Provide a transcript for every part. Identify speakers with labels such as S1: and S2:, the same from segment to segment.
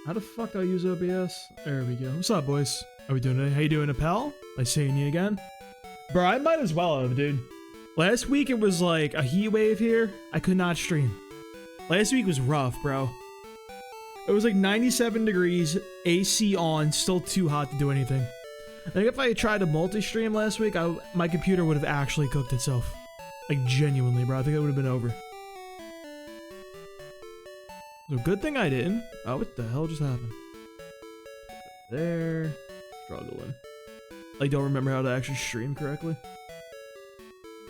S1: How the fuck do I use OBS? There we go. What's up, boys? How we doing today? How you doing, pal? Nice seeing you again. Bro, I might as well have, dude. Last week it was like a heat wave here. I could not stream. Last week was rough, bro. It was like 97 degrees, AC on, still too hot to do anything. I think if I had tried to multi-stream last week, my computer would have actually cooked itself. Like, genuinely, bro. I think it would have been over. So good thing I didn't. Oh, what the hell just happened? There. Struggling. I don't remember how to actually stream correctly.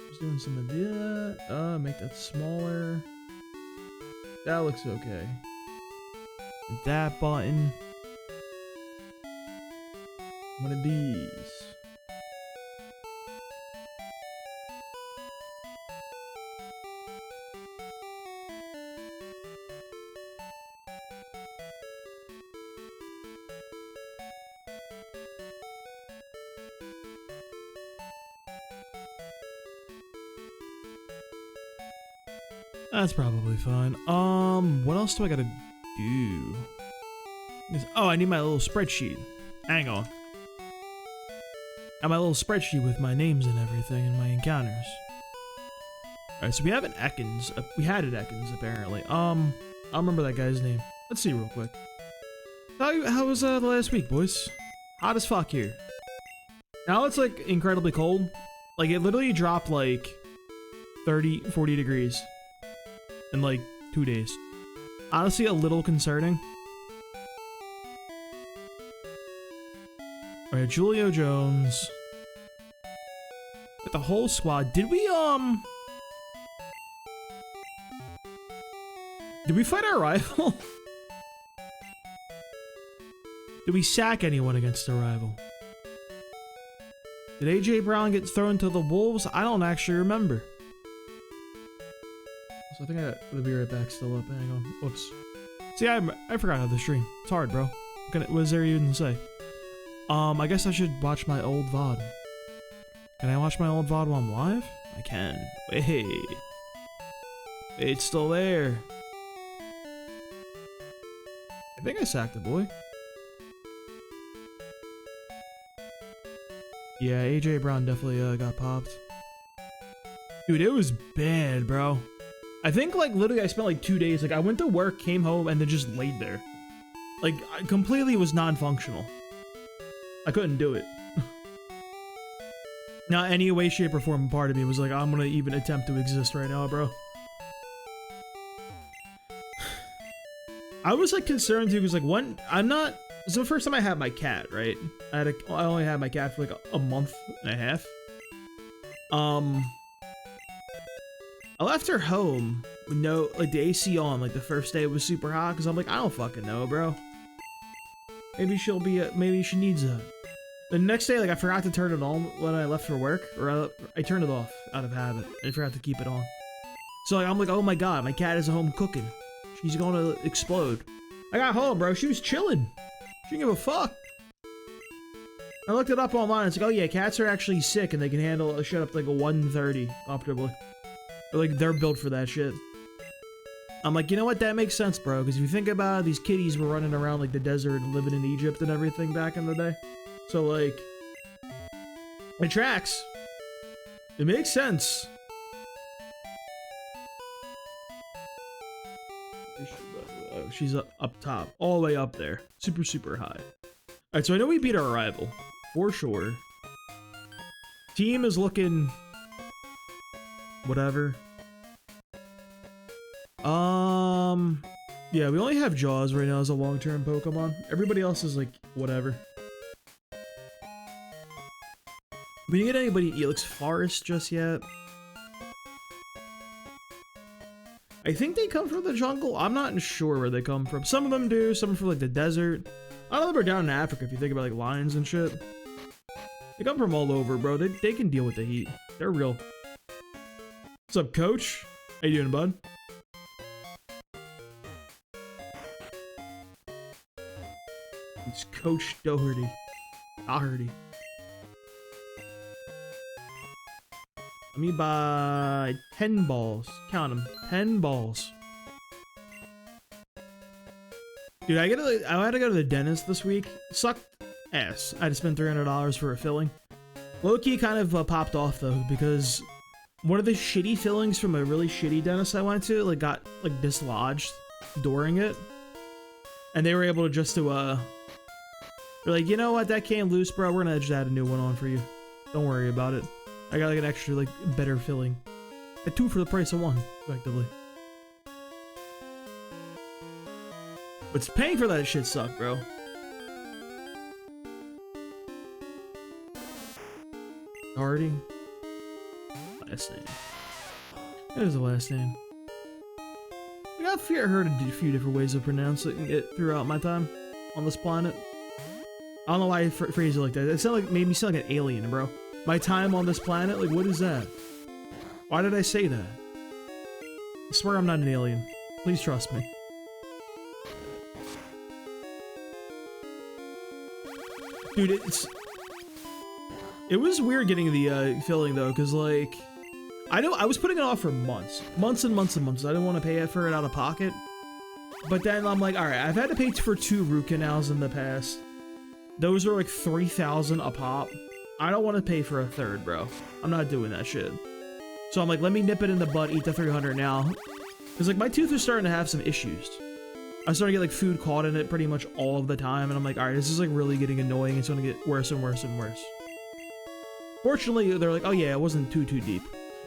S1: Just doing some of that. Make that smaller. That looks okay. That button. One of these. That's probably fine. What else do I gotta do? Oh, I need my little spreadsheet. Hang on. I have my little spreadsheet with my names and everything and my encounters. Alright, so we have an Ekans. We had an Ekans, apparently. I don't remember that guy's name. Let's see real quick. How was the last week, boys? Hot as fuck here. Now it's like incredibly cold. Like it literally dropped like 30, 40 degrees in like 2 days. Honestly, a little concerning. Alright, Julio Jones. With the whole squad. Did we fight our rival? Did we sack anyone against the rival? Did AJ Brown get thrown to the wolves? I don't actually remember. So I think I gotta be right back still up. Hang on. Whoops. See, I forgot how to stream. It's hard, bro. What was there even to say? I guess I should watch my old VOD. Can I watch my old VOD while I'm live? I can. Wait. It's still there. I think I sacked the boy. Yeah, AJ Brown definitely got popped. Dude, it was bad, bro. I think, like, literally I spent, like, 2 days. Like, I went to work, came home, and then just laid there. Like, I completely was non-functional. I couldn't do it. Not any way, shape, or form part of me was like, I'm gonna even attempt to exist right now, bro. I was, like, concerned, too, because, like, it's the first time I had my cat, right? I only had my cat for, like, a month and a half. I left her home with no, like, the AC on, like, the first day it was super hot, because I'm like, I don't fucking know, bro. Maybe maybe she needs that. The next day, like, I forgot to turn it on when I left for work, or I turned it off out of habit, and I forgot to keep it on. So, like, I'm like, oh my god, my cat is at home cooking. She's gonna explode. I got home, bro, she was chilling. She didn't give a fuck. I looked it up online, it's like, oh yeah, cats are actually sick, and they can handle a shit up to, like, a 130 comfortably. Like, they're built for that shit. I'm like, you know what? That makes sense, bro. Because if you think about it, these kitties were running around, like, the desert and living in Egypt and everything back in the day. So, like, it tracks. It makes sense. Oh, she's up top. All the way up there. Super, super high. Alright, so I know we beat our rival. For sure. Team is looking... whatever. Yeah, we only have Jaws right now as a long-term Pokemon. Everybody else is like, whatever. We didn't get anybody in Elix Forest just yet. I think they come from the jungle. I'm not sure where they come from. Some of them do, some from like the desert. A lot of them are down in Africa if you think about like lions and shit. They come from all over, bro. They can deal with the heat. They're real. What's up, coach? How you doing, bud? It's Coach Doherty. Let me buy 10 balls. Count them. 10 balls. Dude, I had to go to the dentist this week. Sucked ass. I had to spend $300 for a filling. Low-key kind of popped off though, because one of the shitty fillings from a really shitty dentist I went to, like, got like dislodged during it, and they were able to just to they're like, you know what, that came loose, bro. We're gonna just add a new one on for you. Don't worry about it. I got like an extra like better filling. A 2 for the price of 1, effectively. But paying for that shit sucked, bro. Hardy. Last name. That is the last name. I heard a few different ways of pronouncing it throughout my time on this planet. I don't know why I phrase it like that. It made me sound like an alien, bro. My time on this planet? Like, what is that? Why did I say that? I swear I'm not an alien. Please trust me. Dude, it was weird getting the filling though, because like, I was putting it off for months and months and months. I didn't want to pay for it out of pocket, but then I'm like, all right, I've had to pay for 2 root canals in the past. Those are like $3,000 a pop. I don't want to pay for a third, bro. I'm not doing that shit. So I'm like, let me nip it in the bud, eat the 300 now, because like my tooth is starting to have some issues. I started to get like food caught in it pretty much all of the time, and I'm like, all right, this is like really getting annoying. It's gonna get worse and worse and worse. Fortunately, they're like, oh yeah, it wasn't too deep.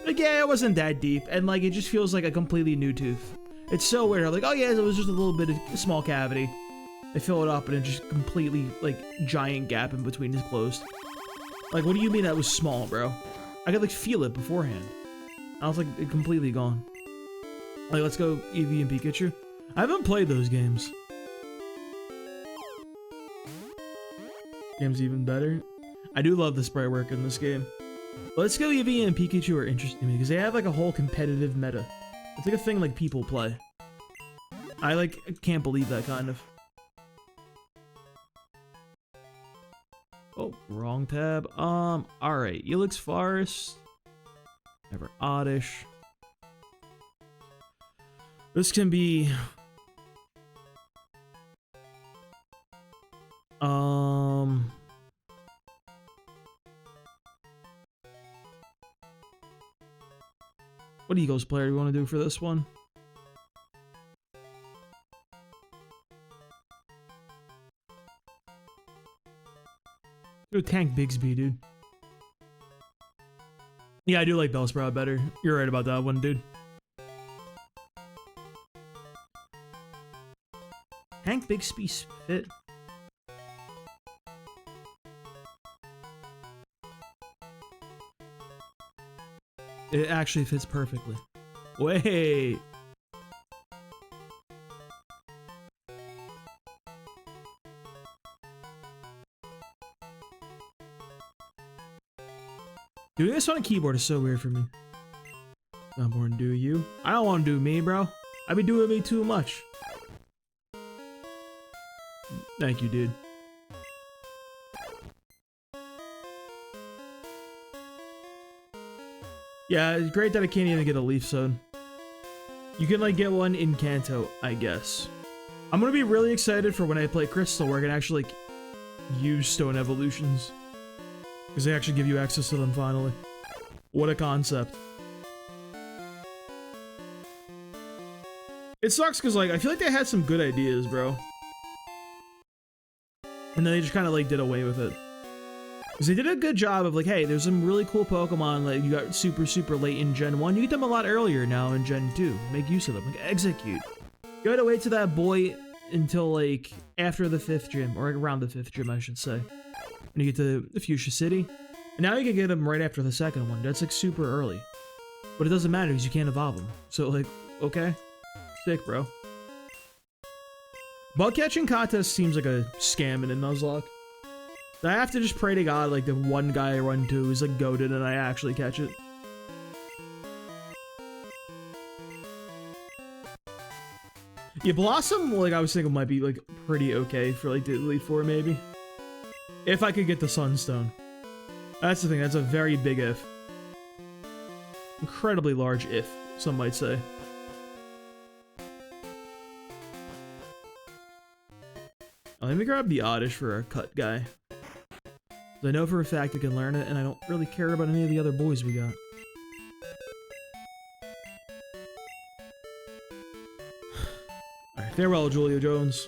S1: Like, yeah, it wasn't that deep, and like it just feels like a completely new tooth. It's so weird. I'm like, oh yeah, it was just a little bit of a small cavity. I fill it up, and it just completely like giant gap in between is closed. Like, what do you mean that was small, bro? I could like feel it beforehand. I was like, it completely gone. Like, let's go Eevee and Pikachu. I haven't played those games. Game's even better. I do love the sprite work in this game. Let's Go Eevee and Pikachu are interesting to me because they have like a whole competitive meta. It's like a thing like people play. I like can't believe that kind of. Oh, wrong tab. Alright. Elix Forest. Never Oddish. This can be what Eagles player do you want to do for this one? Do Tank Bigsby, dude. Yeah, I do like Bellsprout better. You're right about that one, dude. Hank Bigsby's fit. It actually fits perfectly. Wait. Doing this on a keyboard is so weird for me. I'm born to do you. I don't want to do me, bro. I be doing me too much. Thank you, dude. Yeah, it's great that I can't even get a Leaf Zone. You can, like, get one in Kanto, I guess. I'm gonna be really excited for when I play Crystal, where I can actually, like, use Stone Evolutions. Because they actually give you access to them, finally. What a concept. It sucks, because, like, I feel like they had some good ideas, bro. And then they just kind of, like, did away with it. Because they did a good job of, like, hey, there's some really cool Pokemon, like, you got super late in Gen 1. You get them a lot earlier now in Gen 2. Make use of them. Like, execute. You gotta wait to that boy until, like, after the 5th gym. Or around the 5th gym, I should say. When you get to Fuchsia City. And now you can get them right after the 2nd one. That's, like, super early. But it doesn't matter because you can't evolve them. So, like, okay. Sick, bro. Bug catching contest seems like a scam in a Nuzlocke. I have to just pray to God, like, the one guy I run to is, like, goated and I actually catch it. Yeah, Blossom, like, I was thinking might be, like, pretty okay for, like, the Elite Four, maybe. If I could get the Sunstone. That's the thing, that's a very big if. Incredibly large if, some might say. Let me grab the Oddish for our cut guy. I know for a fact I can learn it, and I don't really care about any of the other boys we got. Alright, farewell, Julia Jones.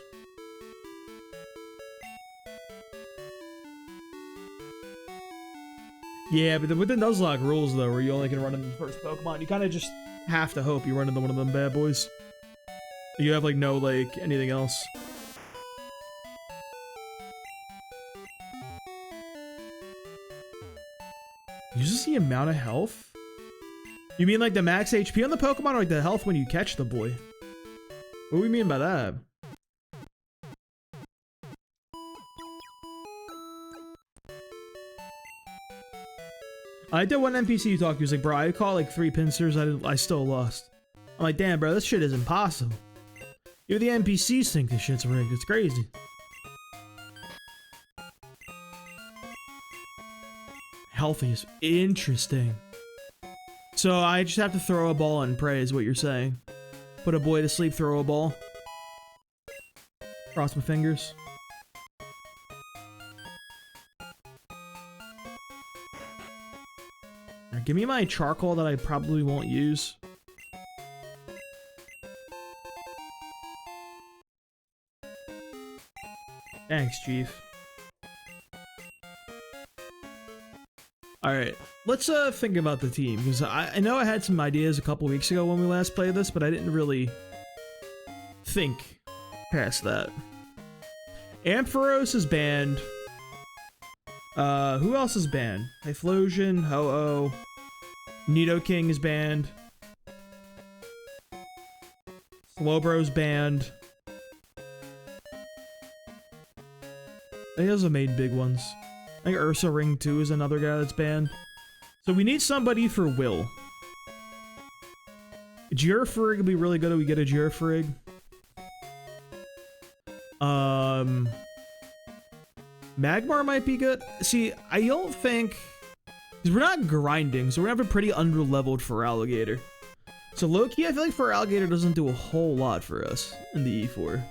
S1: Yeah, but with the Nuzlocke rules, though, where you only can run into the first Pokemon, you kind of just have to hope you run into one of them bad boys. You have, like, no, like, anything else. Uses the amount of health? You mean, like, the max HP on the Pokemon, or, like, the health when you catch the boy? What do we mean by that? I did one NPC you talked to, he was like, bro, I caught like 3 pincers, I still lost. I'm like, damn, bro, this shit is impossible. Even the NPCs think this shit's rigged, it's crazy. Healthy is interesting. So I just have to throw a ball and pray is what you're saying. Put a boy to sleep, throw a ball. Cross my fingers. Now, give me my charcoal that I probably won't use. Thanks, Chief. Alright, let's think about the team, because I know I had some ideas a couple weeks ago when we last played this, but I didn't really think past that. Ampharos is banned. Who else is banned? Typhlosion, Ho-Oh. Nidoking is banned. Slowbro's banned. I think those are the main big ones. I think Ursa Ring 2 is another guy that's banned. So we need somebody for Will. Geoffrig would be really good if we get a Geoffrig. Magmar might be good. See, I don't think... Because we're not grinding, so we're gonna have a pretty under-leveled Feraligatr. So low-key, I feel like Feraligatr doesn't do a whole lot for us in the E4.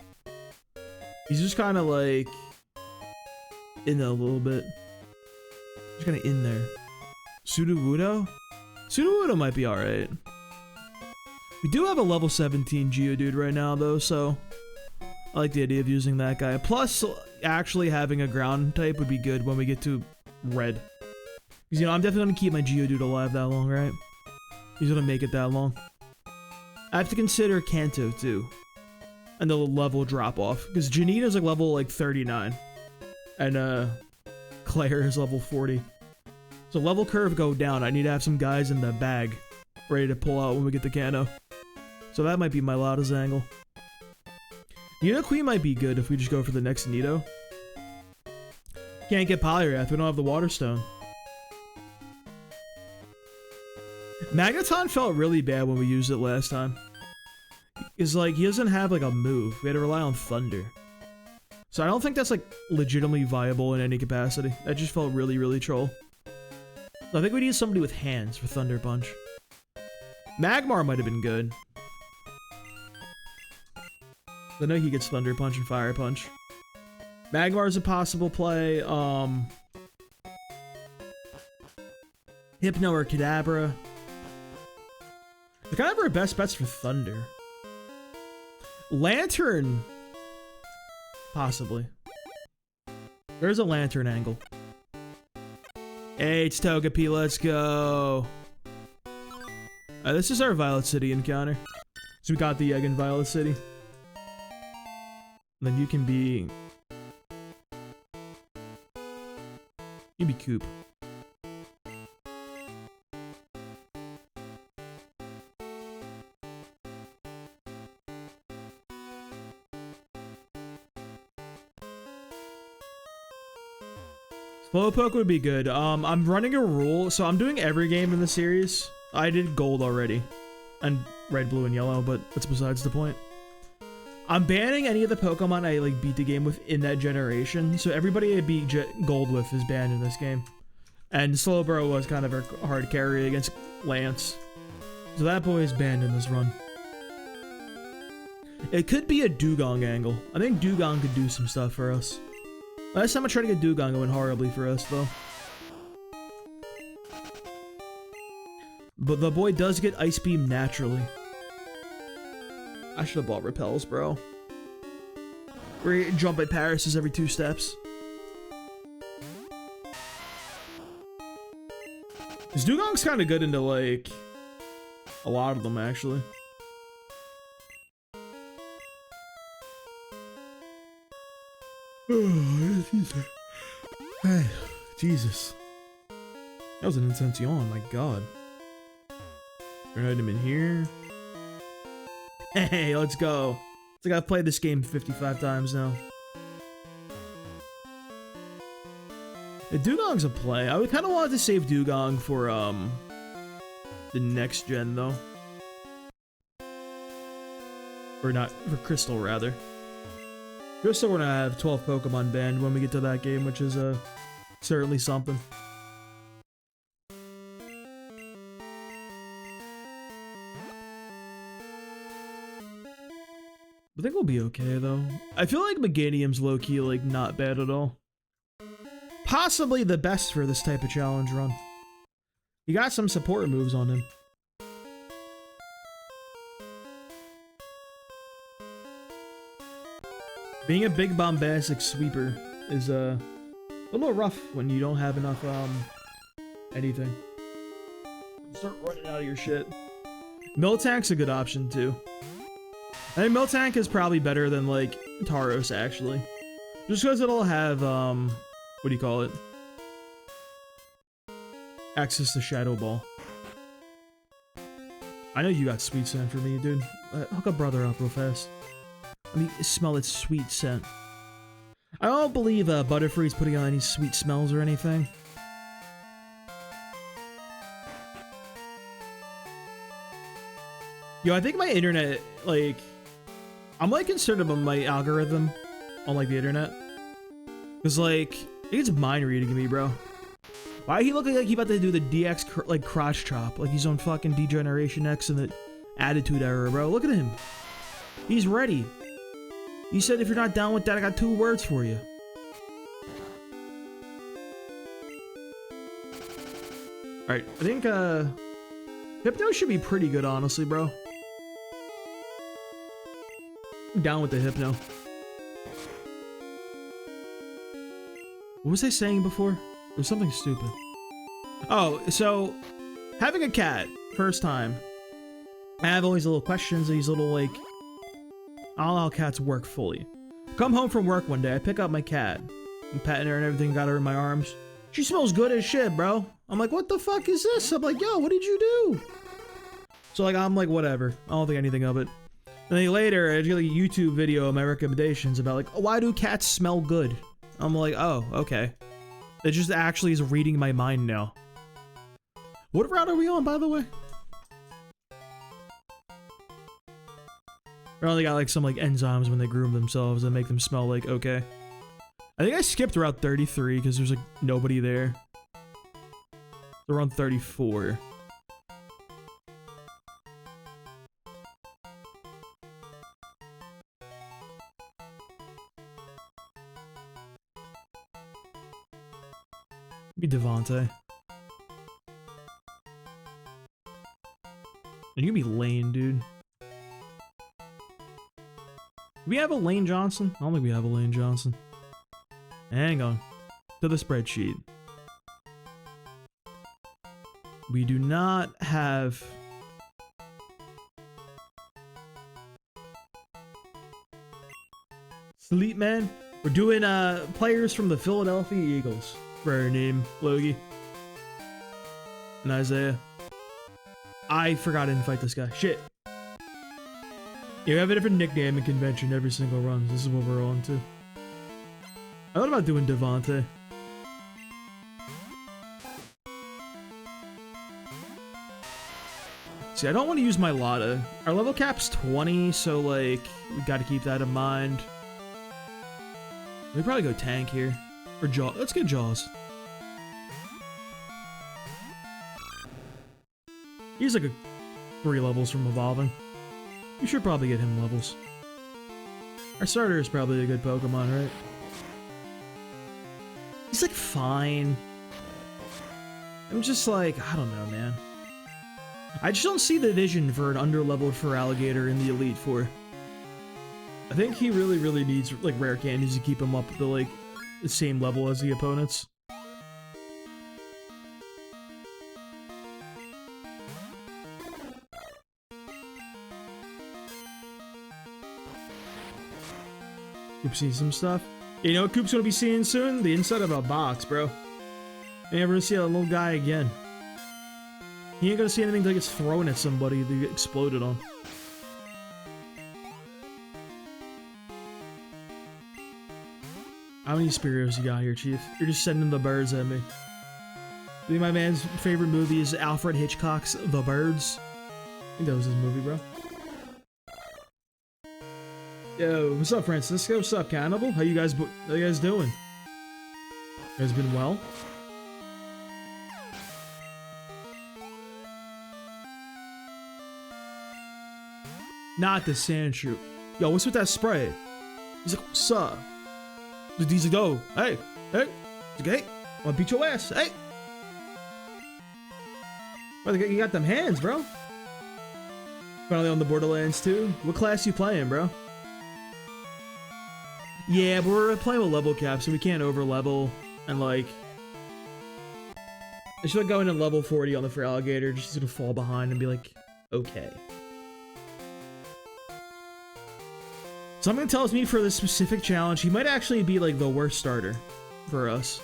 S1: He's just kind of like... in a little bit. Just kind of in there. Sudowoodo? Sudowoodo might be alright. We do have a level 17 Geodude right now, though, so... I like the idea of using that guy. Plus, actually having a ground type would be good when we get to red. Because, you know, I'm definitely going to keep my Geodude alive that long, right? He's going to make it that long. I have to consider Kanto, too. And the level drop-off. Because Janita's like level, like, 39. And, Claire is level 40. So level curve go down. I need to have some guys in the bag ready to pull out when we get to Kanto. So that might be my loudest angle. Nidoqueen might be good if we just go for the next Nido. Can't get Poliwrath, we don't have the Water Stone. Magneton felt really bad when we used it last time. It's like, he doesn't have like a move. We had to rely on Thunder. So I don't think that's like legitimately viable in any capacity. That just felt really, really troll. I think we need somebody with hands for Thunder Punch. Magmar might have been good. I know he gets Thunder Punch and Fire Punch. Magmar's a possible play. Hypno or Kadabra. They're kind of our best bets for Thunder. Lantern. Possibly. There's a Lantern angle. Hey, it's Togepi, let's go. This is our Violet City encounter. So we got the egg in Violet City. Then you can be... You be Coop. Slowpoke would be good. I'm running a rule, so I'm doing every game in the series. I did gold already. And red, blue, and yellow, but that's besides the point. I'm banning any of the Pokemon I like beat the game with in that generation, so everybody I beat gold with is banned in this game. And Slowbro was kind of a hard carry against Lance. So that boy is banned in this run. It could be a Dugong angle. I think Dugong could do some stuff for us. Last time I tried to get Dugong, it went horribly for us, though. But the boy does get Ice Beam naturally. I should have bought Repels, bro. We jump at Paris every 2 steps. This Dugong's kind of good into, like, a lot of them, actually. Hey, Jesus. That was an intense yawn, my god. An item in here. Hey, let's go. It's like I've played this game 55 times now. The Dugong's a play. I would kind of want to save Dugong for, the next gen, though. Or not, for Crystal, rather. Crystal, we're gonna have 12 Pokemon banned when we get to that game, which is, certainly something. I think we'll be okay, though. I feel like Meganium's low-key, like, not bad at all. Possibly the best for this type of challenge run. You got some support moves on him. Being a big bombastic sweeper is a little rough when you don't have enough anything. Start running out of your shit. Miltank's a good option too. I think Miltank is probably better than like Tauros actually. Just because it'll have what do you call it? Access to Shadow Ball. I know you got sweet scent for me, dude. Hook a brother up real fast. Let me smell its sweet scent. I don't believe Butterfree's putting on any sweet smells or anything. Yo, I think my internet, like, I'm like concerned about my algorithm on like the internet. Cause like, it's mind reading me, bro. Why he looking like he about to do the DX like crotch chop, like he's on fucking Degeneration X in the Attitude Era, bro? Look at him. He's ready. He said, if you're not down with that, I got 2 words for you. Alright, I think, Hypno should be pretty good, honestly, bro. I'm down with the Hypno. What was I saying before? It was something stupid. Oh, so, having a cat, first time. I have all these little questions, these little, like, I don't know how cats work fully. Come home from work one day, I pick up my cat. I'm petting her and everything, got her in my arms. She smells good as shit, bro. I'm like, what the fuck is this? I'm like, yo, what did you do? So like, I'm like, whatever. I don't think anything of it. And then later, I get like a YouTube video of my recommendations about like, oh, why do cats smell good? I'm like, oh, okay. It just actually is reading my mind now. What route are we on, by the way? Or they got like some like enzymes when they groom themselves and make them smell like okay. I think I skipped Route 33 because there's like nobody there. They're on 34. Be Devontae. You can be Lane, dude. Do we have a Lane Johnson? I don't think we have a Lane Johnson. Hang on. To the spreadsheet. We do not have... Sleep Man. We're doing players from the Philadelphia Eagles. For our name, Logie. And Isaiah. I forgot to invite this guy. Shit. Yeah, we have a different nickname and convention every single run. This is what we're on to. I thought about doing Devontae. See, I don't want to use my Lotta. Our level cap's 20, so like, we gotta keep that in mind. We probably go tank here. Or Jaws. Let's get Jaws. He's like 3 levels from evolving. You should probably get him levels. Our starter is probably a good Pokemon, right? He's like fine. I'm just like, I don't know, man. I just don't see the vision for an underleveled Firalligator in the Elite Four. I think he really, really needs like rare candies to keep him up to like the same level as the opponents. Coop sees some stuff. You know what Coop's gonna be seeing soon? The inside of a box, bro. You never see that little guy again. He ain't gonna see anything that gets thrown at somebody that get exploded on. How many Spearows you got here, Chief? You're just sending the birds at me. I think my man's favorite movie is Alfred Hitchcock's The Birds. I think that was his movie, bro. Yo, what's up, Francisco? What's up, Cannibal? How you guys doing? You guys been well? Not the Sandshrew. Yo, what's with that spray? He's like, what's up? He's like, go. Hey, hey. He's like, hey, I wanna beat your ass. Hey. Oh, you got them hands, bro. Finally on the Borderlands 2. What class you playing, bro? Yeah, but we're playing with level caps, so we can't over level. And like, I should go in at level 40 on the Firalligator, just to fall behind and be like, okay. Something tells me for this specific challenge, he might actually be like the worst starter for us.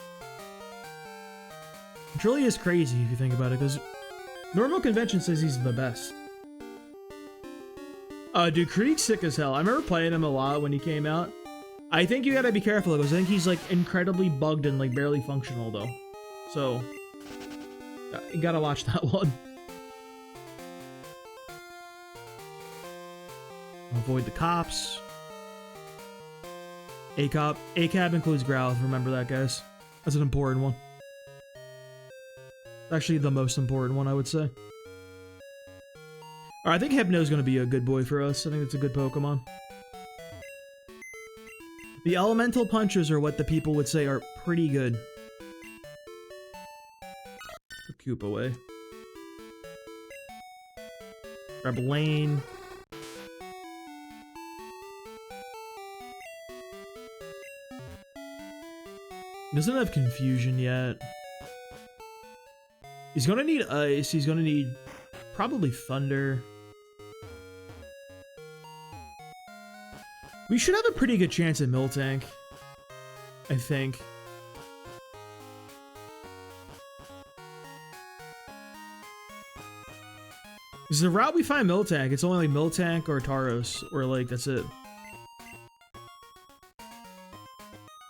S1: Which really is crazy if you think about it, because normal convention says he's the best. Dude, Krieg's sick as hell. I remember playing him a lot when he came out. I think you gotta be careful, because I think he's like incredibly bugged and like barely functional though. So, you gotta watch that one. Avoid the cops. ACAB includes Growlithe, remember that, guys. That's an important one. Actually, the most important one, I would say. Alright, I think Hypno's gonna be a good boy for us. I think it's a good Pokemon. The elemental punches are what the people would say are pretty good. Put Coop away. Grab Lane. Doesn't have Confusion yet. He's gonna need Ice. He's gonna need probably Thunder. We should have a pretty good chance at Miltank, I think. Because the route we find Miltank, it's only like Miltank or Tauros, or like, that's it.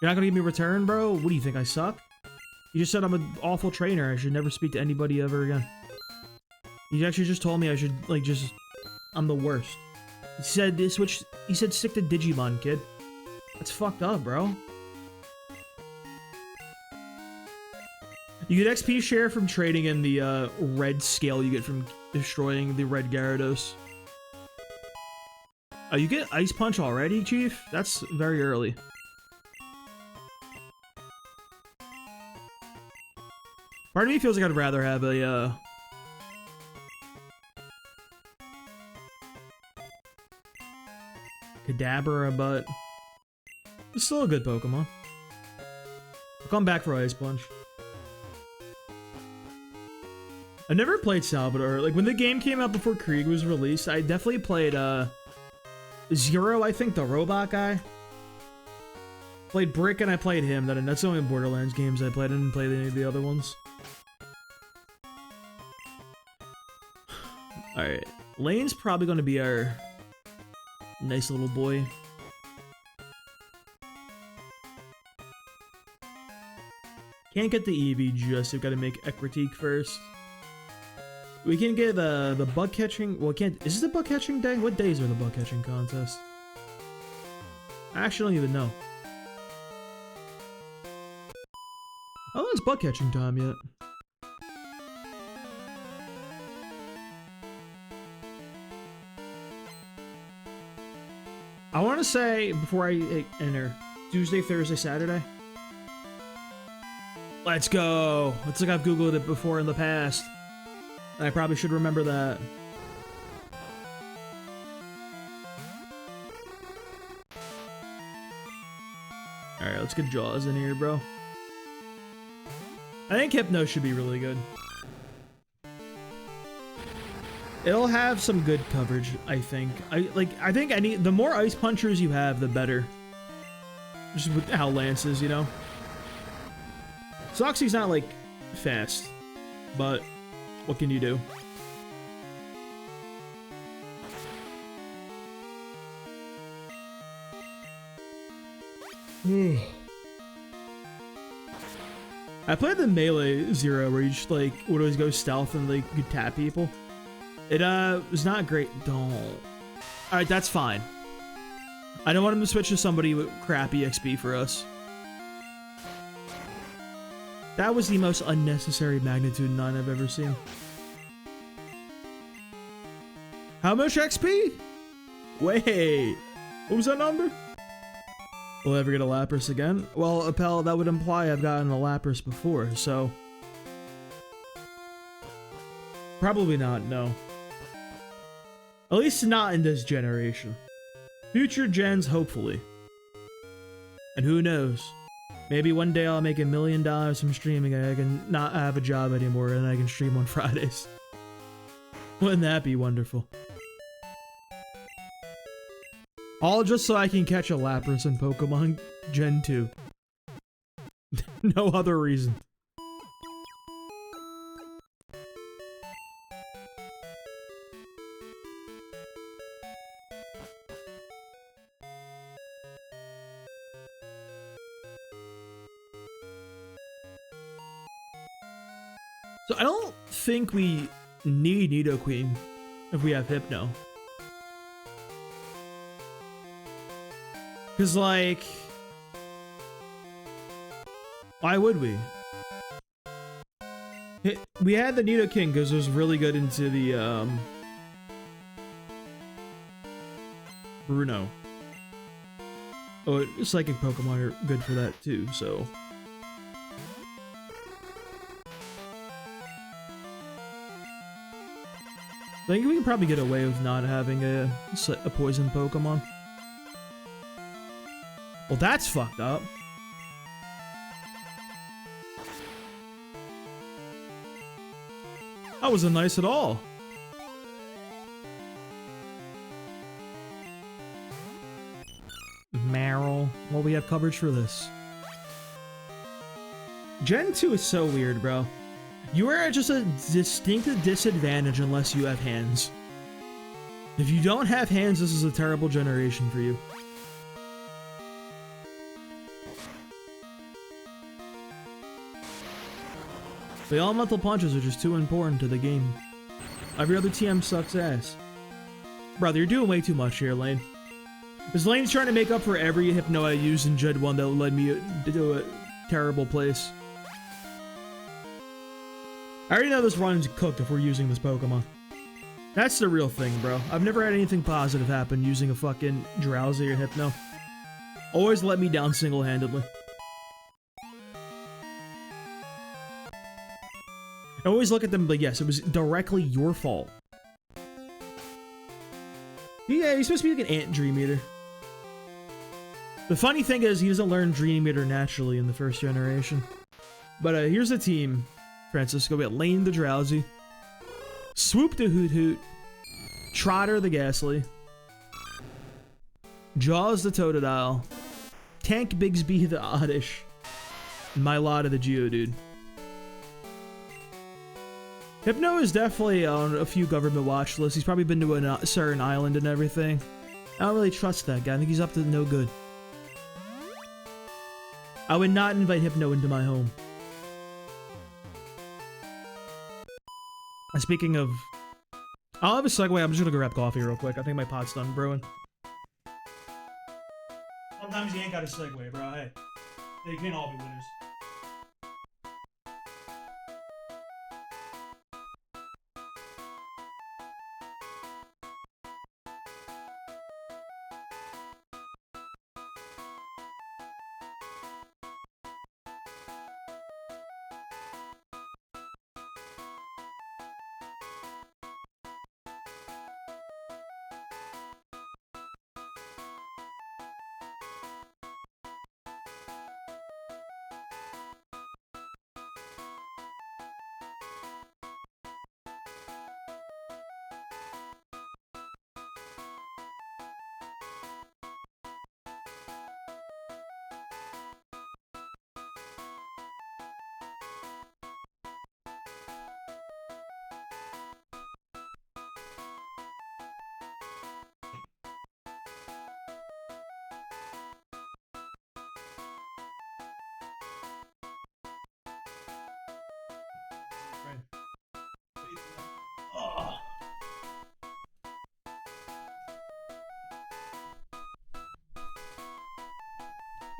S1: You're not gonna give me a return, bro? What do you think, I suck? You just said I'm an awful trainer. I should never speak to anybody ever again. You actually just told me I should, like, I'm the worst. He said he said stick to Digimon, kid. That's fucked up, bro. You get XP share from trading in the red scale you get from destroying the red Gyarados. Oh, you get Ice Punch already, Chief? That's very early. Part of me feels like I'd rather have a, Kadabra, but it's still a good Pokemon. I'll come back for Ice Punch. I never played Salvador. Like, when the game came out before Krieg was released, I definitely played, Zero, I think, the robot guy. Played Brick and I played him. That's the only Borderlands games I played. I didn't play any of the other ones. Alright. Lane's probably going to be our nice little boy. Can't get the Eevee just. We've got to make Ekritique first. We can get the bug catching. Well, can't. Is this the bug catching day? What days are the bug catching contests? I actually don't even know. How long is bug catching time yet? I want to say, before I enter, Tuesday, Thursday, Saturday. Let's go. It's like I've Googled it before in the past. And I probably should remember that. Alright, let's get Jaws in here, bro. I think Hypno should be really good. It'll have some good coverage, I think. I think the more ice punchers you have, the better. Just with how Lance is, you know? Soxy's not, like, fast. But, what can you do? I played the Melee Zero where you just, like, would always go stealth and, like, you tap people. It, was not great. Don't. Alright, that's fine. I don't want him to switch to somebody with crappy XP for us. That was the most unnecessary magnitude 9 I've ever seen. How much XP? Wait. What was that number? Will I ever get a Lapras again? Well, Appel, that would imply I've gotten a Lapras before, so... Probably not, no. At least not in this generation. Future gens, hopefully. And who knows? Maybe one day I'll make $1 million from streaming and I can not have a job anymore and I can stream on Fridays. Wouldn't that be wonderful? All just so I can catch a Lapras in Pokemon Gen 2. No other reason. So I don't think we need Nidoqueen if we have Hypno. Cause like, why would we? We had the Nidoking because it was really good into the Bruno. Oh, psychic Pokemon are good for that too, so. I think we can probably get away with not having a poison Pokemon. Well, that's fucked up. That wasn't nice at all. Meryl. Well, we have coverage for this. Gen 2 is so weird, bro. You are at just a distinct disadvantage unless you have hands. If you don't have hands, this is a terrible generation for you. The elemental punches are just too important to the game. Every other TM sucks ass. Brother, you're doing way too much here, Lane. This Lane's trying to make up for every Hypno I used in Gen 1 that led me to a terrible place. I already know this run's cooked if we're using this Pokemon. That's the real thing, bro. I've never had anything positive happen using a fucking Drowsy or Hypno. Always let me down single-handedly. I always look at them like, yes, it was directly your fault. Yeah, he's supposed to be like an Ant Dream Eater. The funny thing is, he doesn't learn Dream Eater naturally in the first generation. But here's the team, Francisco. We got Lane the Drowsy, Swoop the Hoot Hoot, Trotter the Ghastly, Jaws the Totodile, Tank Bigsby the Oddish, and Mylota the Geodude. Hypno is definitely on a few government watch lists. He's probably been to a certain island and everything. I don't really trust that guy. I think he's up to no good. I would not invite Hypno into my home. Speaking of... I'll have a segue. I'm just gonna go grab coffee real quick. I think my pot's done brewing. Sometimes you ain't got a segue, bro. Hey, they can't all be winners.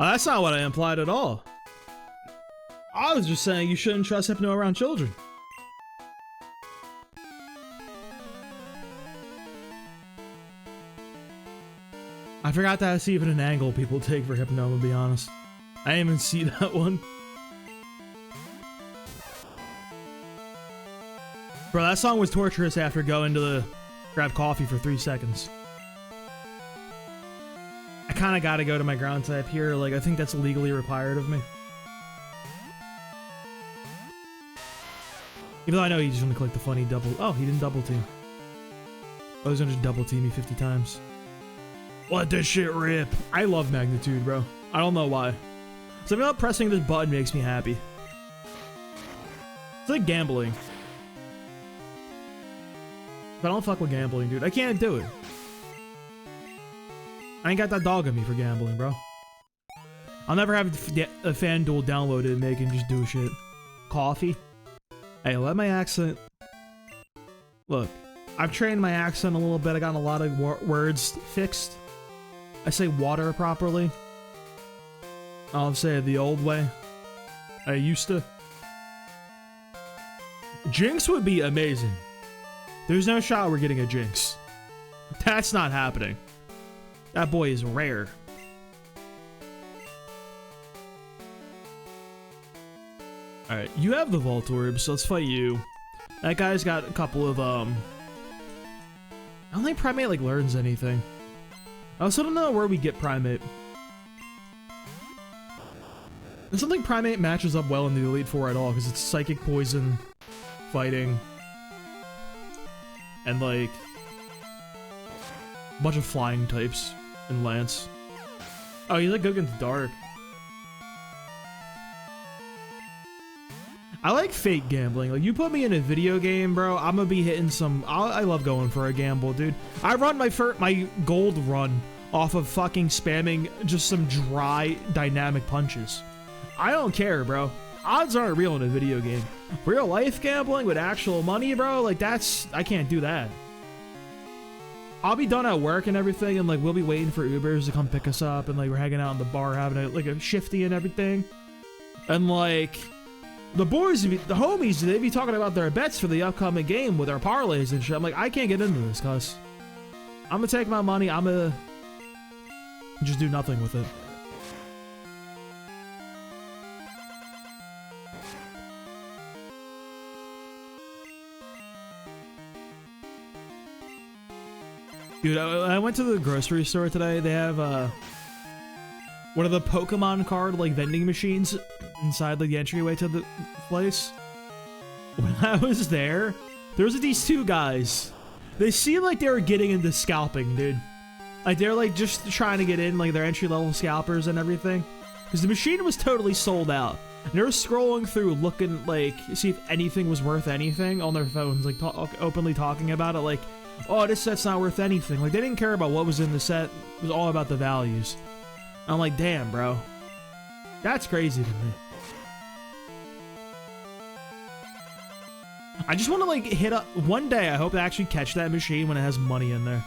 S1: Oh, that's not what I implied at all. I was just saying you shouldn't trust Hypno around children. I forgot that's even an angle people take for Hypno, to be honest. I didn't even see that one. Bro, that song was torturous after going to the grab coffee for 3 seconds. I kind of got to go to my ground type here. Like, I think that's legally required of me. Even though I know he's just gonna click the funny double. Oh, he didn't double team. Oh, he's gonna just double team me 50 times. Let this shit rip. I love magnitude, bro. I don't know why. Something about pressing this button makes me happy. It's like gambling. But I don't fuck with gambling, dude. I can't do it. I ain't got that dog in me for gambling, bro. I'll never have a FanDuel downloaded and make him just do shit. Coffee. Hey, let my accent... Look, I've trained my accent a little bit. I got a lot of words fixed. I say water properly. I'll say it the old way. I used to. Jinx would be amazing. There's no shot we're getting a Jinx. That's not happening. That boy is rare. Alright, you have the Voltorb, so let's fight you. That guy's got a couple of, I don't think Primate, like, learns anything. I also don't know where we get Primate. I don't think Primate matches up well in the Elite Four at all, because it's Psychic Poison, Fighting, and, like, a bunch of Flying types, and Lance. Oh, he's, like, good against Dark. I like fake gambling. Like, you put me in a video game, bro, I'm gonna be hitting some... I love going for a gamble, dude. I run my gold run off of fucking spamming just some dry dynamic punches. I don't care, bro. Odds aren't real in a video game. Real life gambling with actual money, bro, like, that's... I can't do that. I'll be done at work and everything, and, like, we'll be waiting for Ubers to come pick us up, and, like, we're hanging out in the bar having, a shifty and everything. And, like... The boys, the homies, they be talking about their bets for the upcoming game with their parlays and shit. I'm like, I can't get into this, cuz I'm gonna take my money, I'm gonna just do nothing with it. Dude, I went to the grocery store today. They have, one of the Pokemon card, like, vending machines inside, like, the entryway to the place. When I was there was these two guys. They seemed like they were getting into scalping, dude. Like, they're, like, just trying to get in, like, their entry-level scalpers and everything. Because the machine was totally sold out. And they were scrolling through, looking, like, see if anything was worth anything on their phones, like, openly talking about it, like, oh, this set's not worth anything. Like, they didn't care about what was in the set. It was all about the values. I'm like, damn, bro. That's crazy to me. I just want to, like, hit up... One day, I hope to actually catch that machine when it has money in there.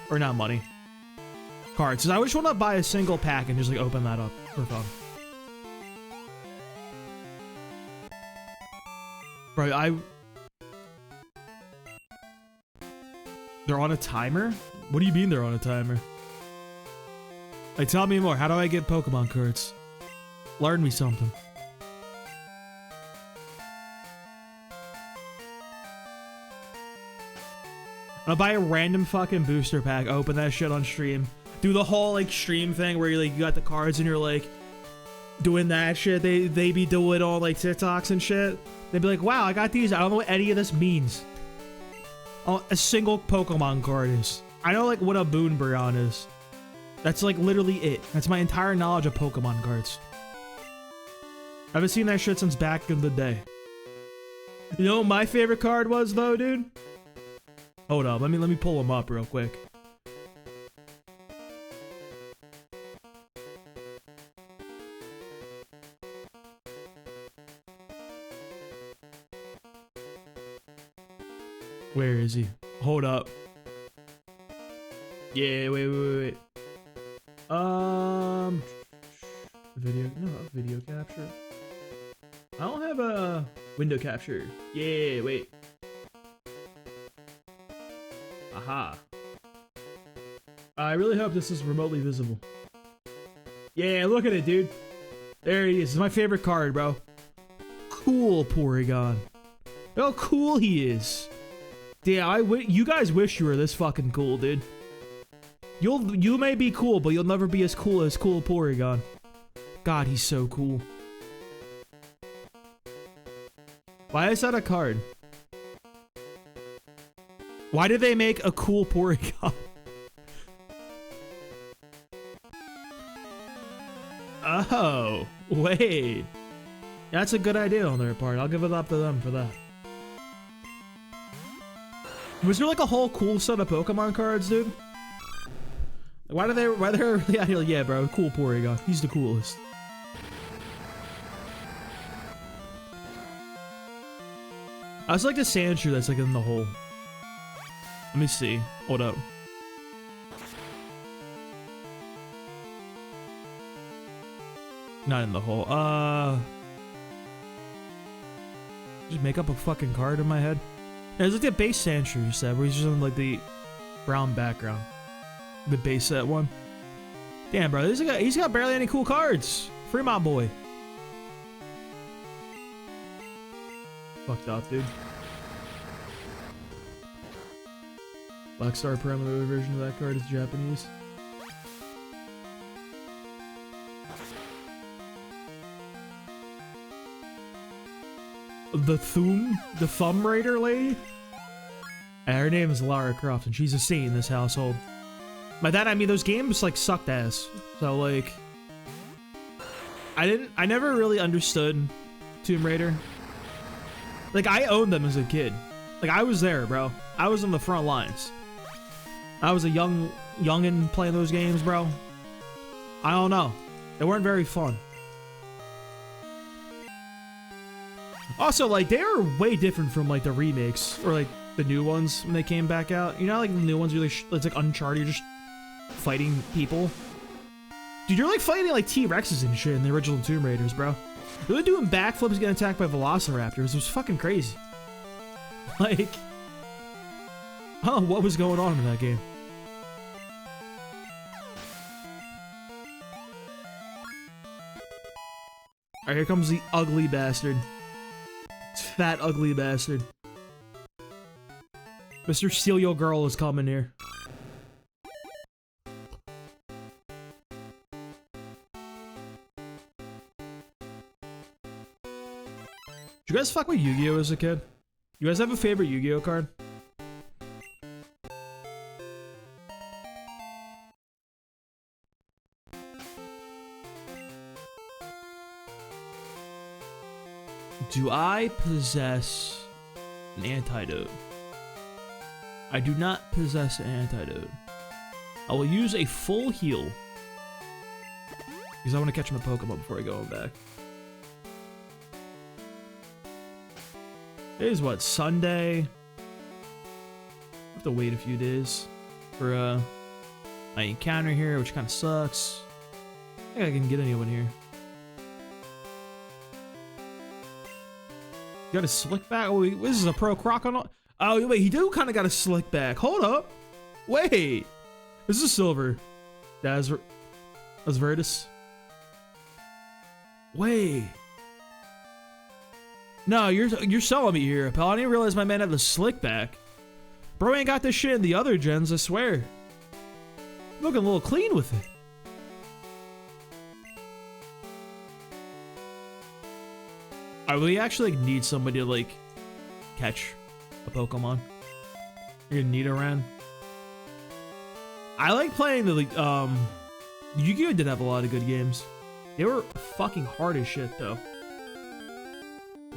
S1: Or not money. Cards. Because I just want to buy a single pack and just, like, open that up for fun. Bro, They're on a timer? What do you mean they're on a timer? Like, tell me more. How do I get Pokemon cards? Learn me something. I'll buy a random fucking booster pack, open that shit on stream. Do the whole, like, stream thing where you, like, you got the cards and you're, like, doing that shit. They be doing all, like, TikToks and shit. They'd be like, wow, I got these. I don't know what any of this means. Oh, a single Pokemon card is. I know, like, what a Boonbrion is. That's, like, literally it. That's my entire knowledge of Pokemon cards. I haven't seen that shit since back in the day. You know what my favorite card was, though, dude? Hold up, let me pull them up real quick. Where is he? Hold up. Yeah, wait. Video, no, video capture. I don't have a window capture. Yeah, wait. Aha. I really hope this is remotely visible. Yeah, look at it, dude. There he is. This is my favorite card, bro. Cool, Porygon. Look how cool he is. Damn, you guys wish you were this fucking cool, dude. You may be cool, but you'll never be as cool Porygon. God, he's so cool. Why is that a card? Why did they make a cool Porygon? Oh, wait. That's a good idea on their part. I'll give it up to them for that. Was there like a whole cool set of Pokemon cards, dude? Why they're really out here? Yeah, bro, cool Porygon. He's the coolest. I was like the Sandshrew that's like in the hole. Let me see. Hold up. Not in the hole. Just make up a fucking card in my head. There's like the base Sandshrew you said, where he's just on like the brown background. The base set one. Damn, bro, he's got barely any cool cards. Free my boy. Fucked up, dude. Black Star promo version of that card is Japanese. The Thumb Raider lady? Her name is Lara Croft, and she's a saint in this household. By that I mean those games like sucked ass. So like, I never really understood Tomb Raider. Like I owned them as a kid. Like I was there, bro. I was on the front lines. I was a youngin playing those games, bro. I don't know. They weren't very fun. Also, like, they are way different from, like, the remakes, or, like, the new ones when they came back out. You know, like, the new ones, really it's like Uncharted, you're just fighting people. Dude, you're, like, fighting, like, T-Rexes and shit in the original Tomb Raiders, bro. They were doing backflips getting attacked by Velociraptors. It was fucking crazy. Like, I don't know what was going on in that game. Alright, here comes the ugly bastard. Fat, ugly bastard. Mr. Steal Your Girl is coming here. Did you guys fuck with Yu-Gi-Oh as a kid? You guys have a favorite Yu-Gi-Oh card? Do I possess an antidote? I do not possess an antidote. I will use a full heal. Because I want to catch my Pokemon before I go back. It is what, Sunday? I have to wait a few days for my encounter here, which kind of sucks. I think I can get anyone here. You got a slick back? Oh, this is a pro crocodile. Oh, wait, he do kind of got a slick back. Hold up. Wait. This is silver. That's Vertus. Wait. No, you're selling me here, pal. I didn't realize my man had the slick back. Bro ain't got this shit in the other gens, I swear. Looking a little clean with it. I really actually like, need somebody to like catch a Pokemon. You're gonna need a Ren. I like playing the Yu-Gi-Oh did have a lot of good games. They were fucking hard as shit though.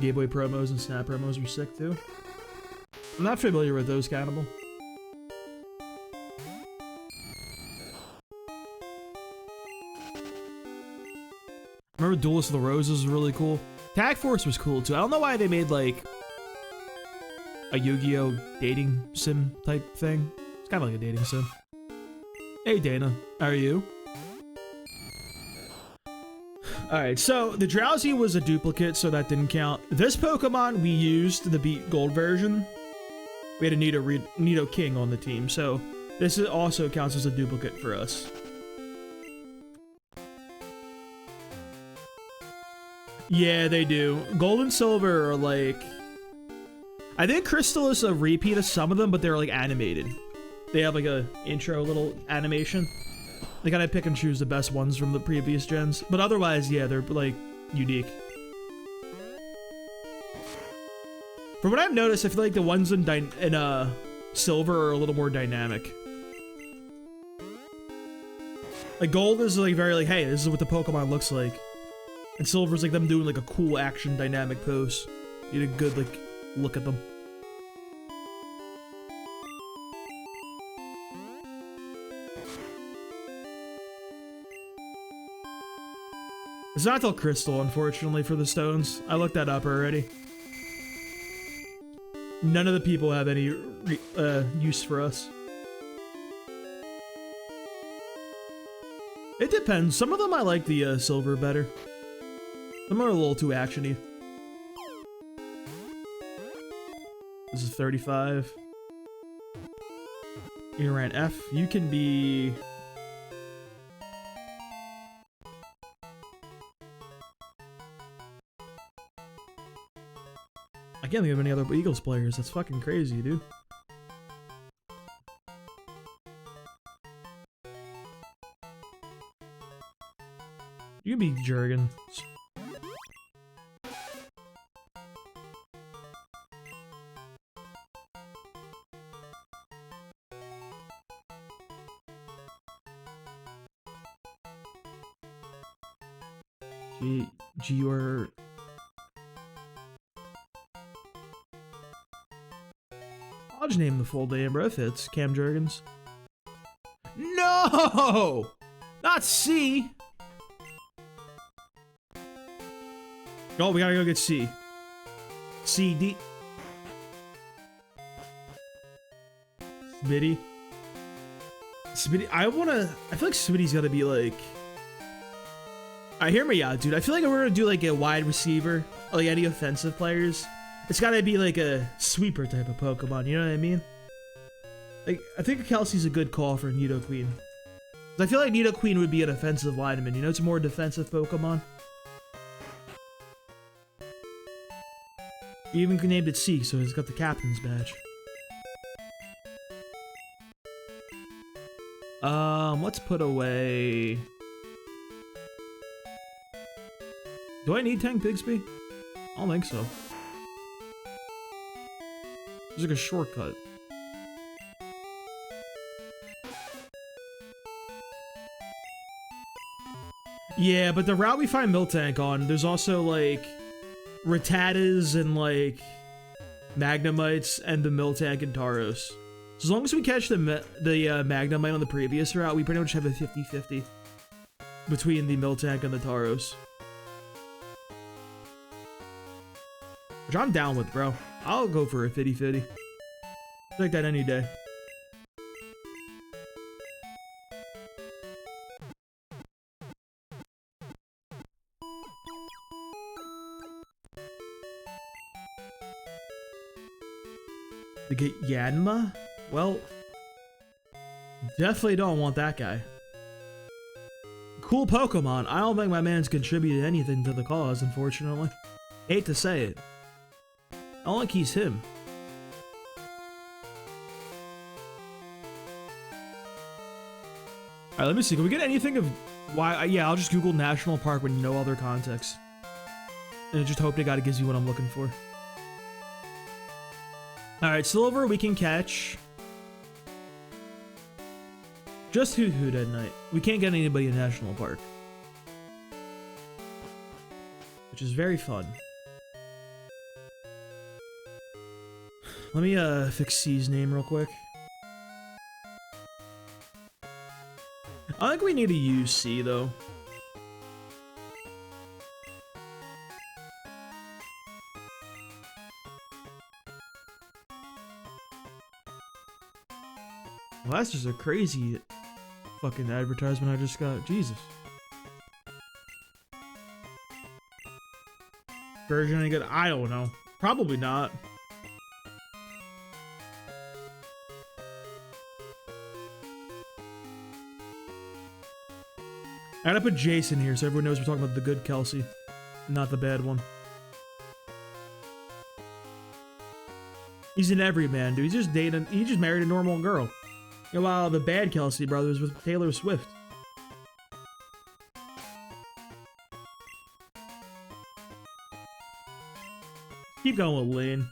S1: Game Boy promos and Snap promos were sick too. I'm not familiar with those, Cannibal. Remember Duelist of the Roses was really cool. Tag Force was cool too. I don't know why they made like a Yu-Gi-Oh dating sim type thing. It's kind of like a dating sim. Hey Dana, how are you? Alright, so the Drowsy was a duplicate, so that didn't count. This Pokemon we used the beat gold version. We had a Nido King on the team, so this also counts as a duplicate for us. Yeah, they do. Gold and Silver are like... I think Crystal is a repeat of some of them, but they're like animated. They have like a intro little animation. They gotta pick and choose the best ones from the previous gens. But otherwise, yeah, they're like unique. From what I've noticed, I feel like the ones in Silver are a little more dynamic. Like Gold is like very like, hey, this is what the Pokemon looks like. And Silver's like them doing like a cool action dynamic pose. You get a good like look at them. It's not till Crystal, unfortunately, for the stones. I looked that up already. None of the people have any use for us. It depends. Some of them I like the Silver better. Some are a little too actiony. This is 35. You're at F. You can be... I can't think of any other Eagles players. That's fucking crazy, dude. You can be Jurgen. G-or... I'll just name the full name, bro, if it's Cam Jurgens. No! Not C! Oh, we gotta go get C. C, D. Smitty. Smitty, I feel like Smitty's gotta be like... Alright, hear me out, dude. I feel like if we're gonna do like a wide receiver, or like any offensive players, it's gotta be like a sweeper type of Pokemon, you know what I mean? Like, I think Kelsey's a good call for Nidoqueen. I feel like Nidoqueen would be an offensive lineman, you know? It's a more defensive Pokemon. You even named it C, so it's got the captain's badge. Let's put away... Do I need Tank Bigsby? I don't think so. There's like a shortcut. Yeah, but the route we find Miltank on, there's also like Rattatas and like Magnemites and the Miltank and Tauros. So as long as we catch the Magnemite on the previous route, we pretty much have a 50-50 between the Miltank and the Tauros. Which I'm down with, bro. I'll go for a 50-50. Like that any day. To get Yanma? Well, definitely don't want that guy. Cool Pokemon. I don't think my man's contributed anything to the cause, unfortunately. Hate to say it. I don't think he's him. Alright, let me see. Can we get anything of why? Yeah, I'll just Google National Park with no other context. And just hope to God it gives you what I'm looking for. Alright, Silver we can catch. Just Hoot Hoot at night. We can't get anybody in National Park. Which is very fun. Let me fix C's name real quick. I think we need to use C though. Well, that's just a crazy fucking advertisement I just got. Jesus. Version any good? I don't know. Probably not. I gotta put Jason here so everyone knows we're talking about the good Kelsey, not the bad one. He's an everyman, dude. He's just dating. He just married a normal girl. You know, while the bad Kelsey brothers with Taylor Swift. Keep going with Lane.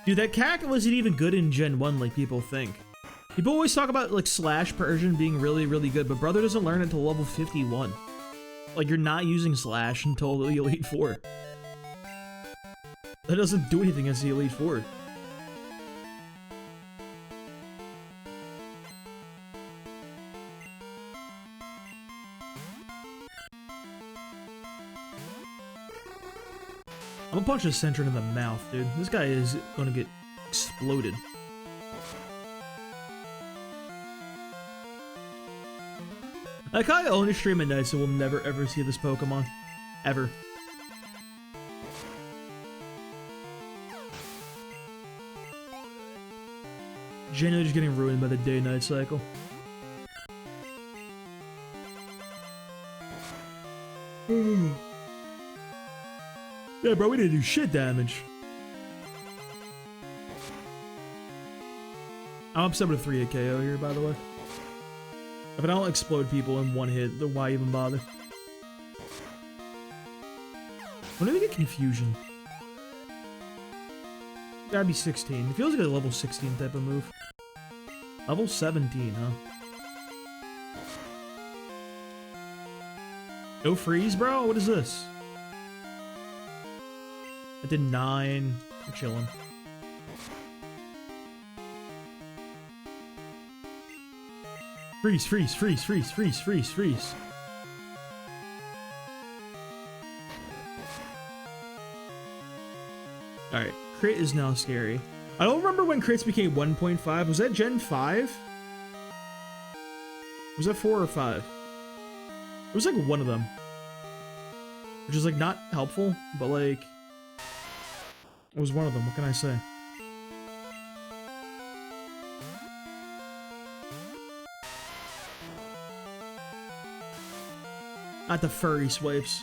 S1: Dude, that cat wasn't even good in Gen 1 like people think. People always talk about like Slash Persian being really, really good, but brother doesn't learn until level 51. Like, you're not using Slash until the Elite Four. That doesn't do anything against the Elite Four. I'm gonna punch a Sentry in the mouth, dude. This guy is gonna get exploded. Like, I only stream at night, so we'll never ever see this Pokemon. Ever. Genuinely just getting ruined by the day-night cycle. Yeah, bro, we didn't do shit damage. I'm upset with a 3-hit KO here, by the way. If I don't explode people in one hit, then why even bother? When do we get confusion? Gotta be 16. It feels like a level 16 type of move. Level 17, huh? No freeze, bro? What is this? I did 9. I'm chilling. Freeze, freeze, freeze, freeze, freeze, freeze, freeze. Alright, crit is now scary. I don't remember when crits became 1.5. Was that Gen 5? Was that 4 or 5? It was like one of them. Which is like not helpful, but like... it was one of them, what can I say? Not the furry swipes.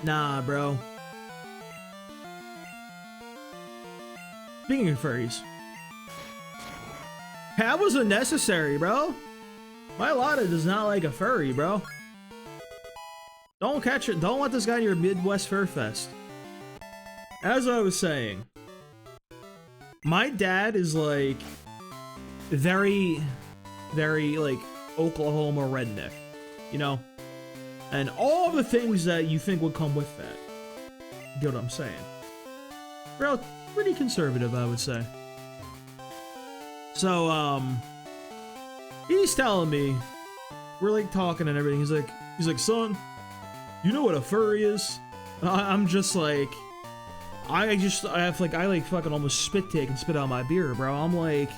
S1: Nah, bro. Speaking of furries. That wasn't necessary, bro. My Lotta does not like a furry, bro. Don't catch it. Don't let this guy in your Midwest Fur Fest. As I was saying, my dad is like very, very like Oklahoma redneck, you know? And all the things that you think would come with that. You get what I'm saying? Bro, pretty conservative, I would say. So, he's telling me, we're like talking and everything. He's like, son, you know what a furry is? And I'm just like, I fucking almost spit take and spit out my beer, bro. I'm like,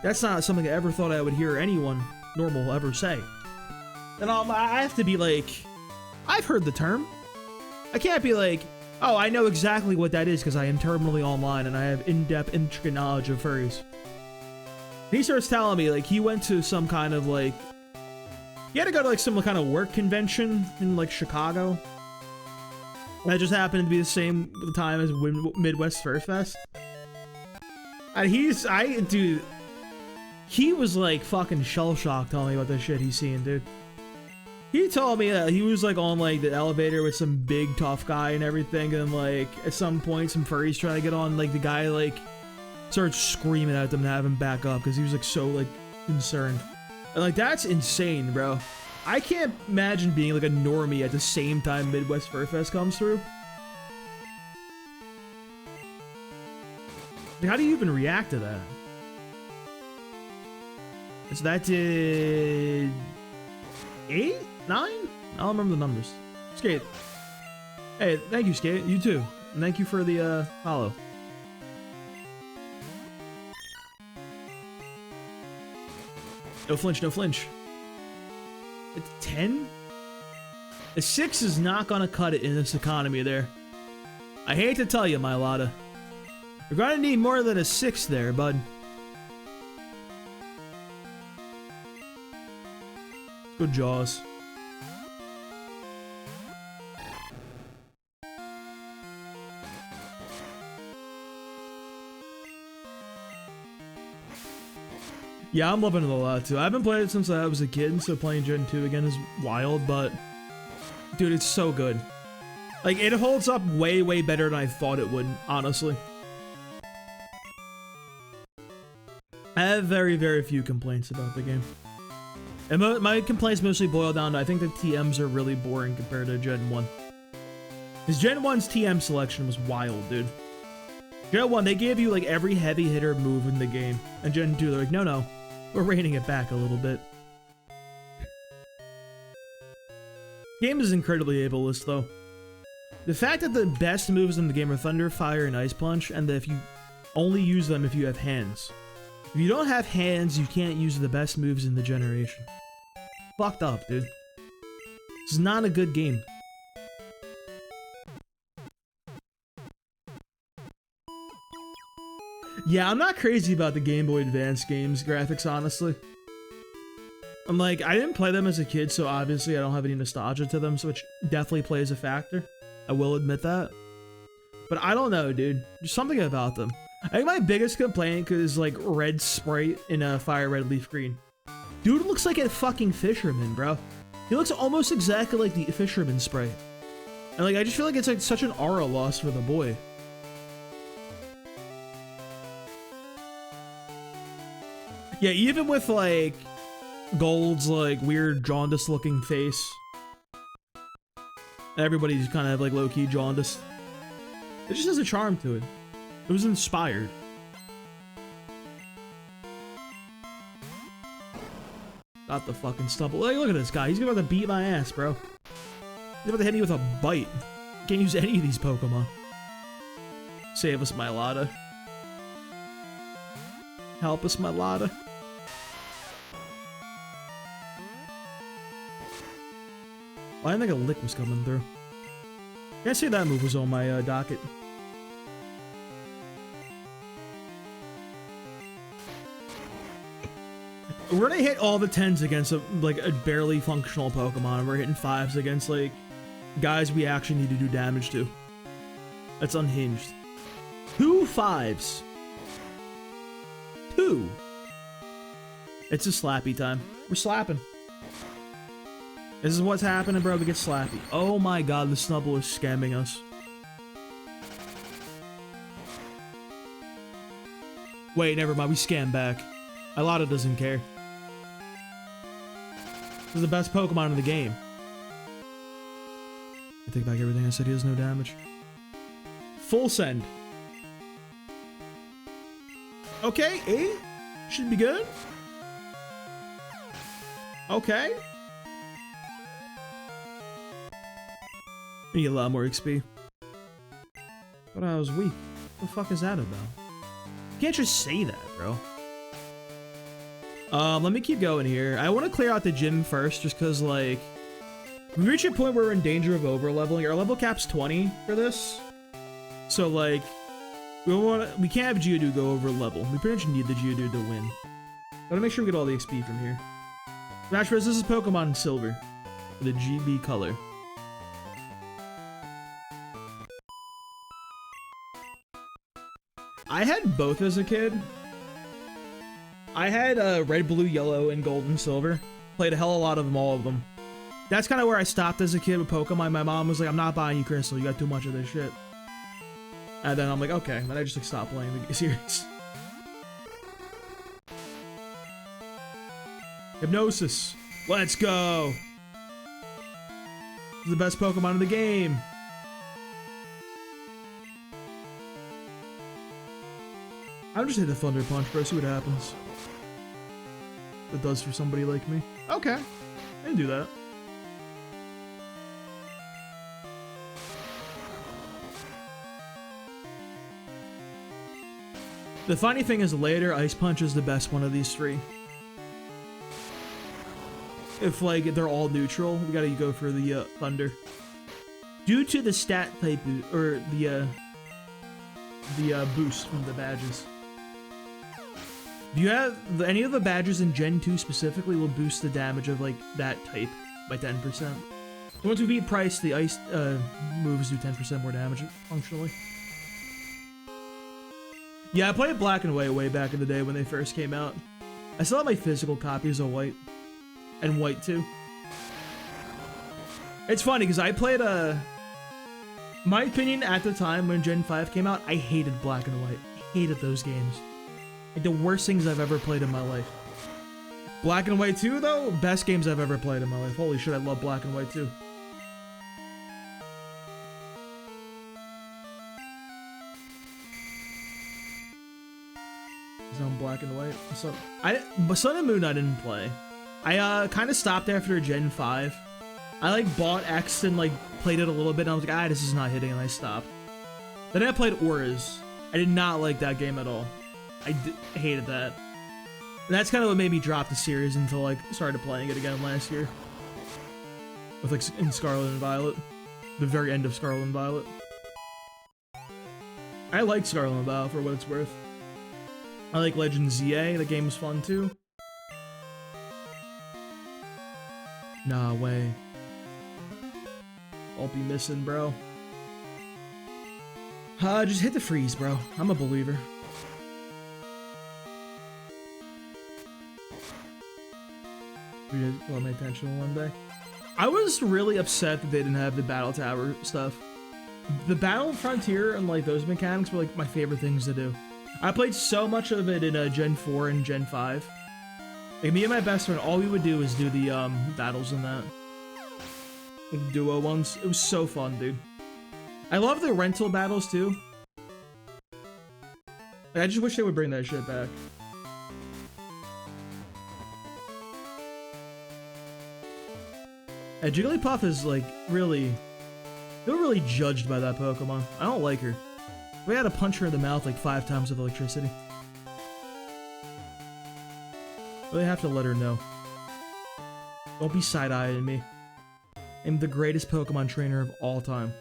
S1: that's not something I ever thought I would hear anyone normal ever say. And I have to be like, I've heard the term. I can't be like, oh, I know exactly what that is because I am terminally online and I have in-depth, intricate knowledge of furries. And he starts telling me, like, he went to some kind of, like, he had to go to, like, some kind of work convention in, like, Chicago. And that just happened to be the same time as Midwest Fur Fest. And dude, he was, like, fucking shell-shocked telling me about this shit he's seeing, dude. He told me that he was, like, on, like, the elevator with some big, tough guy and everything, and, like, at some point, some furries trying to get on, like, the guy, like, started screaming at them to have him back up, because he was, like, so, like, concerned. And, like, that's insane, bro. I can't imagine being, like, a normie at the same time Midwest Fur Fest comes through. Like, how do you even react to that? So that did... 8? 9? I don't remember the numbers. Skate. Hey, thank you, Skate. You too. And thank you for the, follow. No flinch, no flinch. It's 10? A 6 is not gonna cut it in this economy there. I hate to tell you, my Lotta. You're gonna need more than a 6 there, bud. Good Jaws. Yeah, I'm loving it a lot too. I haven't played it since I was a kid, so playing Gen 2 again is wild, but dude, it's so good. Like, it holds up way, way better than I thought it would, honestly. I have very, very few complaints about the game. And my complaints mostly boil down to I think the TMs are really boring compared to Gen 1. Because Gen 1's TM selection was wild, dude. Gen 1, they gave you like every heavy hitter move in the game. And Gen 2, they're like, no, we're reining it back a little bit. Game is incredibly ableist, though. The fact that the best moves in the game are Thunder, Fire, and Ice Punch, and that if you only use them if you have hands. If you don't have hands, you can't use the best moves in the generation. Fucked up, dude. This is not a good game. Yeah, I'm not crazy about the Game Boy Advance games graphics, honestly. I'm like, I didn't play them as a kid, so obviously I don't have any nostalgia to them, so which definitely plays a factor. I will admit that. But I don't know, dude. There's something about them. I think my biggest complaint is like red sprite in a fire red leaf green. Dude looks like a fucking fisherman, bro. He looks almost exactly like the fisherman sprite. And like, I just feel like it's like such an aura loss for the boy. Yeah, even with like Gold's like weird jaundiced looking face, everybody's kind of like low-key jaundiced. It just has a charm to it. It was inspired. Got the fucking stumble. Like, look at this guy. He's about to beat my ass, bro. He's about to hit me with a bite. Can't use any of these Pokemon. Save us, my Lotta. Help us, my Lotta. Oh, I didn't think a lick was coming through. Can't say that move was on my docket. We're gonna hit all the 10s against like a barely functional Pokemon. We're hitting 5s against like guys we actually need to do damage to. That's unhinged. 2 5s. 2. It's a slappy time. We're slapping. This is what's happening, bro. We get slappy. Oh my god, the Snubbull is scamming us. Wait, never mind. We scam back. Lotta doesn't care. This is the best Pokemon in the game. I take back everything I said. He has no damage. Full send. Okay, 8. Should be good. Okay. I need a lot more XP. But I was weak. What the fuck is that about? You can't just say that, bro. Let me keep going here. I want to clear out the gym first, just because, like, we reach a point where we're in danger of over-leveling. Our level cap's 20 for this. So, like, we can't have Geodude go over-level. We pretty much need the Geodude to win. Gotta make sure we get all the XP from here. Smash Bros. This is Pokemon Silver. The GB color. I had both as a kid. I had red, blue, yellow, and gold and silver. Played a hell of a lot of them, all of them. That's kind of where I stopped as a kid with Pokemon. My mom was like, I'm not buying you Crystal, you got too much of this shit. And then I'm like, okay. Then I just like stopped playing the series. Hypnosis. Let's go. This is the best Pokemon in the game. I'll just hit a Thunder Punch, bro. See what happens. It does for somebody like me. Okay. I can do that. The funny thing is later, Ice Punch is the best one of these three. if like they're all neutral, we gotta go for the thunder. Due to the stat type or the boost from the badges. Do you have any of the badges in Gen 2 specifically will boost the damage of like that type by 10%? So once we beat Price, the ice moves do 10% more damage functionally. Yeah, I played Black and White way back in the day when they first came out. I still have my physical copies of White and White too. It's funny because I played my opinion at the time when Gen 5 came out, I hated Black and White. I hated those games. Like the worst things I've ever played in my life. Black and White 2 though, best games I've ever played in my life. Holy shit, I love Black and White 2. Is on Black and White? Sun and Moon I didn't play. I kind of stopped after Gen 5. I like bought X and like played it a little bit and I was like, ah, this is not hitting, and I stopped. Then I played Auras. I did not like that game at all. I hated that. And that's kind of what made me drop the series until like started playing it again last year. With like in Scarlet and Violet. The very end of Scarlet and Violet. I like Scarlet and Violet for what it's worth. I like Legend ZA, the game was fun too. Nah, way. I'll be missing, bro. Just hit the freeze, bro. I'm a believer. You guys want my attention one day? I was really upset that they didn't have the Battle Tower stuff. The Battle Frontier and like those mechanics were like my favorite things to do. I played so much of it in Gen 4 and Gen 5. Like me and my best friend, all we would do is do the battles in that. Like duo ones. It was so fun, dude. I love the rental battles too. Like, I just wish they would bring that shit back. And Jigglypuff is like really, they're really judged by that Pokemon. I don't like her. We had to punch her in the mouth like 5 times with electricity. Really have to let her know. Don't be side-eyeing me. I'm the greatest Pokemon trainer of all time.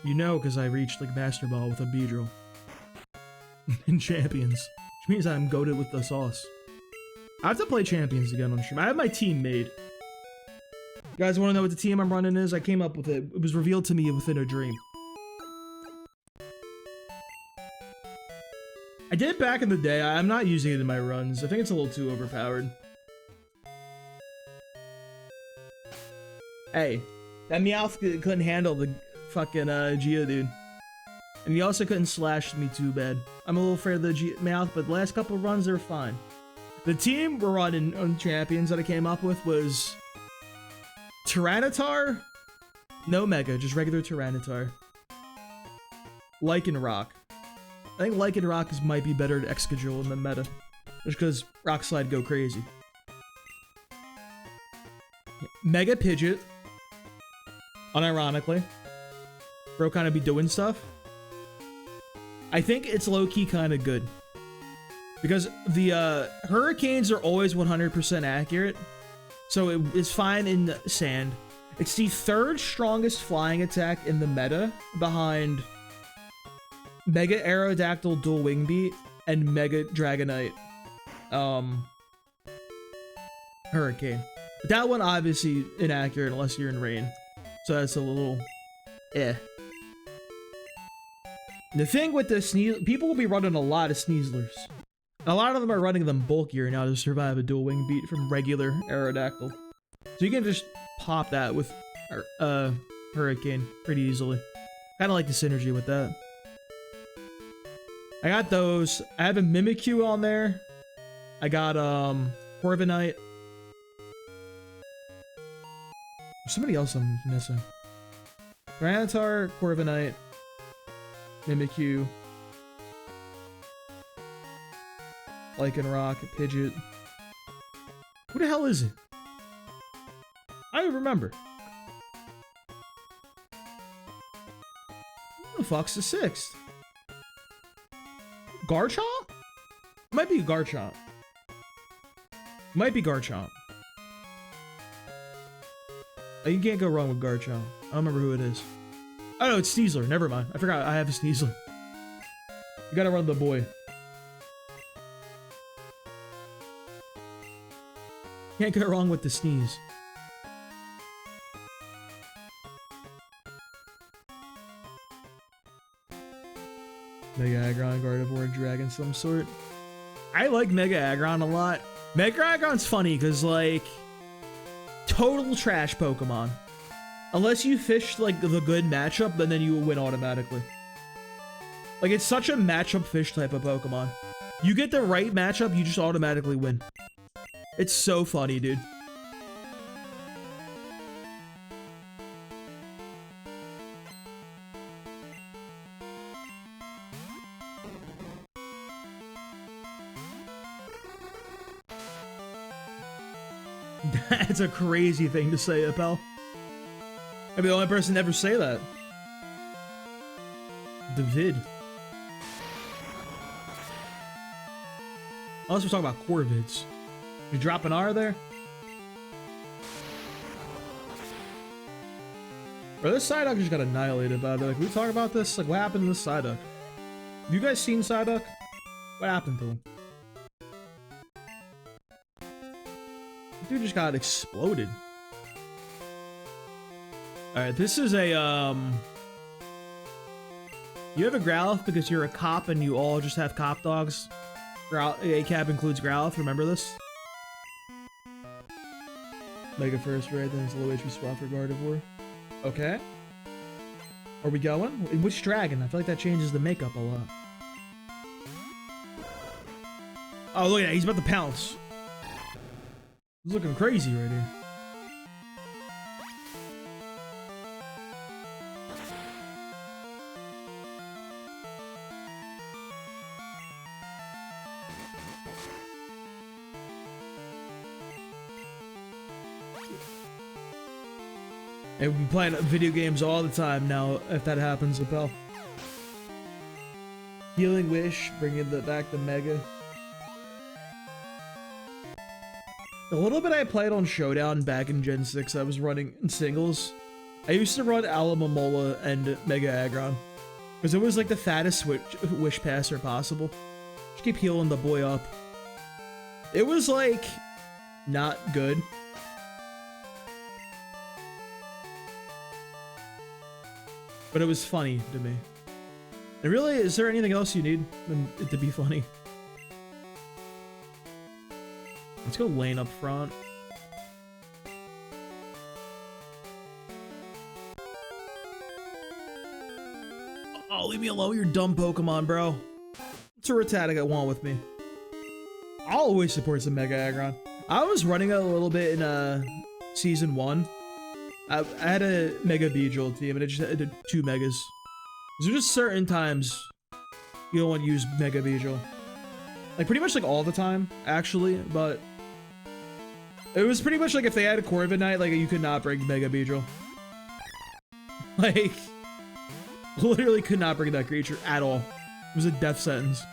S1: You know, because I reached like Master Ball with a Beedrill. In Champions. Which means I'm goated with the sauce. I have to play Champions again on stream. I have my team made. You guys want to know what the team I'm running is? I came up with it. It was revealed to me within a dream. I did it back in the day. I'm not using it in my runs. I think it's a little too overpowered. Hey, that Meowth couldn't handle the fucking Geodude. And he also couldn't slash me too bad. I'm a little afraid of the Meowth, but the last couple of runs, they're fine. The team we're running on Champions that I came up with was Tyranitar, no Mega, just regular Tyranitar. Lycanroc. I think Lycanroc might be better at Excadrill in the meta, just because Rock Slide go crazy. Mega Pidgeot, unironically. Bro kind of be doing stuff. I think it's low-key kind of good. Because the Hurricanes are always 100% accurate. So it's fine in sand. It's the 3rd strongest flying attack in the meta, behind Mega Aerodactyl Dual Wing Beat and Mega Dragonite Hurricane. But that one obviously inaccurate unless you're in rain. So that's a little eh. The thing with the people will be running a lot of Sneaslers. A lot of them are running them bulkier now to survive a dual wing beat from regular Aerodactyl. So you can just pop that with Hurricane pretty easily. Kind of like the synergy with that. I got those. I have a Mimikyu on there. I got Corviknight. There's somebody else I'm missing. Granitar, Corviknight, Mimikyu, Lycanroc, Pidgeot. Who the hell is it? I don't remember. Who the fuck's the 6th? Garchomp? Might be Garchomp. Might be Garchomp. You can't go wrong with Garchomp. I don't remember who it is. Oh no, it's Sneasler. Never mind. I forgot I have a Sneasler. You gotta run the boy. Can't go wrong with the sneeze. Mega Aggron, Gardevoir, Dragon, some sort. I like Mega Aggron a lot. Mega Aggron's funny because, like, total trash Pokemon. Unless you fish, like, the good matchup, then you will win automatically. Like, it's such a matchup fish type of Pokemon. You get the right matchup, you just automatically win. It's so funny, dude. That's a crazy thing to say, Appel. I'd be the only person to ever say that. David. Unless we're talking about Corvids. You drop an R there? Bro, this Psyduck just got annihilated by the way. Can we talk about this? Like, what happened to this Psyduck? Have you guys seen Psyduck? What happened to him? Dude just got exploded. Alright, this is a, you have a Growlithe because you're a cop and you all just have cop dogs. ACAB includes Growlithe, remember this? Mega first, right? Then it's a low HP spot for Gardevoir. Okay. Are we going? In which dragon? I feel like that changes the makeup a lot. Oh, look at that. He's about to pounce. He's looking crazy right here. Hey, we've been playing video games all the time now, if that happens, Appel. Healing Wish, bringing back the Mega. The little bit I played on Showdown back in Gen 6, I was running in singles. I used to run Alomomola and Mega Aggron. Because it was like the fattest Wish Passer possible. Just keep healing the boy up. It was like, not good. But it was funny to me. And really, is there anything else you need than it to be funny? Let's go lane up front. Oh, leave me alone, you're dumb Pokemon, bro. What's a Rattata I want with me? I'll always support some Mega Aggron. I was running a little bit in Season 1. I had a Mega Beedrill team, and I just had 2 Megas. There's just certain times you don't want to use Mega Beedrill. Like, pretty much like all the time, actually, but it was pretty much like if they had a Corviknight, like, you could not bring Mega Beedrill. Like, literally could not bring that creature at all. It was a death sentence.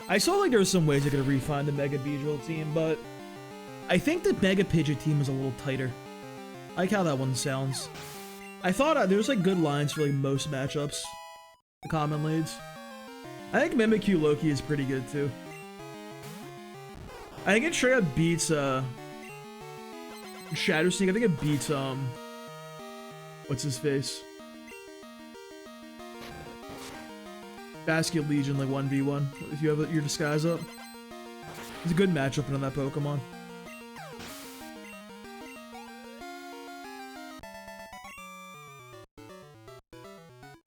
S1: I saw like there was some ways I could refine the Mega Beedrill team, but I think the Mega Pidgeot team was a little tighter. I like how that one sounds. I thought there was like good lines for like most matchups, the common leads. I think Mimikyu Loki is pretty good too. I think it straight up beats Shadow Sneak. I think it beats what's his face? Basket Legion, like 1v1, if you have your disguise up. It's a good matchup on that Pokemon.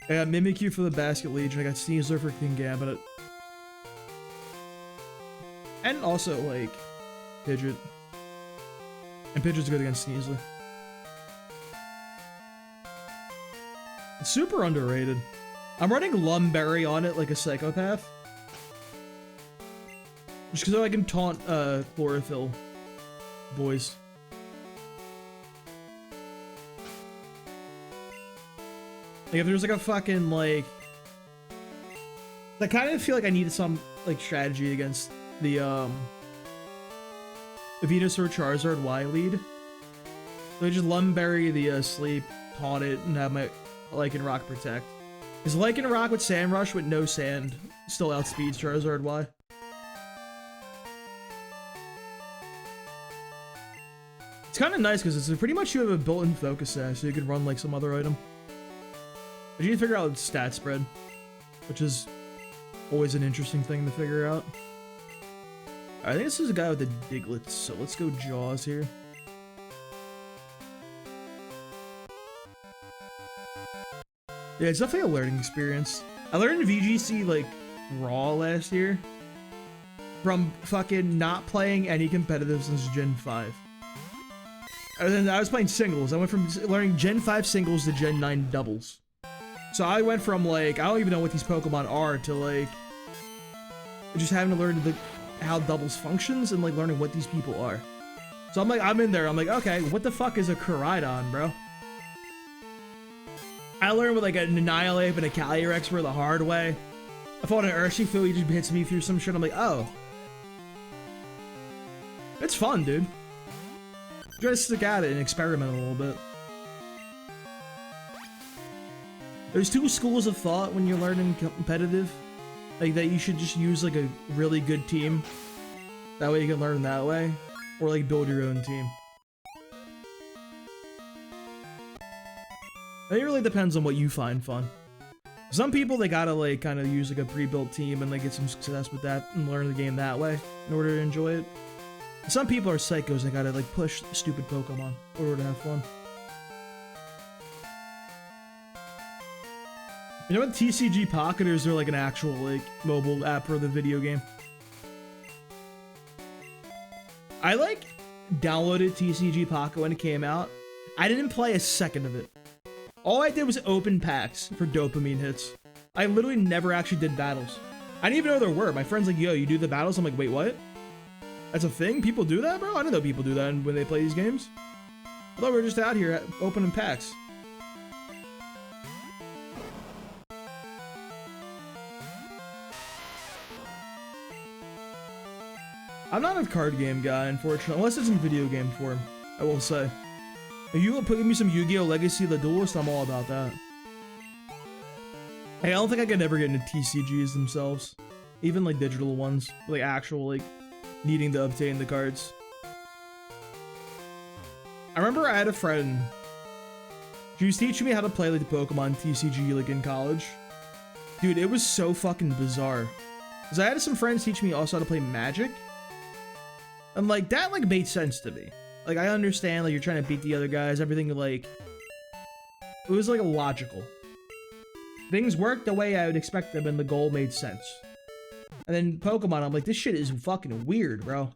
S1: I got Mimikyu for the Basket Legion, I got Sneasler for King Gambit. And also, like, Pidgeot. And Pidgeot's good against Sneasler. It's super underrated. I'm running Lumberry on it like a psychopath. Just because I can taunt Chlorophyll boys. Like if there's like a fucking like, I kind of feel like I needed some like strategy against the Venusaur Charizard Y lead. So I just Lumberry the Sleep, taunt it, and have my Lycanroc protect. Because Lycanroc with Sand Rush with no sand still outspeeds Charizard Y. It's kind of nice because it's pretty much you have a built-in focus sash, so you could run like some other item. But you need to figure out stat spread, which is always an interesting thing to figure out. I think this is a guy with the Diglets, so let's go Jaws here. Yeah, it's definitely a learning experience. I learned VGC like raw last year from fucking not playing any competitive since Gen 5. And then I was playing singles. I went from learning Gen 5 singles to Gen 9 doubles. So I went from like, I don't even know what these Pokemon are to like, just having to learn how doubles functions and like learning what these people are. So I'm like, I'm in there. I'm like, okay, what the fuck is a Koraidon, bro? I learned with like an Annihilate and a Calyrex the hard way. I fought an Urshifu, he just hits me through some shit. I'm like, oh. It's fun, dude. You gotta stick at it and experiment a little bit. There's two schools of thought when you're learning competitive. Like that you should just use like a really good team. That way you can learn that way. Or like build your own team. It really depends on what you find fun. Some people, they gotta like kind of use like a pre-built team and like get some success with that and learn the game that way in order to enjoy it. Some people are psychos, they gotta like push stupid Pokemon in order to have fun. You know what, TCG Pocket, or is there like an actual like mobile app for the video game? I like downloaded TCG Pocket when it came out. I didn't play a second of it. All I did was open packs for dopamine hits. I literally never actually did battles. I didn't even know there were. My friend's like, yo, you do the battles? I'm like, wait, what? That's a thing? People do that, bro? I didn't know people do that when they play these games. I thought we were just out here opening packs. I'm not a card game guy, unfortunately, unless it's in video game form, I will say. If you will give me some Yu-Gi-Oh! Legacy of the Duelist, I'm all about that. Hey, I don't think I could ever get into TCGs themselves. Even like digital ones, like actual like needing to obtain the cards. I remember I had a friend. She was teaching me how to play like the Pokemon TCG like in college. Dude, it was so fucking bizarre. Cause I had some friends teach me also how to play Magic. And like that like made sense to me. Like, I understand, like, you're trying to beat the other guys, everything, like, it was, like, logical. Things worked the way I would expect them, and the goal made sense. And then Pokemon, I'm like, this shit is fucking weird, bro.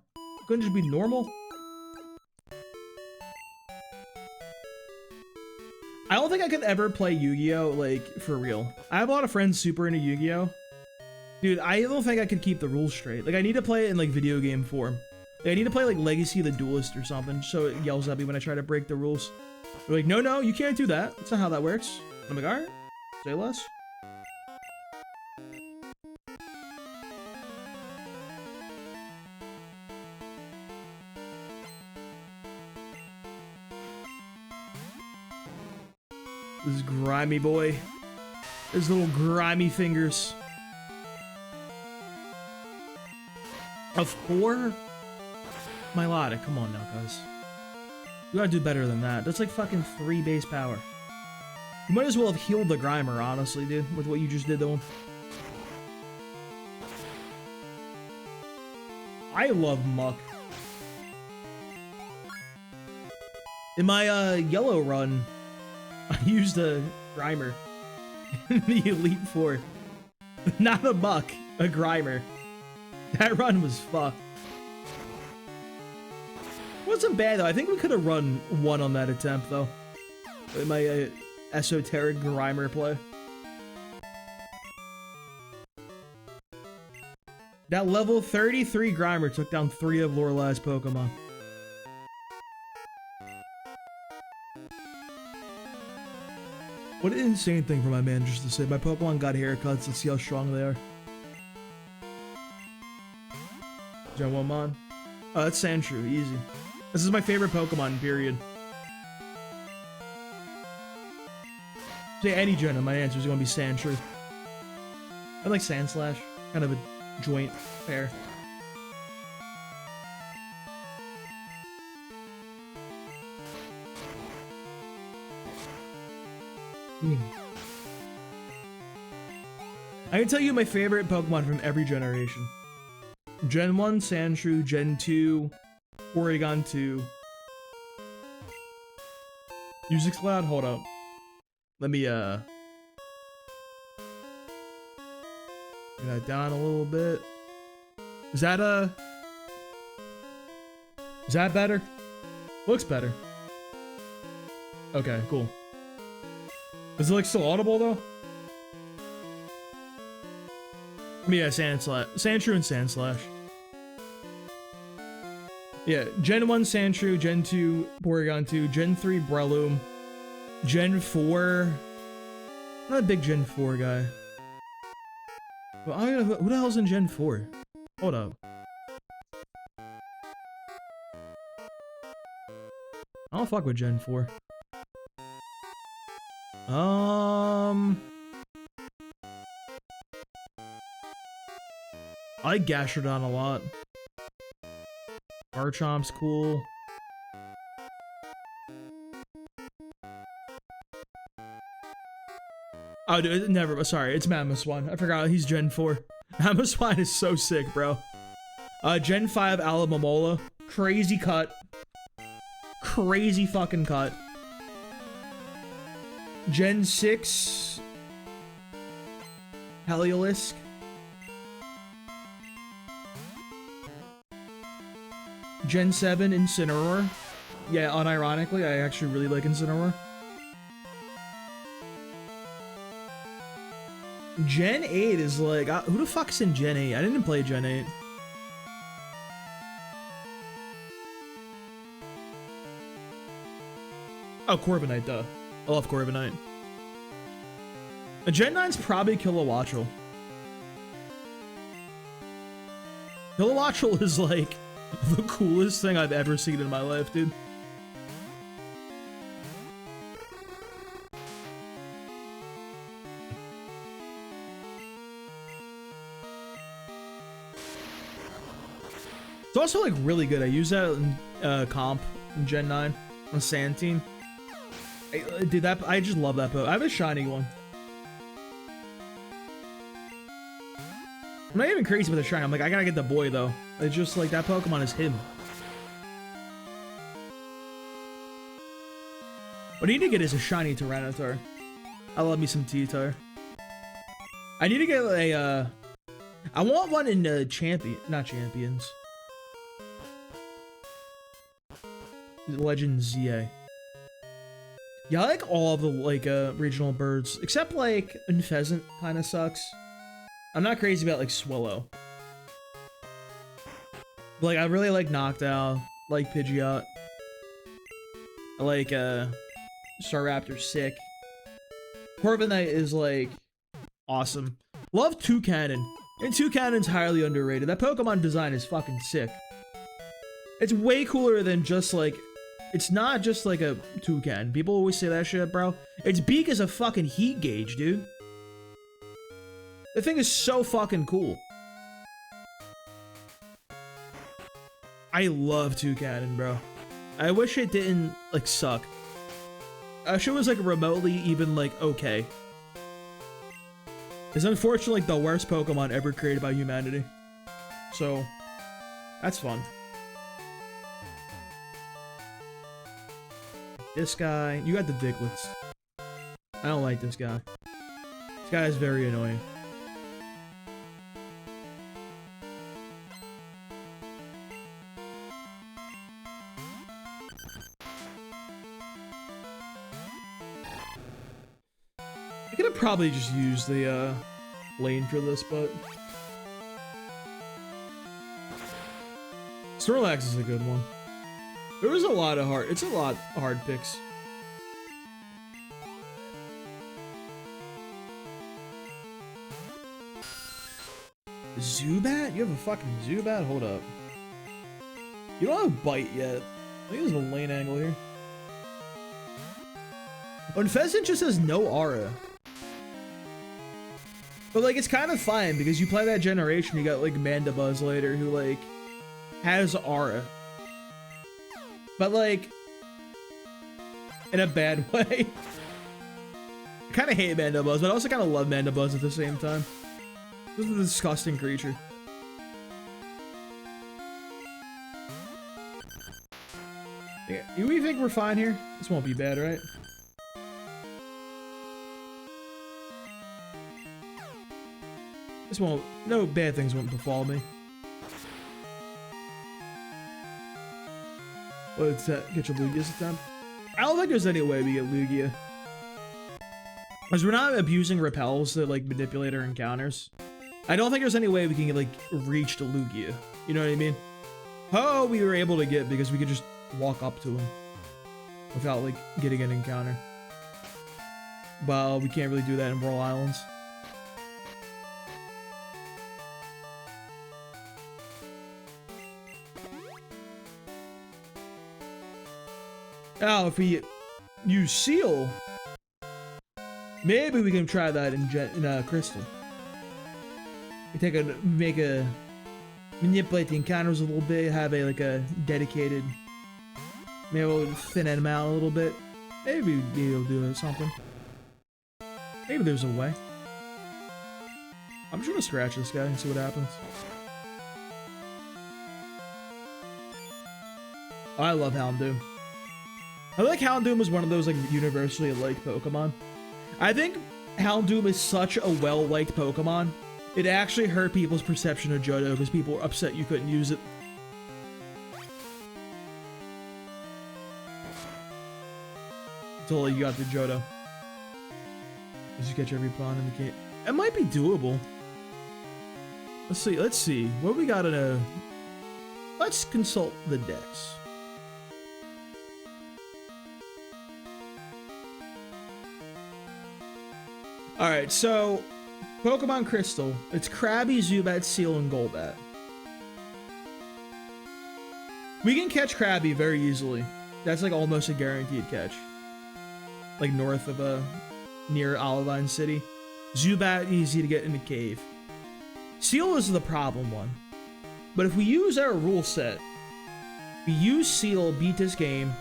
S1: Couldn't it just be normal? I don't think I could ever play Yu-Gi-Oh! Like, for real. I have a lot of friends super into Yu-Gi-Oh! Dude, I don't think I could keep the rules straight. Like, I need to play it in, like, video game form. I need to play like Legacy of the Duelist or something, so it yells at me when I try to break the rules. They're like, no, you can't do that. That's not how that works. I'm like, alright, say less. This grimy boy. His little grimy fingers. A 4? Milotic, come on now, cuz. You gotta do better than that. That's like fucking 3 base power. You might as well have healed the Grimer, honestly, dude, with what you just did to him. I love Muck. In my yellow run, I used a Grimer in the Elite Four. Not a Muck, a Grimer. That run was fucked. Wasn't bad though. I think we could have run 1 on that attempt though. With my esoteric Grimer play. That level 33 Grimer took down 3 of Lorelei's Pokemon. What an insane thing for my man just to say. My Pokemon got haircuts. Let's see how strong they are. Gen 1 Mon. Oh, that's Sandshrew. Easy. This is my favorite Pokemon, period. Say any Gen, my answer is going to be Sandshrew. I like Sandslash. Kind of a joint pair. I can tell you my favorite Pokemon from every generation. Gen 1, Sandshrew. Gen 2, Porygon 2. Music's loud? Hold up. Let me, Get that down a little bit. Is that better? Looks better. Okay, cool. Is it like still audible though? Yeah, Sandshrew and Sandslash. Yeah, Gen 1 Sandshrew, Gen 2 Porygon 2, Gen 3 Breloom, Gen 4. I'm not a big Gen 4 guy. Well, I don't know who the hell's in Gen 4? Hold up. I don't fuck with Gen 4. I like Gastrodon a lot. Garchomp's cool. Oh, dude, never. Sorry, it's Mamoswine. I forgot he's Gen 4. Mamoswine is so sick, bro. Gen 5 Alamomola. Crazy cut. Crazy fucking cut. Gen 6 Heliolisk. Gen 7 Incineroar. Yeah, unironically, I actually really like Incineroar. Gen 8 is like, who the fuck's in Gen 8? I didn't play Gen 8. Oh, Corviknight, duh. I love Corviknight. Gen 9's probably Kilowattrel. Kilowattrel is like the coolest thing I've ever seen in my life, dude. It's also like really good. I use that in comp in Gen 9 on Sand Dude, I just love that Pokemon. I have a shiny one. I'm not even crazy with the shiny. I'm like, I gotta get the boy though. It's just like that Pokemon is him. What I need to get is a shiny Tyranitar. I love me some T-Tar. I need to get a I want one in not Champions. Legend ZA. Yeah, I like all of the like regional birds except like Pheasant kind of sucks. I'm not crazy about like Swallow. But, like I really like Noctowl, like Pidgeot. I like Staraptor sick. Corviknight is like awesome. Love Toucanon. And Toucanon's highly underrated. That Pokemon design is fucking sick. It's way cooler than just like, it's not just like a toucan. People always say that shit, bro. Its beak is a fucking heat gauge, dude. The thing is so fucking cool. I love Toucanon, bro. I wish it didn't like suck. I wish it was like remotely even like okay. It's unfortunately like the worst Pokemon ever created by humanity. So, that's fun. This guy, you got the Dicklets. I don't like this guy. This guy is very annoying. I could have probably just used the lane for this, but Snorlax is a good one. There was a lot of hard, it's a lot of hard picks. Zubat? You have a fucking Zubat? Hold up. You don't have a bite yet. I think there's a lane angle here. Oh, and Pheasant just has no aura. But like, it's kind of fine because you play that generation, you got like Mandibuzz later who like has aura. But like, in a bad way. I kind of hate Mandibuzz, but I also kind of love Mandibuzz at the same time. This is a disgusting creature. Yeah, you think we're fine here? This won't be bad, right? This won't, no bad things won't befall me. Let's get your Lugia this time. I don't think there's any way we get Lugia. Because we're not abusing repels to like manipulate our encounters. I don't think there's any way we can like reach to Lugia. You know what I mean? Ho, we were able to get because we could just walk up to him without like getting an encounter. Well, we can't really do that in Whirl Islands. Now, if we use Seal, maybe we can try that in Crystal. We manipulate the encounters a little bit, have a dedicated, maybe we'll thin them out a little bit. Maybe we'll be able to do something. Maybe there's a way. I'm just gonna scratch this guy and see what happens. Oh, I love Houndoom. I like Houndoom is one of those like universally liked Pokemon. I think Houndoom is such a well-liked Pokemon. It actually hurt people's perception of Johto because people were upset you couldn't use it. Until you got the Johto. Just catch every pawn in the game. It might be doable. Let's see. What we got in a... Let's consult the decks. Alright, so Pokemon Crystal. It's Krabby, Zubat, Seal, and Golbat. We can catch Krabby very easily. That's like almost a guaranteed catch. Like north of near Olivine City. Zubat, easy to get in the cave. Seal is the problem one. But if we use our rule set, we use Seal, beat this game.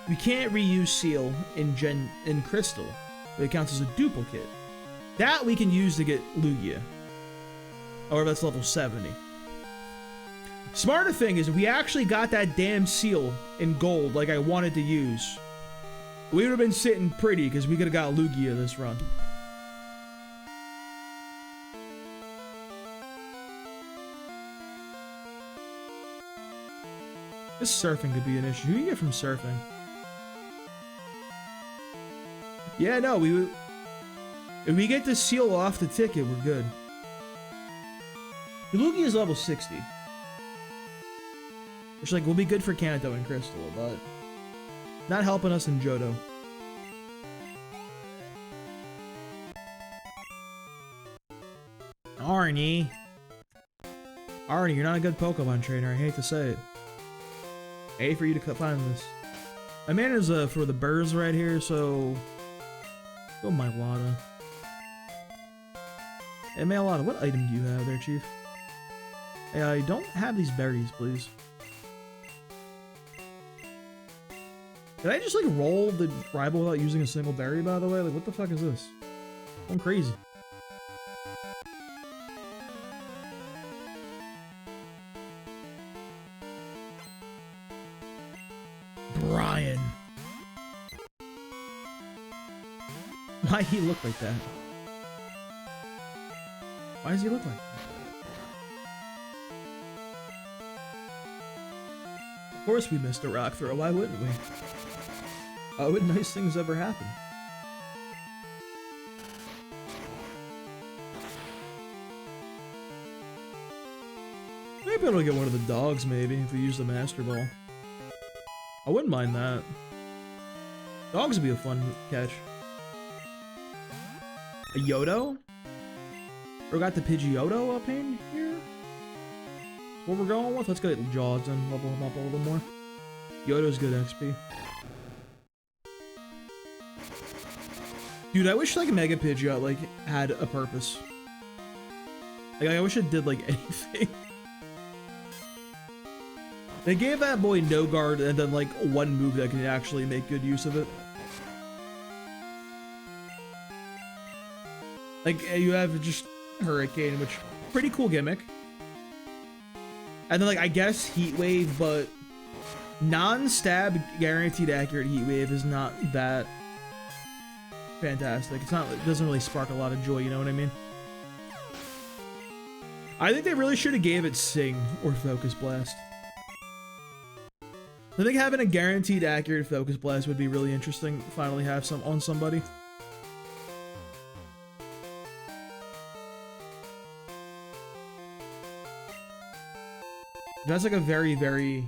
S1: We can't reuse Seal in Crystal. But it counts as a duplicate. That we can use to get Lugia. Or that's level 70. Smarter thing is, if we actually got that damn Seal in gold like I wanted to use, we would have been sitting pretty because we could have got Lugia this run. This surfing could be an issue. Who do you get from surfing? Yeah, no, we would... If we get the Seal off the ticket, we're good. Lugia is level 60. Which, like, will be good for Kanto and Crystal, but... not helping us in Johto. Arnie, you're not a good Pokemon trainer. I hate to say it. I hate for you to find this. My man is for the birds right here, so... Go Milata. Hey, Milata, what item do you have there, Chief? Hey, I don't have these berries, please. Did I just, like, roll the rival without using a single berry, by the way? Like, what the fuck is this? I'm crazy. Brian. Why he look like that? Why does he look like that? Of course we missed a rock throw, why wouldn't we? Why would nice things ever happen? Maybe I'll get one of the dogs, maybe, if we use the Master Ball. I wouldn't mind that. Dogs would be a fun catch. A Yodo? We got the Pidgeotto up in here. What we're going with? Let's get Jaws and level him up a little more. Yodo's good XP. Dude, I wish like Mega Pidgeot like had a purpose. Like I wish it did like anything. They gave that boy no guard and then like one move that can actually make good use of it. Like you have just Hurricane, which pretty cool gimmick. And then like I guess Heat Wave, but non-stab guaranteed accurate Heat Wave is not that fantastic. It's not, it doesn't really spark a lot of joy, you know what I mean? I think they really should have gave it Sing or Focus Blast. I think having a guaranteed accurate Focus Blast would be really interesting. Finally have some on somebody. That's like a very, very...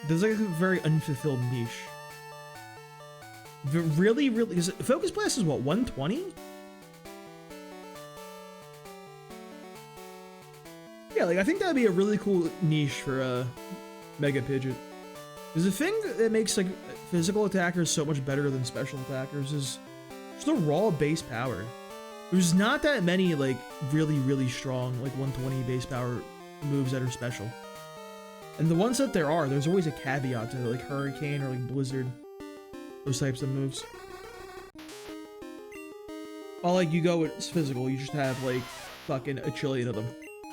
S1: There's like a very unfulfilled niche. Really, really... Is it, Focus Blast is what, 120? Yeah, like I think that'd be a really cool niche for a Mega Pidgeot. Because the thing that makes like physical attackers so much better than special attackers is just the raw base power. There's not that many like really, really strong like 120 base power moves that are special. And the ones that there are, there's always a caveat to it, like Hurricane or like Blizzard. Those types of moves. While like you go with physical, you just have like fucking a trillion of them.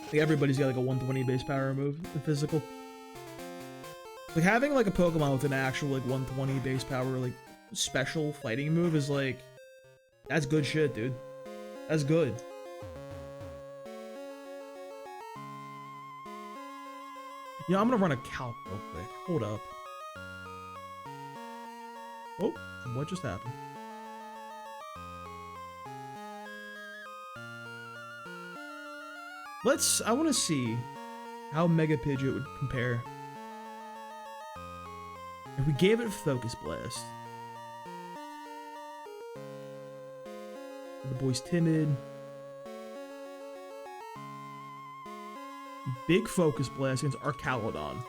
S1: Like everybody's got like a 120 base power move in physical. Like having like a Pokemon with an actual like 120 base power like special fighting move is like, that's good shit, dude. That's good. You know, I'm gonna run a calc real quick. Hold up. Oh, what just happened? I want to see how Mega Pidgeot would compare if we gave it Focus Blast. The boy's timid. Big Focus Blast against Arcalodon.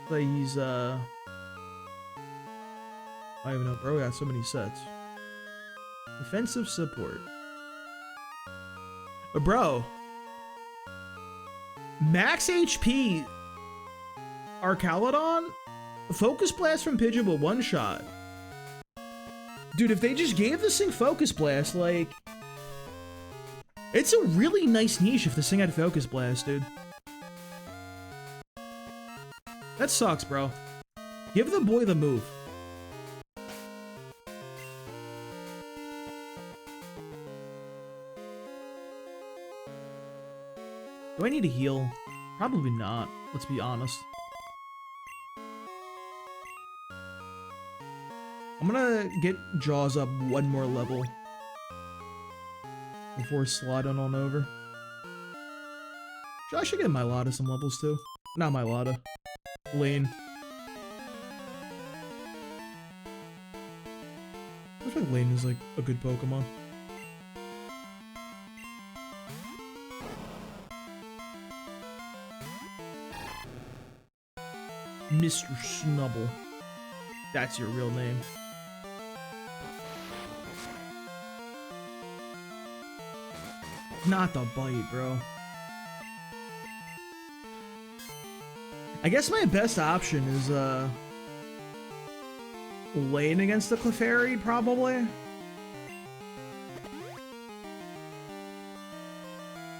S1: Like he's, I don't even know, bro. Got so many sets. Defensive support. But bro, max HP Arcalodon, Focus Blast from Pidgeot with one shot. Dude, if they just gave this thing Focus Blast, like, it's a really nice niche if this thing had Focus Blast, dude. That sucks, bro. Give the boy the move. Do I need to heal? Probably not, let's be honest. I'm gonna get Jaws up one more level before sliding on over. I should get Mylota some levels too. Not Mylota. Lane. I feel like Lane is like a good Pokemon. Mr. Snubble. That's your real name. Not the bite, bro. I guess my best option is, Lane against the Clefairy, probably.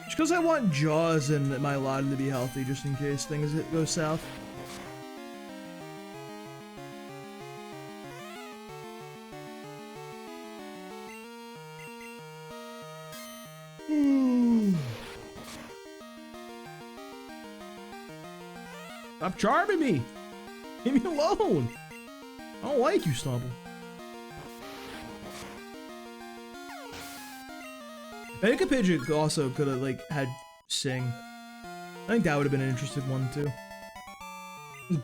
S1: Just because I want Jaws and Mylota to be healthy, just in case things go south. Stop charming me! Leave me alone! I don't like you, Snubble. Mega Pidgeot also could have, like, had Sing. I think that would have been an interesting one, too.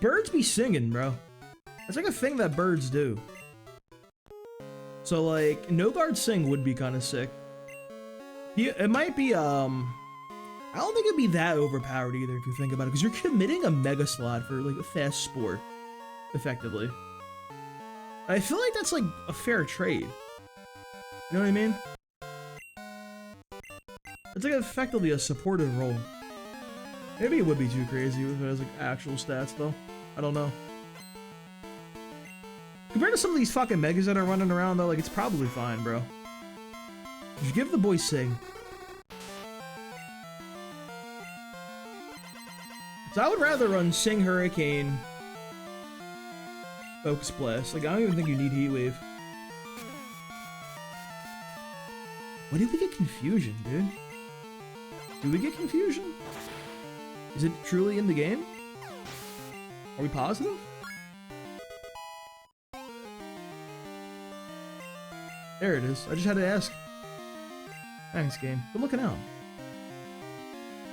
S1: Birds be singing, bro. That's like a thing that birds do. So like, no guard Sing would be kind of sick. It might be, I don't think it'd be that overpowered either if you think about it, because you're committing a mega slot for like a fast sport, effectively. I feel like that's like a fair trade. You know what I mean? It's like effectively a supportive role. Maybe it would be too crazy if it has like actual stats though. I don't know. Compared to some of these fucking megas that are running around though, like it's probably fine, bro. Just give the boy Sing. So I would rather run Sing, Hurricane, Focus Blast. Like I don't even think you need Heat Wave. When did we get Confusion, dude? Did we get Confusion? Is it truly in the game? Are we positive? There it is. I just had to ask. Thanks, game. Good looking out.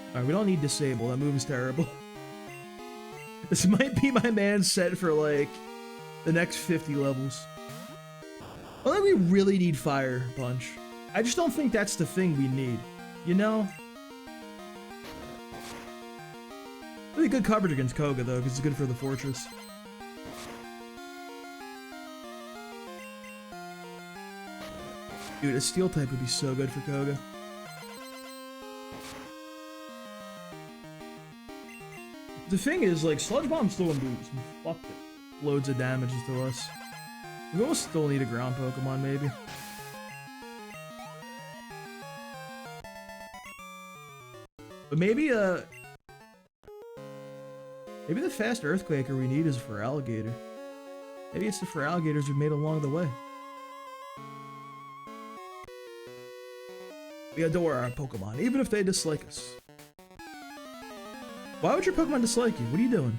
S1: Alright, we don't need Disable. That move is terrible. This might be my man set for, like, the next 50 levels. I think we really need Fire Punch. I just don't think that's the thing we need. You know? Really good coverage against Koga, though, because it's good for the Fortress. Dude, a Steel type would be so good for Koga. The thing is, like, Sludge Bomb's still gonna do some loads of damages to us. We almost still need a ground Pokemon, maybe. But maybe the fast Earthquaker we need is for Alligator. Maybe it's the for Alligators we made along the way. We adore our Pokemon, even if they dislike us. Why would your Pokemon dislike you? What are you doing?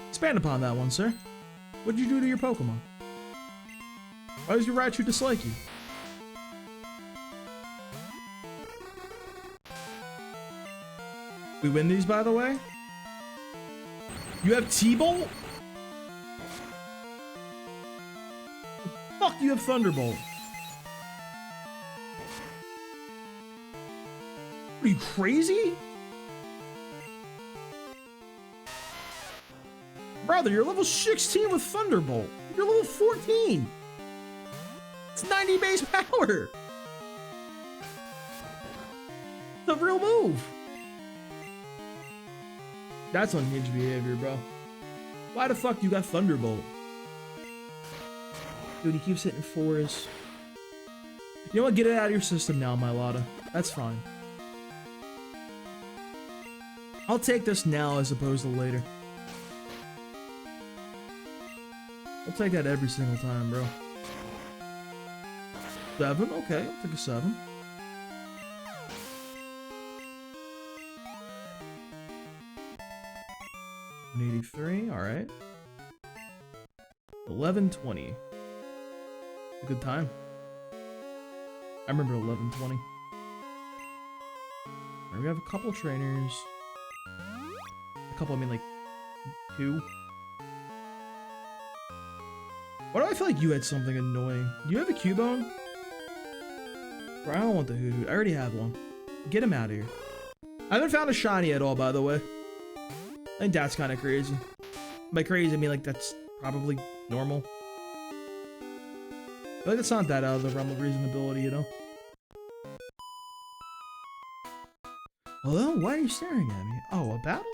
S1: Expand upon that one, sir. What did you do to your Pokemon? Why does your Raichu dislike you? We win these, by the way? You have T-Bolt? Fuck, you have Thunderbolt. Are you crazy? Brother, you're level 16 with Thunderbolt. You're level 14. It's 90 base power. It's a real move. That's unhinged behavior, bro. Why the fuck you got Thunderbolt? Dude, he keeps hitting 4s. You know what? Get it out of your system now, Milata. That's fine. I'll take this now as opposed to later. I'll take that every single time, bro. 7? Okay, I'll take a 7. An 83, alright. 1120. A good time. I remember 1120. Alright, we have a couple trainers. A couple, I mean like 2. Why do I feel like you had something annoying? Do you have a Cubone? Bro, I don't want the Hoodoo. I already have one. Get him out of here. I haven't found a shiny at all, by the way. I think that's kind of crazy. By crazy, I mean like that's probably normal. I feel like it's not that out of the realm of reasonability, you know? Hello? Why are you staring at me? Oh, a battle?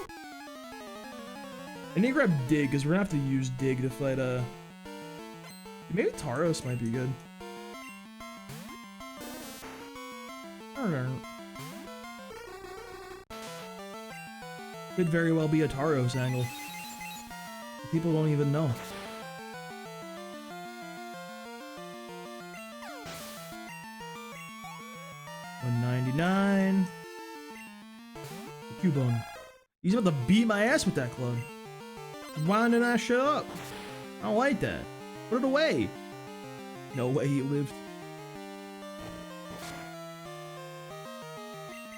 S1: I need to grab Dig, because we're gonna have to use Dig to fight, maybe Tauros might be good. I don't know. Could very well be a Tauros angle. People don't even know. $199. Cubone. He's about to beat my ass with that club. Winding that shit up. I don't like that. Put it away. No way he lived.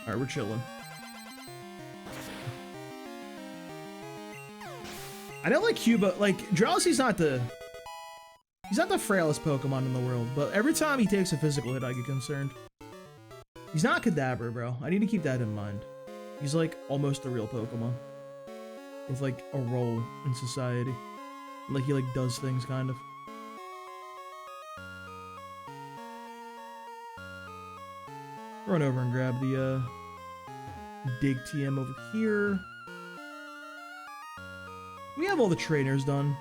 S1: Alright, we're chilling. I don't like Cuba. Like, Drowsy's not the He's not the frailest Pokemon in the world, but every time he takes a physical hit, I get concerned. He's not Kadabra, bro. I need to keep that in mind. He's like almost a real Pokemon. With like a role in society. Like he like does things kind of. Run over and grab the Dig TM over here. We have all the trainers done.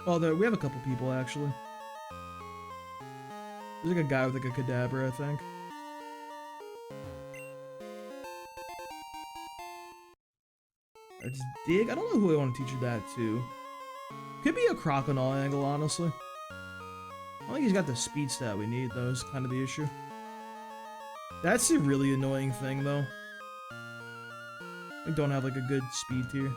S1: Oh, we have a couple people actually. There's like a guy with like a Kadabra, I think. Let's dig. I don't know who I want to teach you that to. Could be a Crocodile angle, honestly. I don't think he's got the speed stat we need, though, is kind of the issue. That's the really annoying thing, though. I don't have like a good speed tier.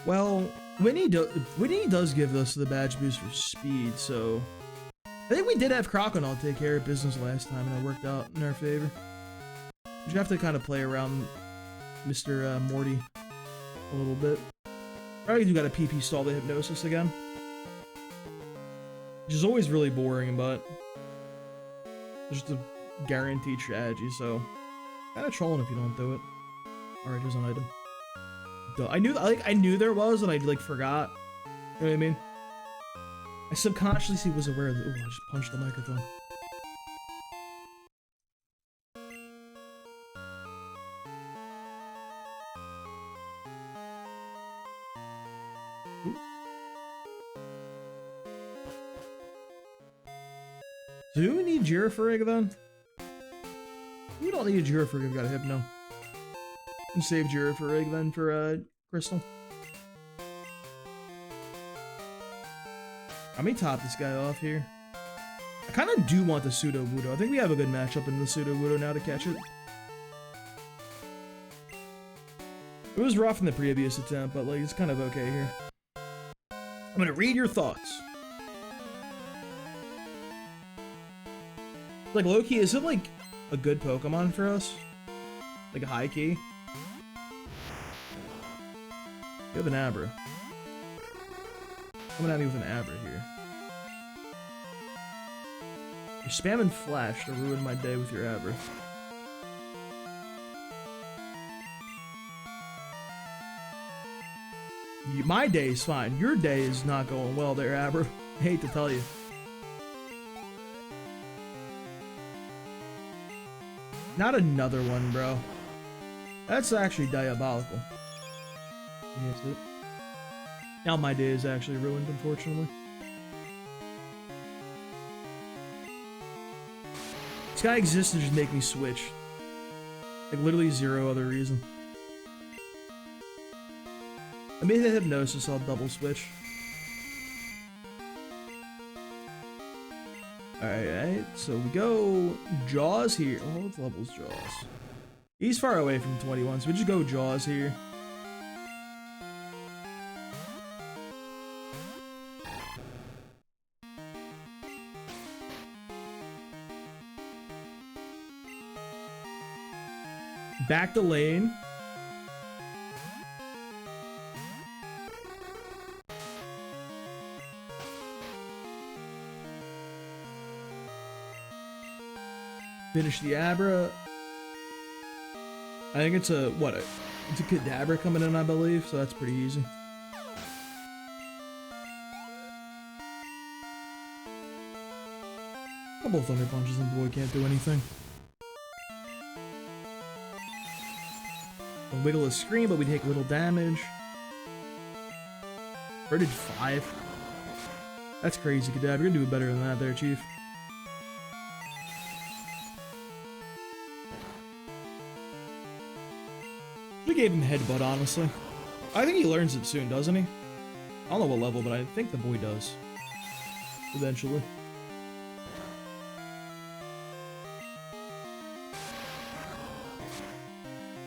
S1: Well, Winnie does give us the badge boost for speed, so I think we did have Crocodile take care of business last time, and it worked out in our favor. You have to kind of play around Mr. Morty a little bit. Probably do got a PP stall the Hypnosis again, which is always really boring, but just a guaranteed strategy. So kind of trolling if you don't do it. All right, here's an item. Duh. I knew there was, and I like forgot. You know what I mean? I subconsciously was aware that. Oh, I just punched the microphone. Ooh. So do we need Girafarig then? We don't need a Girafarig, we've got a Hypno. And save Girafarig then for Crystal. Let me top this guy off here. I kind of do want the Sudowoodo. I think we have a good matchup in the Sudowoodo now to catch it. It was rough in the previous attempt, but like it's kind of okay here. I'm gonna read your thoughts. Like low-key, is it like a good Pokemon for us? Like a high key? You have an Abra. Coming at me with an Abra here. You're spamming Flash to ruin my day with your Abra. My day is fine. Your day is not going well there, Abra. I hate to tell you. Not another one, bro. That's actually diabolical. Yes, it. Now my day is actually ruined, unfortunately. This guy exists to just make me switch. Like, literally zero other reason. I made the Hypnosis, I'll double switch. Alright, so we go Jaws here. Oh, what level's Jaws? He's far away from 21, so we just go Jaws here. Back to lane. Finish the Abra. I think it's a, what, it's a Kadabra coming in, I believe, so that's pretty easy. Couple Thunder Punches and boy can't do anything. We'll wiggle his screen, but we take little damage. Where did 5? That's crazy, Kadabra. You're gonna do better than that there, Chief. We gave him Headbutt, honestly. I think he learns it soon, doesn't he? I don't know what level, but I think the boy does. Eventually.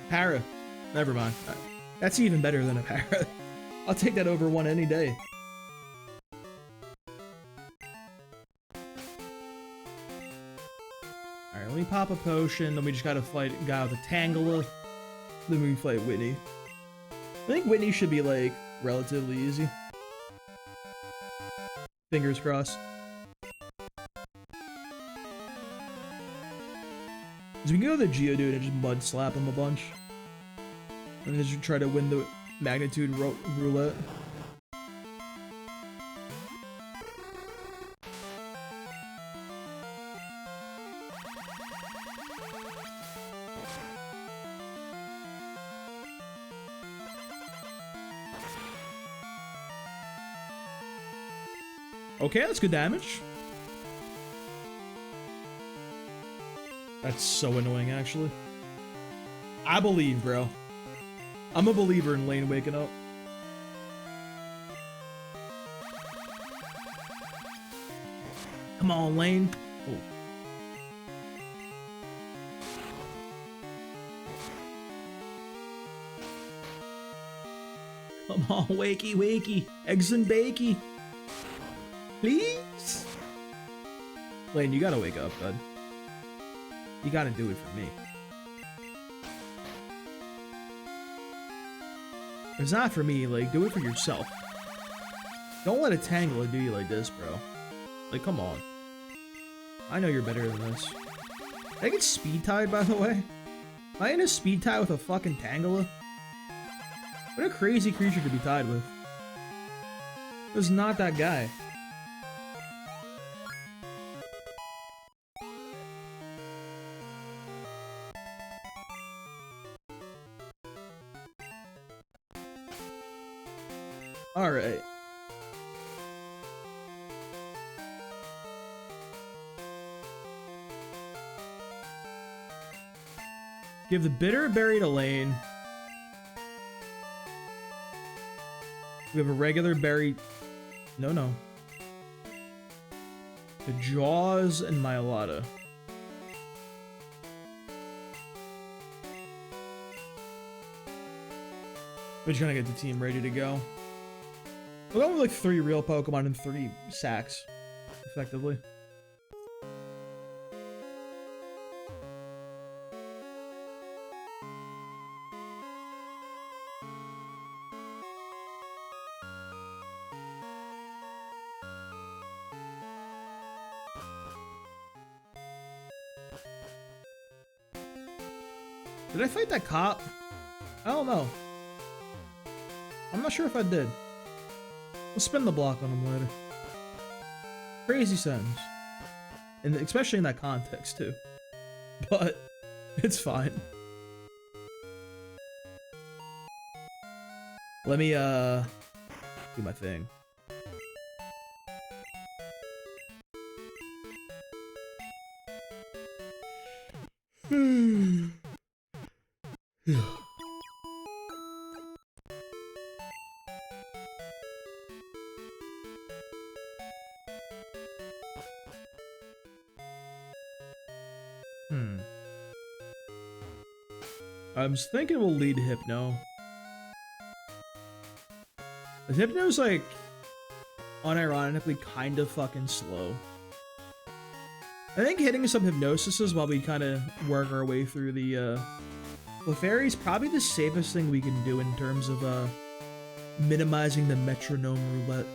S1: Para. Never mind. That's even better than a Para. I'll take that over one any day. Alright, let me pop a potion, then we just gotta fight a guy with a Tangela. Then we fight Whitney. I think Whitney should be, like, relatively easy. Fingers crossed. So we can go to the Geodude and just mud slap him a bunch. And then just try to win the magnitude roulette. Okay, that's good damage. That's so annoying, actually. I believe, bro. I'm a believer in Lane waking up. Come on, Lane. Oh. Come on, wakey, wakey. Eggs and bakey. Please? Lane, you gotta wake up, bud. You gotta do it for me. It's not for me, like, do it for yourself. Don't let a Tangela do you like this, bro. Like, come on. I know you're better than this. Did I get speed tied, by the way? Am I in a speed tie with a fucking Tangela? What a crazy creature to be tied with. It was not that guy. Alright. Give the bitter berry to Lane. We have a regular berry. No, no. The Jaws and Myalata. We're just gonna get the team ready to go. We're going with like 3 real Pokemon and 3 sacks, effectively. Did I fight that cop? I don't know. I'm not sure if I did. We'll spin the block on him later. Crazy sentence. And especially in that context, too. But, it's fine. Let me, do my thing. I was thinking we'll lead Hypno. But Hypno's like unironically kind of fucking slow. I think hitting some Hypnosises while we kind of work our way through the Clefairy is probably the safest thing we can do in terms of minimizing the metronome roulette.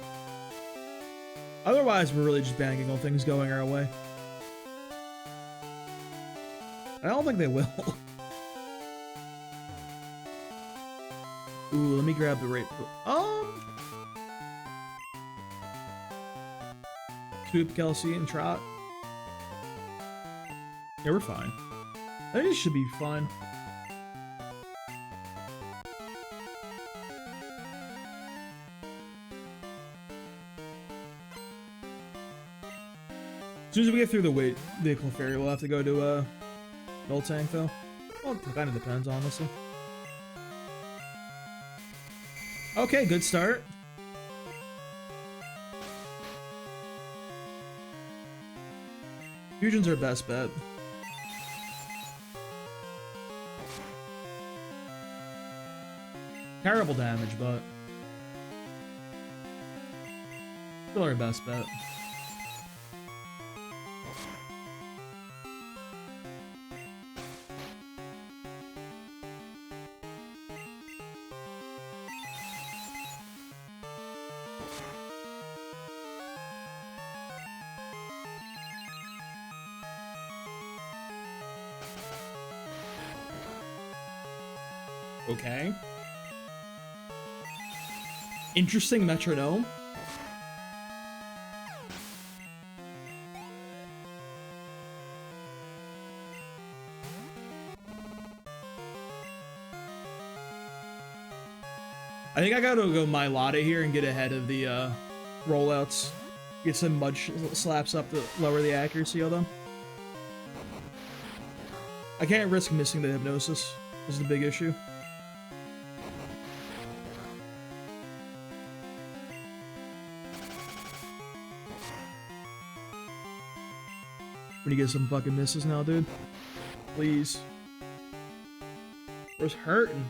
S1: Otherwise, we're really just banking on things going our way. I don't think they will. Ooh, let me grab the right... Swoop, Kelsey, and Trot. Yeah, we're fine. I think it should be fine. As soon as we get through the Clefairy, we'll have to go to Miltank, though. Well, it kind of depends, honestly. Okay, good start. Fusion's our best bet. Terrible damage, but still our best bet. Okay. Interesting metronome. I think I gotta go Mylata here and get ahead of the rollouts. Get some mud slaps up to lower the accuracy of them. I can't risk missing the hypnosis. This is the big issue. When you get some fucking misses now, dude. Please. Bro's hurting.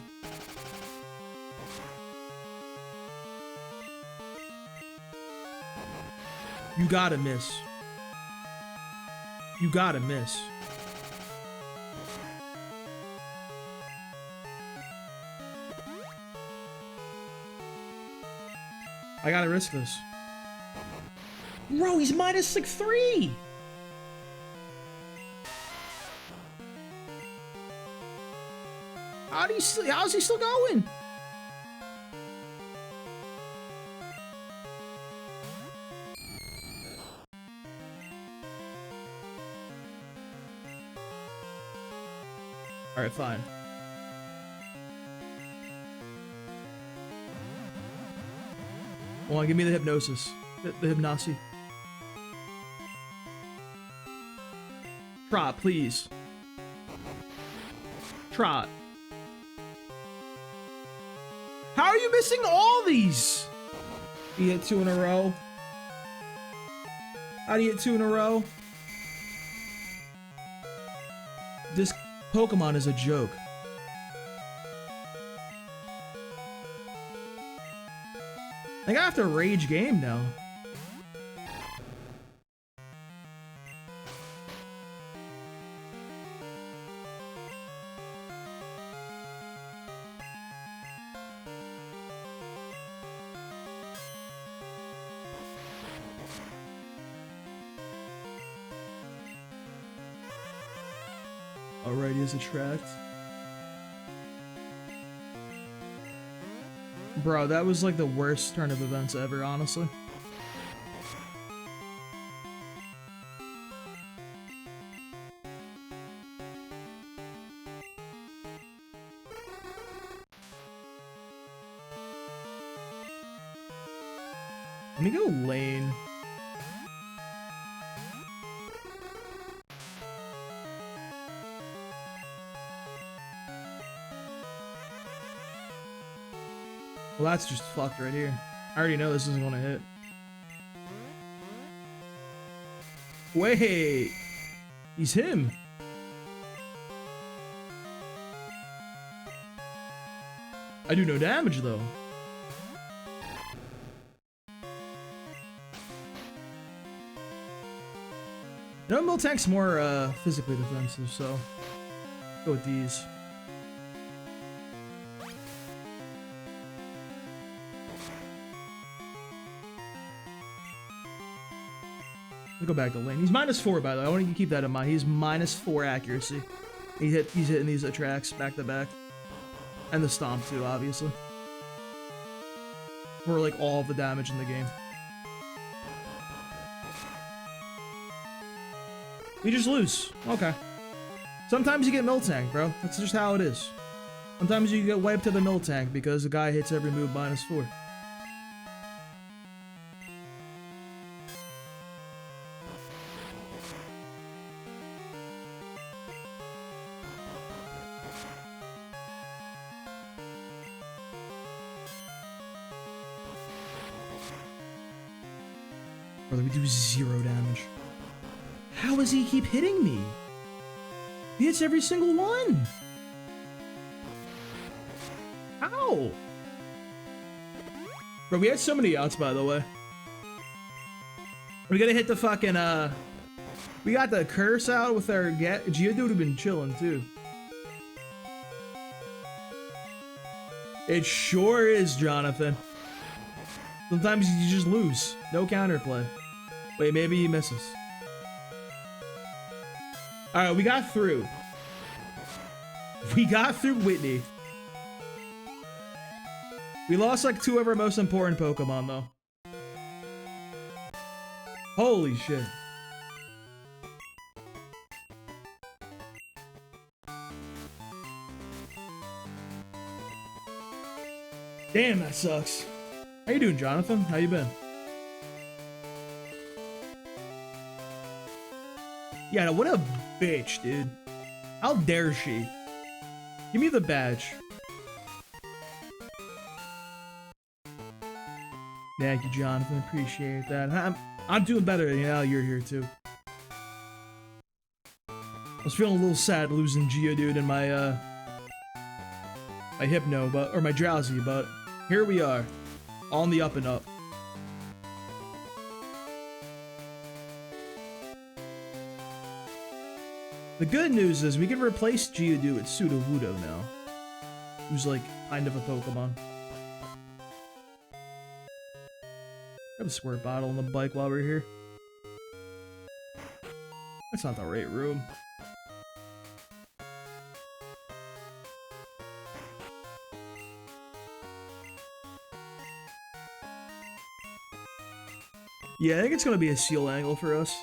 S1: You gotta miss. You gotta miss. I gotta risk this. Bro, he's minus like 3! How's he still going? Alright, fine. Hold on, give me the hypnosis. The hypnosis. Trot, please. Trot. How are you missing all these? You hit 2 in a row. How do you hit 2 in a row? This Pokemon is a joke. Like, I have to rage game now. Alrighty, is attract. Bro, that was like the worst turn of events ever, honestly. Let me go lane. Well, that's just fucked right here. I already know this isn't gonna hit. Wait! He's him! I do no damage, though. No, Miltank's more, physically defensive, so... Go with these. Go back to lane. He's -4, by the way. I want you to keep that in mind. He's -4 accuracy. He's hitting these attracts back to back, and the stomp too, obviously. For like all of the damage in the game. We just lose. Okay. Sometimes you get Miltank, bro. That's just how it is. Sometimes you get wiped to the Miltank because the guy hits every move -4. Brother, we do 0 damage. How does he keep hitting me? He hits every single one. How? Bro, we had so many outs, by the way. We gotta hit the fucking, we got the curse out with our Geodude would have been chilling, too. It sure is, Jonathan. Sometimes you just lose. No counterplay. Wait, maybe he misses. Alright, we got through. We got through Whitney. We lost like 2 of our most important Pokemon though. Holy shit. Damn, that sucks. How you doing, Jonathan? How you been? Yeah, what a bitch, dude. How dare she? Give me the badge. Thank you, Jonathan. Appreciate that. I'm doing better now you're here, too. I was feeling a little sad losing Geodude and my Hypno, or my Drowsy, but here we are. On the up and up. The good news is we can replace Geodude with Sudowoodo now. Who's like kind of a Pokemon. Grab a squirt bottle on the bike while we're here. That's not the right room. Yeah, I think it's gonna be a seal angle for us.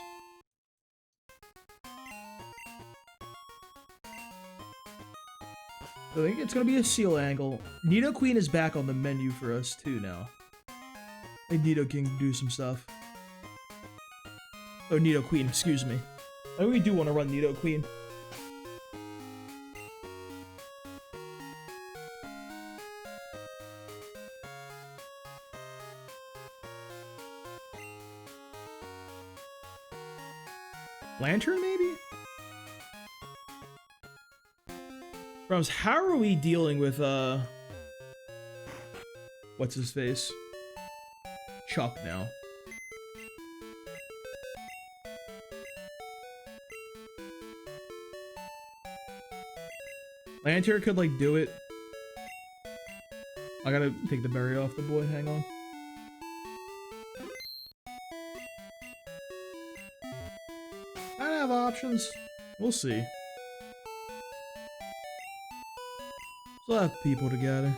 S1: I think it's gonna be a seal angle. Nidoqueen is back on the menu for us too now. I think Nidoking can do some stuff. Oh, Nidoqueen, excuse me. I think we do want to run Nidoqueen. Lantern, maybe? Bros, how are we dealing with, what's his face? Chuck now. Lantern could, like, do it. I gotta take the berry off the boy, hang on. I have options. We'll see. Still have people to gather.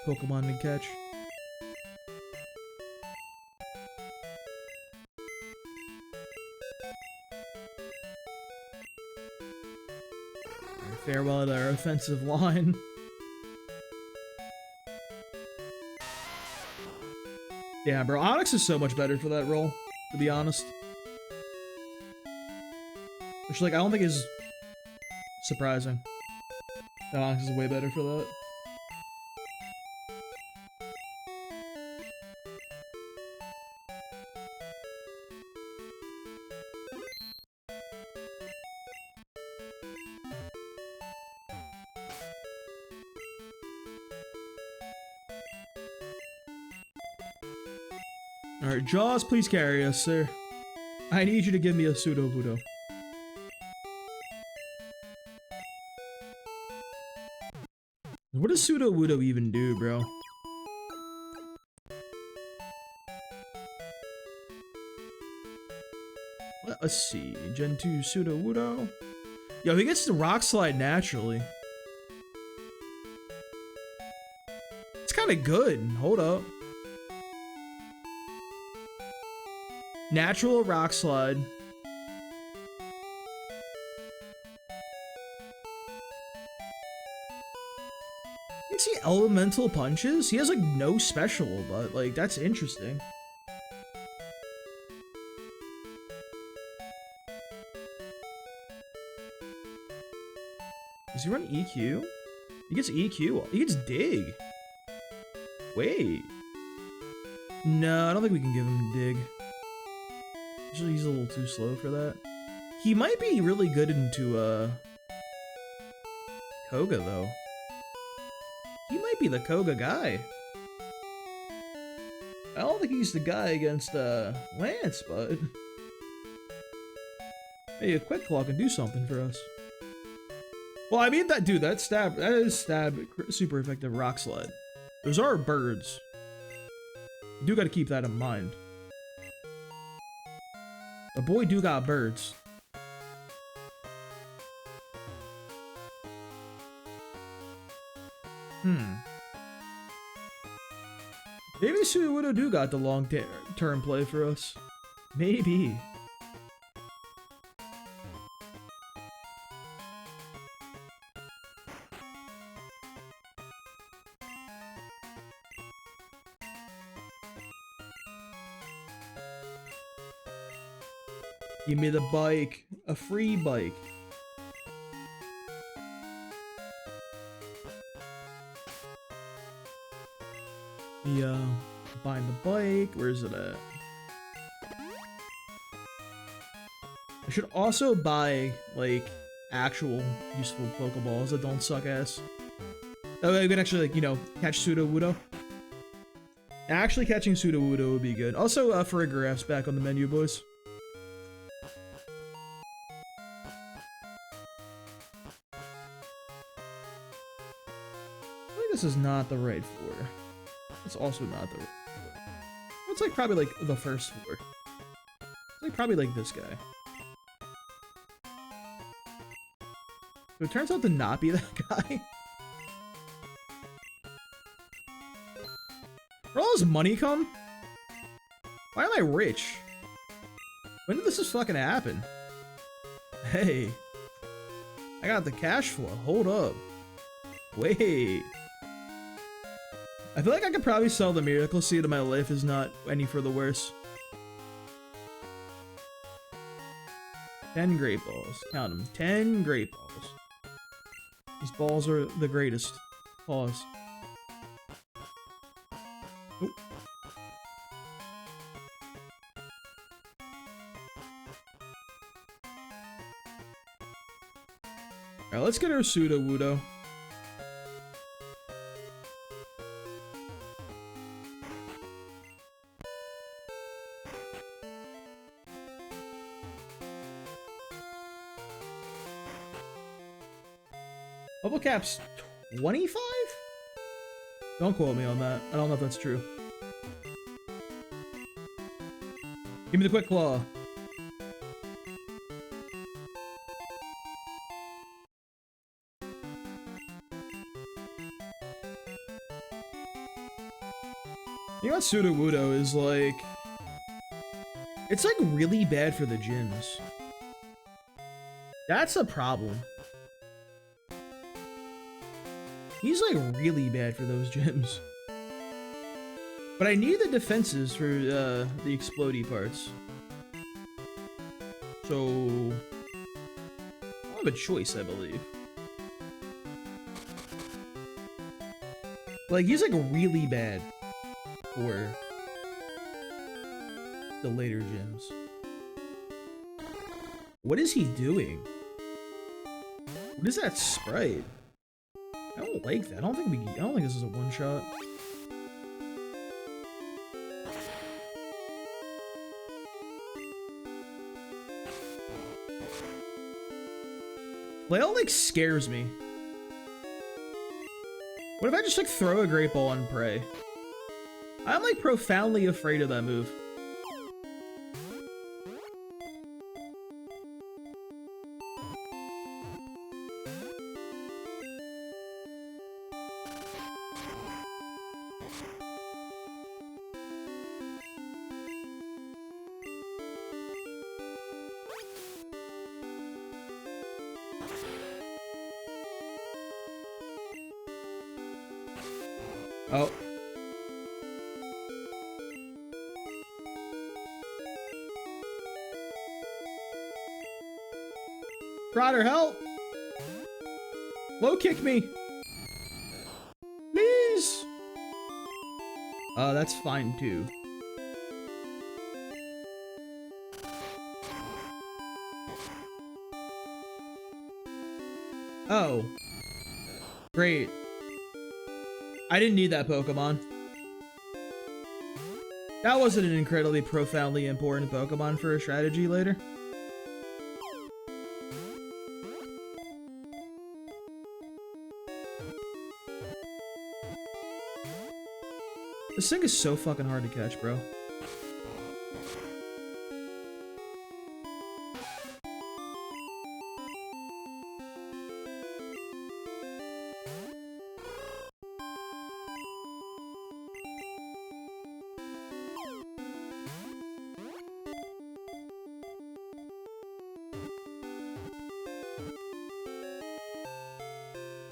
S1: Pokemon to catch. Farewell to our offensive line. Yeah, bro. Onyx is so much better for that role, to be honest. Which, like, I don't think is surprising. Onyx is way better for that. Alright, Jaws, please carry us, sir. I need you to give me a Sudowoodo. What does Sudowoodo even do, bro? Let's see. Gen 2 Sudowoodo. Yo, he gets the Rock Slide naturally. It's kind of good. Hold up. Natural Rock Slide. You can see elemental punches. He has like no special, but like that's interesting. Does he run EQ? He gets EQ. He gets Dig. Wait. No, I don't think we can give him Dig. Usually he's a little too slow for that. He might be really good into, Koga, though. He might be the Koga guy. I don't think he's the guy against, Lance, but... Hey, a Quick Claw can do something for us. Well, I mean, that is stab, super effective Rock Slide. Those are birds. You do gotta keep that in mind. The boy do got birds. Maybe Sudowoodo do got the long-term play for us. Maybe. Give me the bike. A free bike. Yeah. Buying the bike. Where is it at? I should also buy, like, actual useful Pokeballs that don't suck ass. That way I could actually, like, you know, catch Sudowoodo. Actually catching Sudowoodo would be good. Also, Farigiraph's back on the menu, boys. I think this is not the right floor. It's also not the right floor. It's like probably like the first floor. It's like probably like this guy. So it turns out to not be that guy. Where all this money come? Why am I rich? When did this just fucking happen? Hey. I got the cash flow. Hold up. Wait. I feel like I could probably sell the Miracle Seed and my life is not any for the worse. 10 Great Balls. Count them. 10 Great Balls. These balls are the greatest. Pause. Oop. Alright, let's get our Sudowoodo. Bubble cap's 25? Don't quote me on that. I don't know if that's true. Give me the quick claw. You know what Sudowoodo is like? It's like really bad for the gyms. That's a problem. He's like really bad for those gyms. But I need the defenses for the explodey parts. So I have a choice, I believe. Like he's like really bad for the later gyms. What is he doing? What is that sprite? I don't like that. I don't think this is a one shot. Flail like scares me. What if I just like throw a Great Ball and pray? I'm like profoundly afraid of that move. Oh. Trotter, help! Low kick me! Please! That's fine too. Oh. Great. I didn't need that Pokemon. That wasn't an incredibly profoundly important Pokemon for a strategy later. This thing is so fucking hard to catch, bro.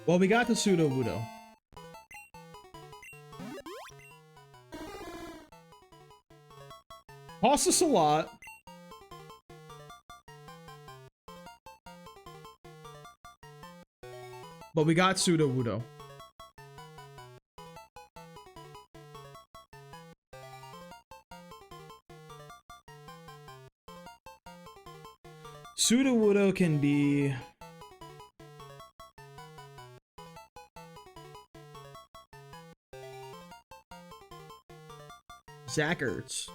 S1: Well, we got the Pseudo Wudo. Cost us a lot. But we got Pseudo Wudo. Pseudo Wudo can be... Zackerts.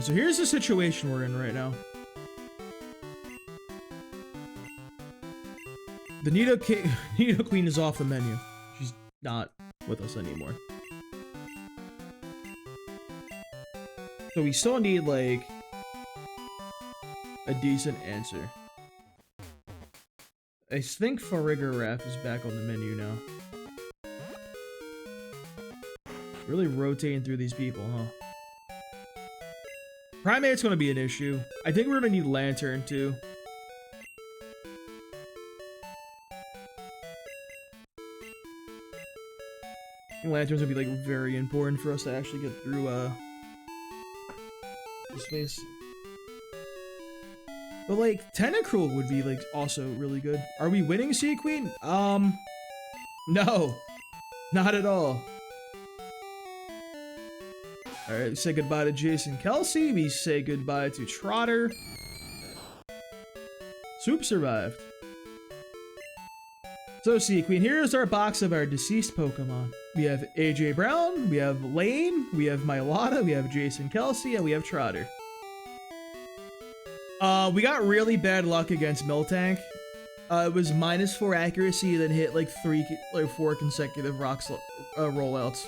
S1: So here's the situation we're in right now. The Nido Queen is off the menu. She's not with us anymore. So we still need, like, a decent answer. I think Farigiraf is back on the menu now. Really rotating through these people, huh? Primate's gonna be an issue. I think we're gonna need Lantern, too. Lantern's gonna be like very important for us to actually get through this phase. But like Tentacruel would be like also really good. Are we winning, Sea Queen? No, not at all. All right, we say goodbye to Jason Kelsey. We say goodbye to Trotter. Soup survived. So, Sea Queen, here's our box of our deceased Pokemon. We have AJ Brown, we have Lane, we have Mylota, we have Jason Kelsey, and we have Trotter. We got really bad luck against Miltank. It was -4 accuracy, then hit like 4 consecutive rollouts.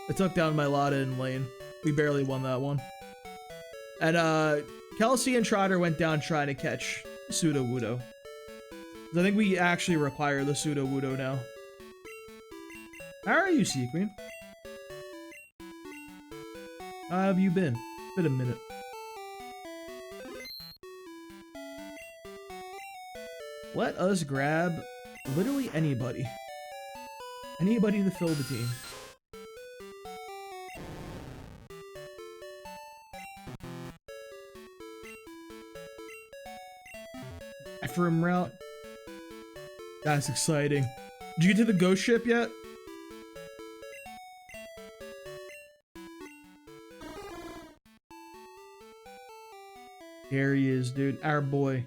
S1: It took down Mylota and Lane. We barely won that one. And Kelsey and Trotter went down trying to catch Pseudo Wudo. I think we actually require the Pseudo Wudo now. How are you, Sea Queen? How have you been? Been a minute. Let us grab literally anybody. Anybody to fill the team. Ephraim route. That's exciting. Did you get to the ghost ship yet? Here he is, dude. Our boy.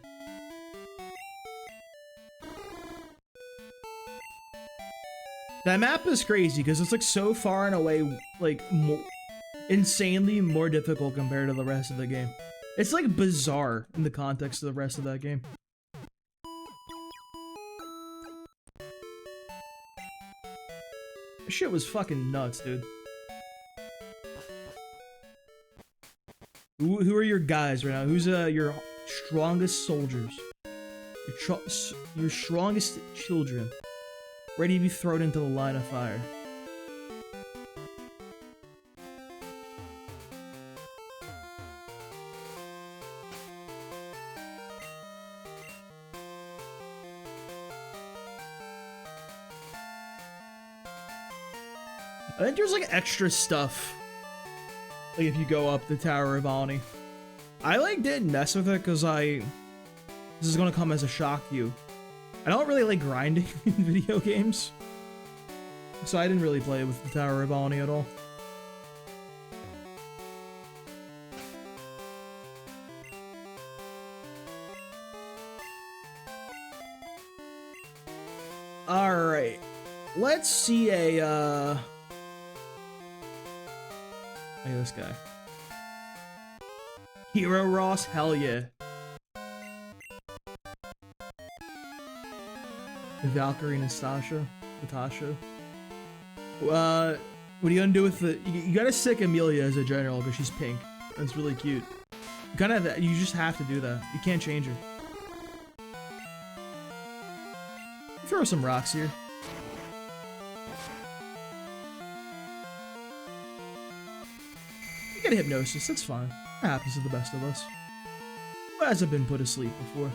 S1: That map is crazy because it's like so far and away, like insanely more difficult compared to the rest of the game. It's like bizarre in the context of the rest of that game. This shit was fucking nuts, dude. Who are your guys right now? Who's your strongest soldiers? Your strongest children, ready to be thrown into the line of fire. I think there's like extra stuff, like if you go up the Tower of Alni. I like didn't mess with it because this is gonna come as a shock to you. I don't really like grinding in video games, so I didn't really play with the Tower of Alni at all. All right, let's see a Look at this guy. Hero Ross, hell yeah. Valkyrie Natasha. What are you gonna do with the? You gotta sick Amelia as a general because she's pink. That's really cute. You just have to do that. You can't change her. Throw some rocks here. You get hypnosis. That's fine. That happens to the best of us. Who hasn't been put asleep before?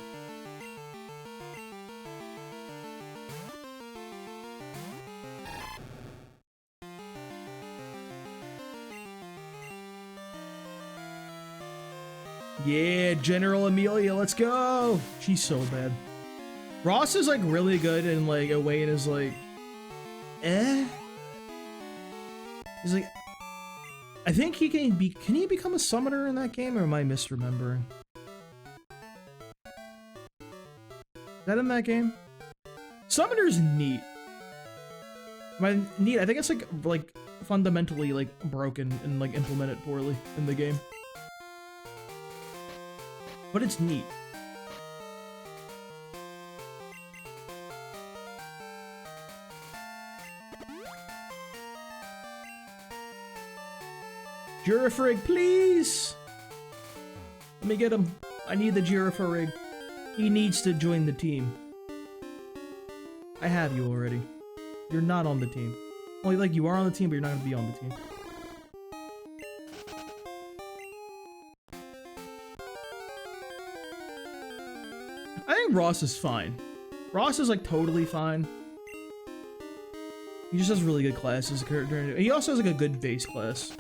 S1: Yeah, General Amelia, let's go! She's so bad. Ross is like really good and like Wayne is like, eh? He's like, I think he can he become a summoner in that game or am I misremembering? Is that in that game? Summoner's neat. Neat, I think it's like fundamentally like broken and like implemented poorly in the game. But it's neat. Girafrig, please! Let me get him. I need the Girafrig. He needs to join the team. I have you already. You're not on the team. Well, like, you are on the team, but you're not gonna be on the team. I think Ross is fine. Ross is, like, totally fine. He just has really good classes. He also has, like, a good base class.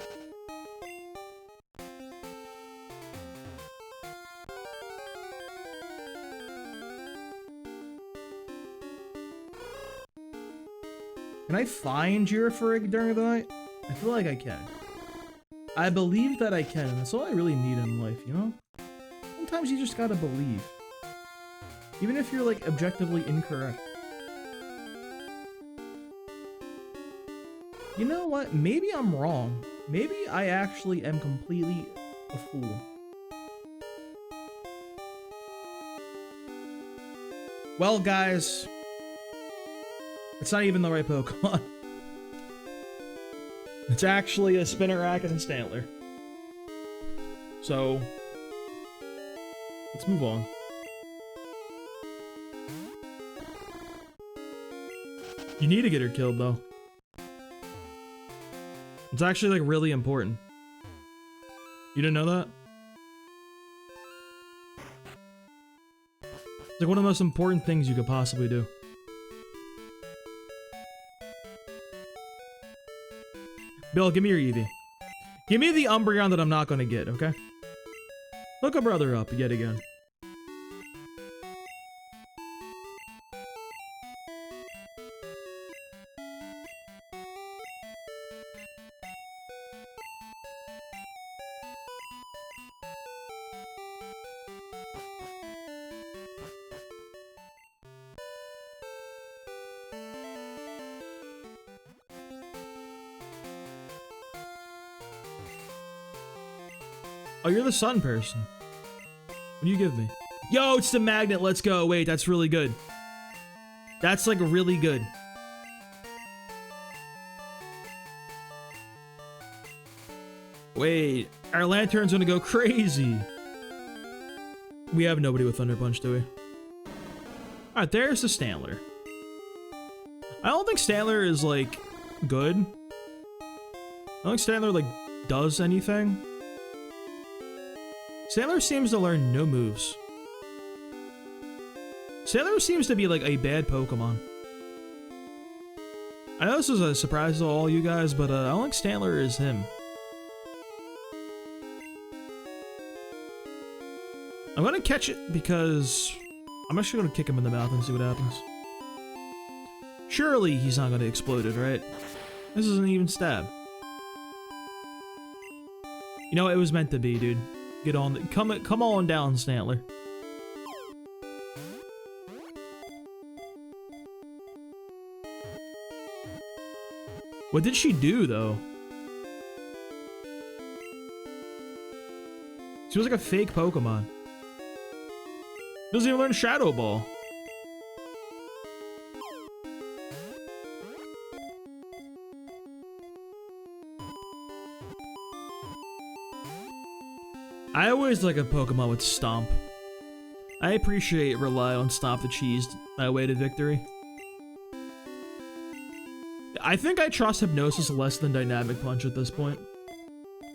S1: Can I find Girafrig during the night? I feel like I can. I believe that I can, and that's all I really need in life, you know? Sometimes you just gotta believe. Even if you're, like, objectively incorrect. You know what? Maybe I'm wrong. Maybe I actually am completely a fool. Well, guys... it's not even the right Pokemon. It's actually a Spinnerack and a Stantler. So... let's move on. You need to get her killed, though. It's actually, like, really important. You didn't know that? It's like one of the most important things you could possibly do. Bill, give me your Eevee. Give me the Umbreon that I'm not gonna get, okay? Look a brother up yet again. Oh, you're the sun person. What do you give me? Yo, it's the magnet. Let's go. Wait, that's really good. That's like really good. Wait, our lantern's gonna go crazy. We have nobody with Thunder Punch, do we? Alright, there's the Stantler. I don't think Stantler is like good. I don't think Stantler like does anything. Stantler seems to learn no moves. Stantler seems to be like a bad Pokemon. I know this is a surprise to all you guys, but I don't think Stantler is him. I'm gonna catch it because I'm actually gonna kick him in the mouth and see what happens. Surely he's not gonna explode it, right? This isn't even stab. You know, it was meant to be, dude. Get on, come on down, Stantler. What did she do, though? She was like a fake Pokemon. Doesn't even learn Shadow Ball. I always like a Pokemon with Stomp. I appreciate rely on Stomp the Cheese my way to victory. I think I trust Hypnosis less than Dynamic Punch at this point.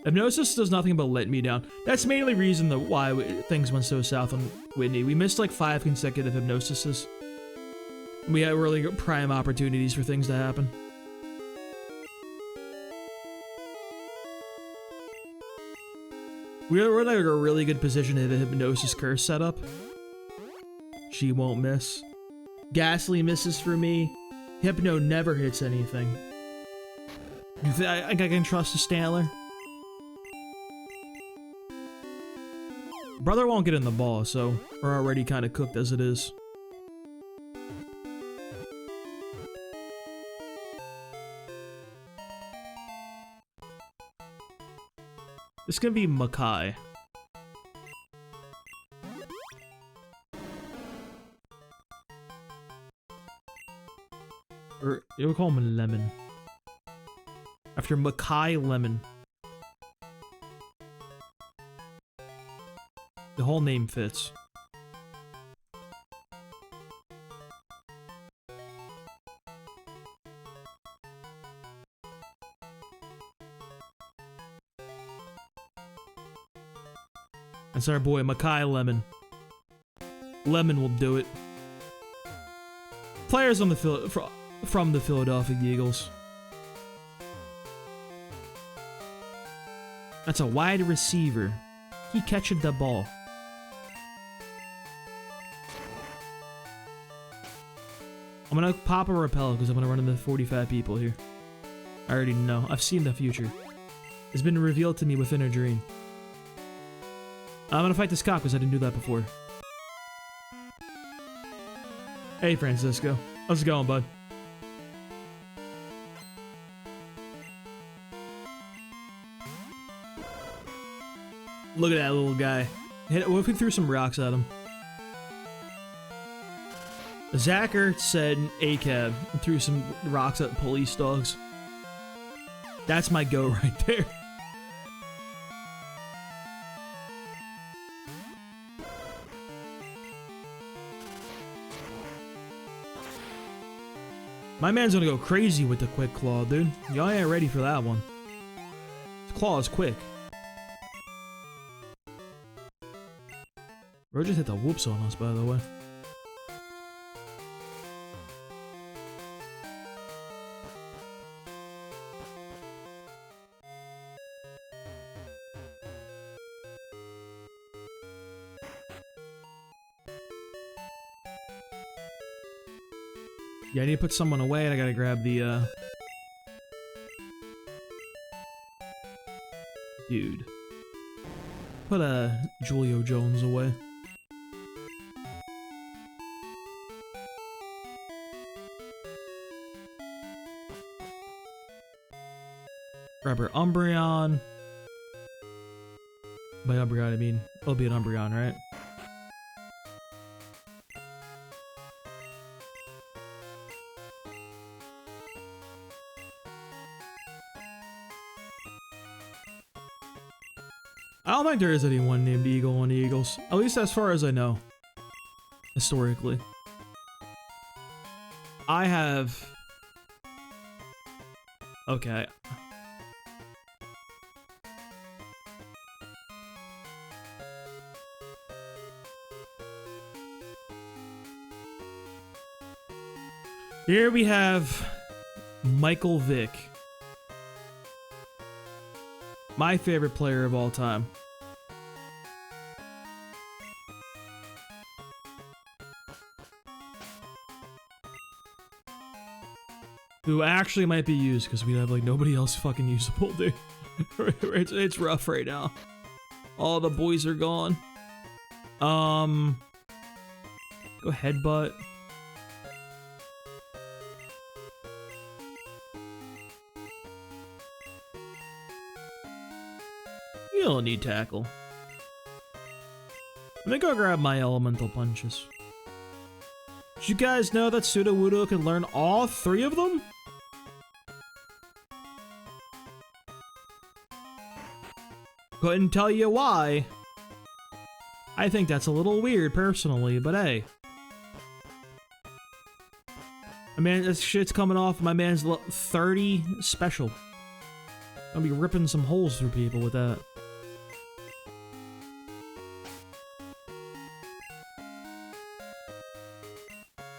S1: Hypnosis does nothing but let me down. That's mainly reason why things went so south on Whitney. We missed like 5 consecutive Hypnosises. We had really prime opportunities for things to happen. We're in like a really good position to have a Hypnosis Curse setup. She won't miss. Ghastly misses for me. Hypno never hits anything. You think I can trust a Stantler? Brother won't get in the ball, so we're already kind of cooked as it is. This is gonna be Makai. Or you'll call him Lemon. After Makai Lemon. The whole name fits. That's our boy, Makai Lemon. Lemon will do it. Players on the from the Philadelphia Eagles. That's a wide receiver. He catches the ball. I'm gonna pop a repel because I'm gonna run into 45 people here. I already know. I've seen the future. It's been revealed to me within a dream. I'm gonna fight this cop because I didn't do that before. Hey, Francisco. How's it going, bud? Look at that little guy. What if we threw some rocks at him? Zacher said ACAB and threw some rocks at police dogs. That's my go right there. My man's gonna go crazy with the quick claw, dude. Y'all ain't ready for that one. His claw is quick. Bro just hit the whoops on us, by the way. Yeah, I need to put someone away and I gotta grab the, dude. Put, Julio Jones away. Grab her Umbreon. By Umbreon, I mean, it'll be an Umbreon, right? I don't think there is anyone named Eagle on the Eagles. At least as far as I know. Historically. I have... Okay. Here we have Michael Vick. My favorite player of all time. Who actually might be used because we have like nobody else fucking usable, dude. It's rough right now. All the boys are gone. Go Headbutt. You don't need Tackle. Let me go grab my Elemental Punches. Did you guys know that Sudowoodo can learn all 3 of them? Couldn't tell you why. I think that's a little weird personally, but hey. I mean, this shit's coming off my man's 30 special. I'll be ripping some holes through people with that.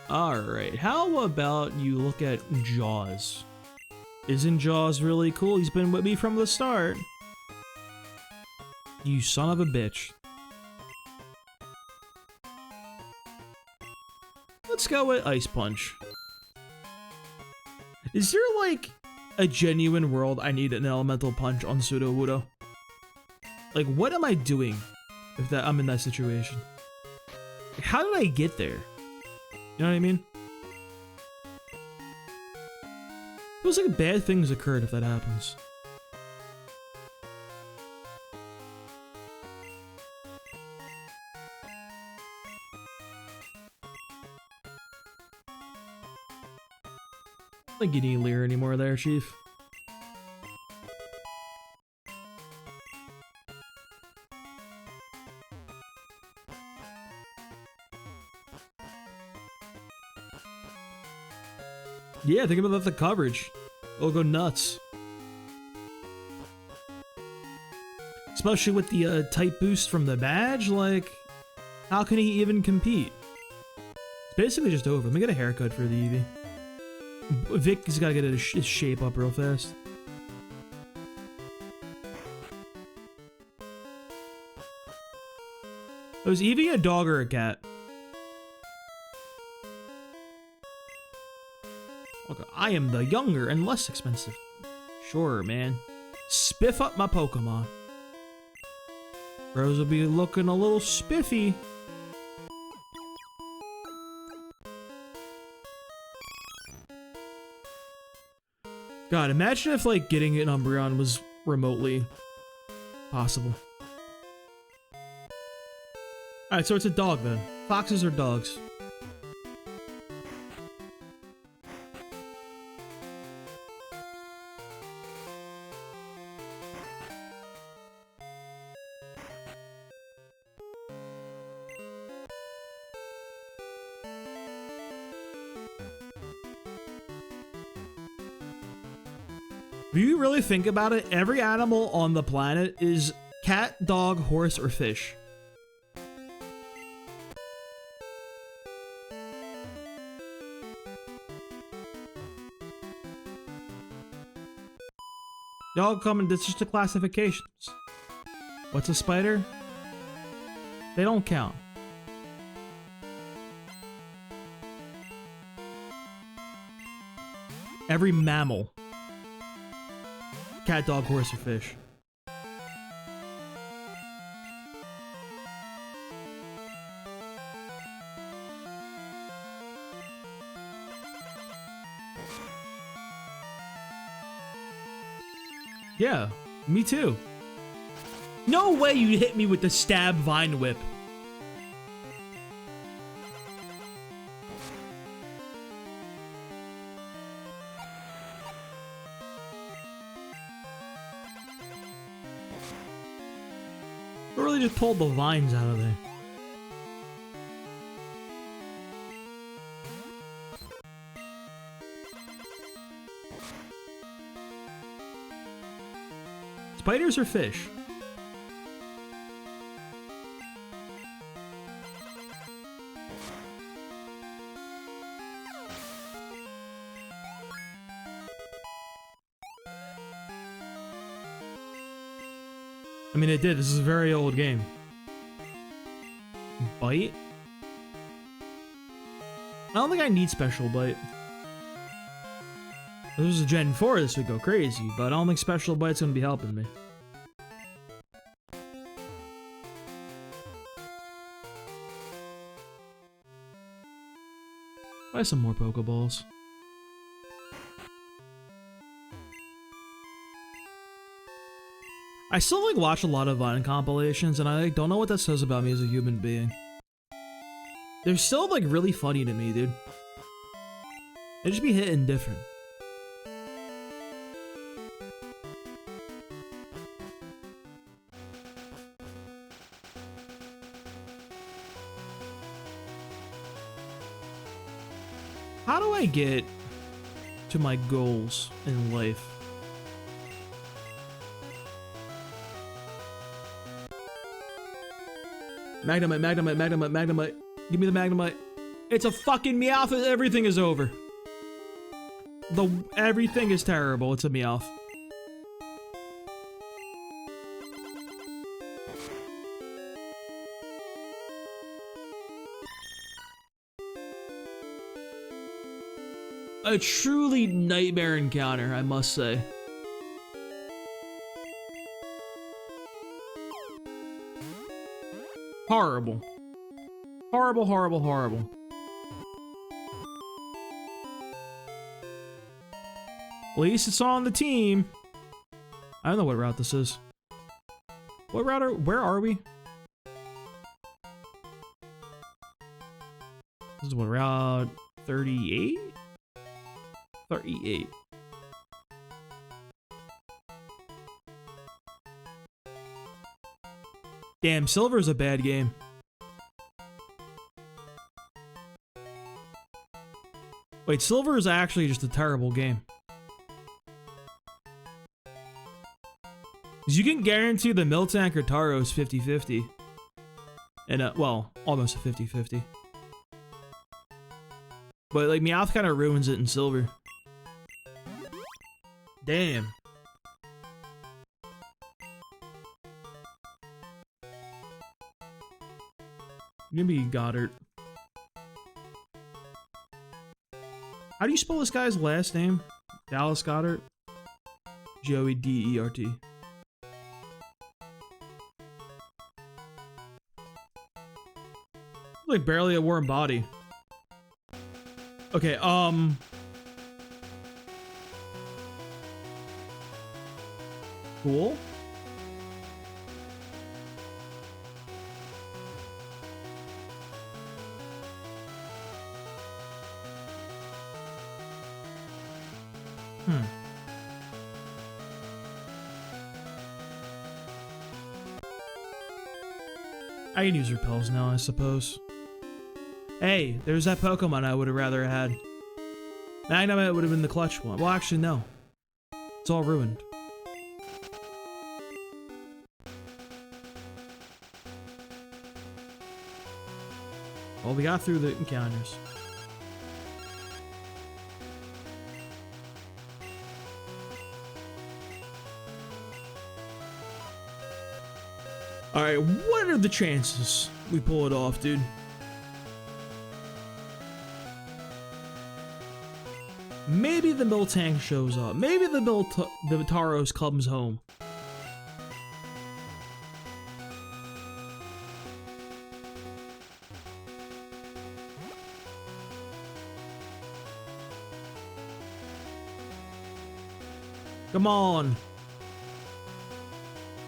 S1: Alright, how about you look at Jaws? Isn't Jaws really cool? He's been with me from the start. You son of a bitch. Let's go with Ice Punch. Is there, like, a genuine world I need an elemental punch on Sudowoodo? Like, what am I doing if I'm in that situation? How did I get there? You know what I mean? Feels like bad things occurred if that happens. I don't think you need Leer anymore there, Chief. Yeah, think about the coverage. It'll go nuts. Especially with the type boost from the badge, like, how can he even compete? It's basically just over. Let me get a haircut for the Eevee. Vic has got to get his shape up real fast. Was Eevee a dog or a cat? Okay, I am the younger and less expensive. Sure, man. Spiff up my Pokemon. Bros will be looking a little spiffy. God, imagine if, like, getting an Umbreon was remotely possible. Alright, so it's a dog then. Foxes are dogs. If you really think about it, every animal on the planet is cat, dog, horse, or fish. They all come in just the classifications. What's a spider? They don't count. Every mammal. Cat, dog, horse, or fish. Yeah, me too. No way you hit me with the stab vine whip. Really just pulled the vines out of there. Spiders or fish? I mean, it did. This is a very old game. Bite? I don't think I need Special Bite. If this was a Gen 4, this would go crazy, but I don't think Special Bite's gonna be helping me. Buy some more Pokeballs. I still like watch a lot of Vine compilations, and I don't know what that says about me as a human being. They're still like really funny to me, dude. They just be hitting different. How do I get to my goals in life? Magnemite, Magnemite, Magnemite, Magnemite. Give me the Magnemite. It's a fucking Meowth. Everything is over. Everything is terrible. It's a Meowth. A truly nightmare encounter, I must say. Horrible. Horrible, horrible, horrible. At least it's on the team. I don't know what route this is. What route where are we? This is what, route 38? 38. Damn, Silver's a bad game. Wait, Silver is actually just a terrible game. Because you can guarantee the Miltank or Taro is 50-50. And, well, almost a 50-50. But, like, Meowth kind of ruins it in Silver. Damn. Maybe Goddard. How do you spell this guy's last name? Dallas Goddard? Joey D-E-R-T. Like barely a warm body. Okay, cool. I can use repels now, I suppose. Hey, there's that Pokemon I would have rather had. Magnemite would have been the clutch one. Well, actually, no. It's all ruined. Well, we got through the encounters. Alright, what are the chances we pull it off, dude? Maybe the Miltank shows up. Maybe the Taros comes home. Come on.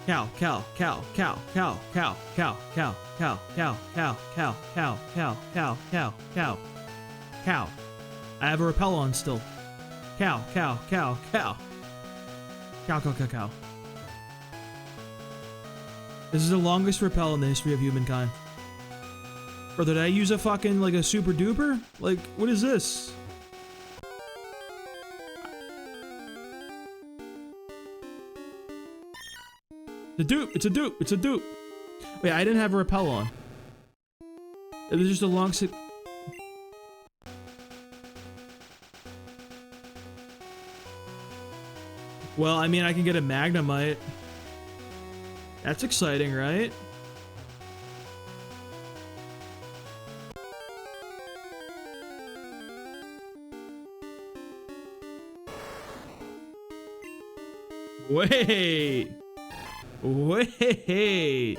S1: Cow, cow, cow, cow, cow, cow, cow, cow, cow, cow, cow, cow, cow, cow, cow, cow, cow, cow. I have a repel on still. Cow, cow, cow, cow. Cow, cow, cow, cow. This is the longest repel in the history of humankind. Bro, did I use a fucking, like, a super duper? Like, what is this? It's a dupe, it's a dupe, it's a dupe. Wait, I didn't have a repel on. It was just a long sit. Well, I mean, I can get a Magnemite. That's exciting, right? Wait. Wait.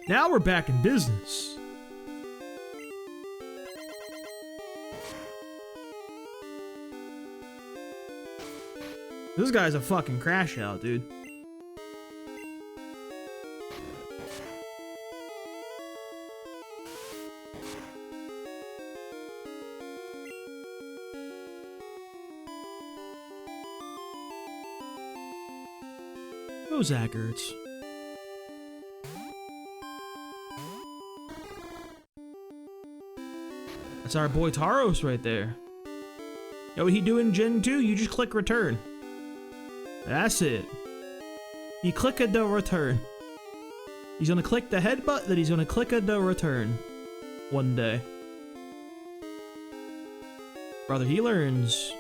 S1: Now we're back in business. This guy's a fucking crash out, dude. Those Aggarts. That's our boy Taros right there. Yo, what he doing Gen 2? You just click return. That's it. You click it to return. He's gonna click the headbutt, then he's gonna click it to return. One day. Brother, he learns.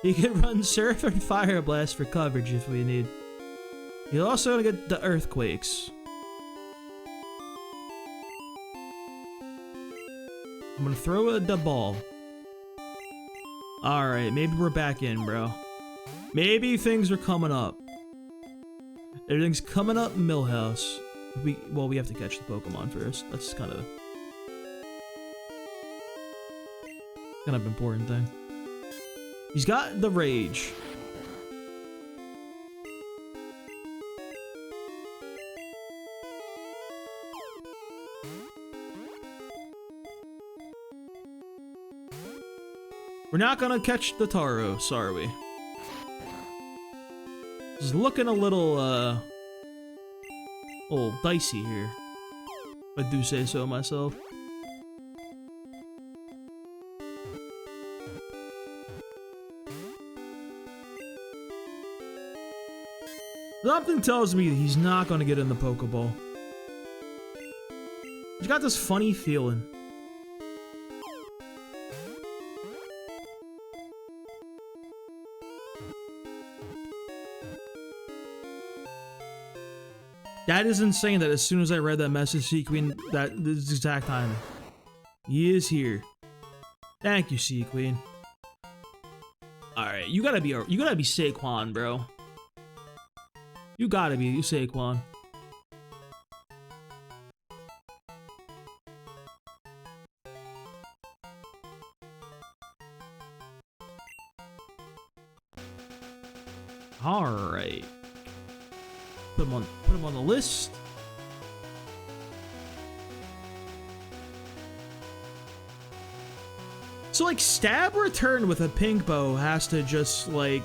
S1: He can run Surf and Fire Blast for coverage if we need. He's also gonna get the Earthquakes. I'm gonna throw the ball. Alright, maybe we're back in, bro. Maybe things are coming up. Everything's coming up Millhouse. Well, we have to catch the Pokemon first. That's kind of important thing. He's got the Rage. We're not gonna catch the Tauros, are we? It's looking a little dicey here. If I do say so myself. Something tells me he's not gonna get in the Pokeball. He's got this funny feeling. That is insane that as soon as I read that message, Sequeen, that this exact timing. He is here. Thank you, Sequeen. Alright, you gotta be Saquon, bro. You gotta be Saquon. Alright. Put him on the list. So like stab return with a pink bow has to just like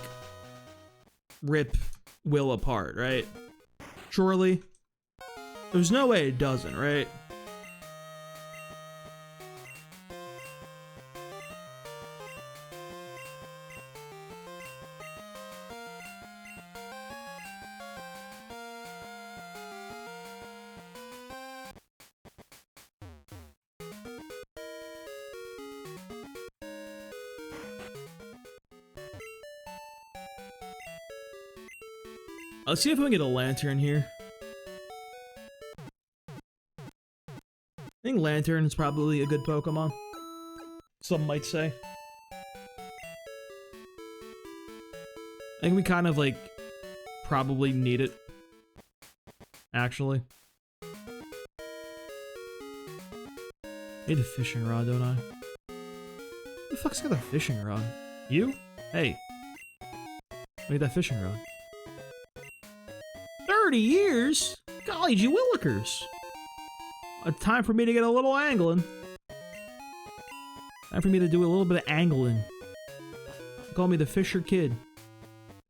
S1: rip Will apart, right? Surely. There's no way it doesn't, right? Let's see if we can get a Lantern here. I think Lantern is probably a good Pokemon. Some might say. I think we kind of like probably need it. Actually. I need a fishing rod, don't I? Who the fuck's got a fishing rod? You? Hey. I need that fishing rod. 30 years? Golly gee willikers. Time for me to get a little angling. Time for me to do a little bit of angling. Call me the Fisher Kid.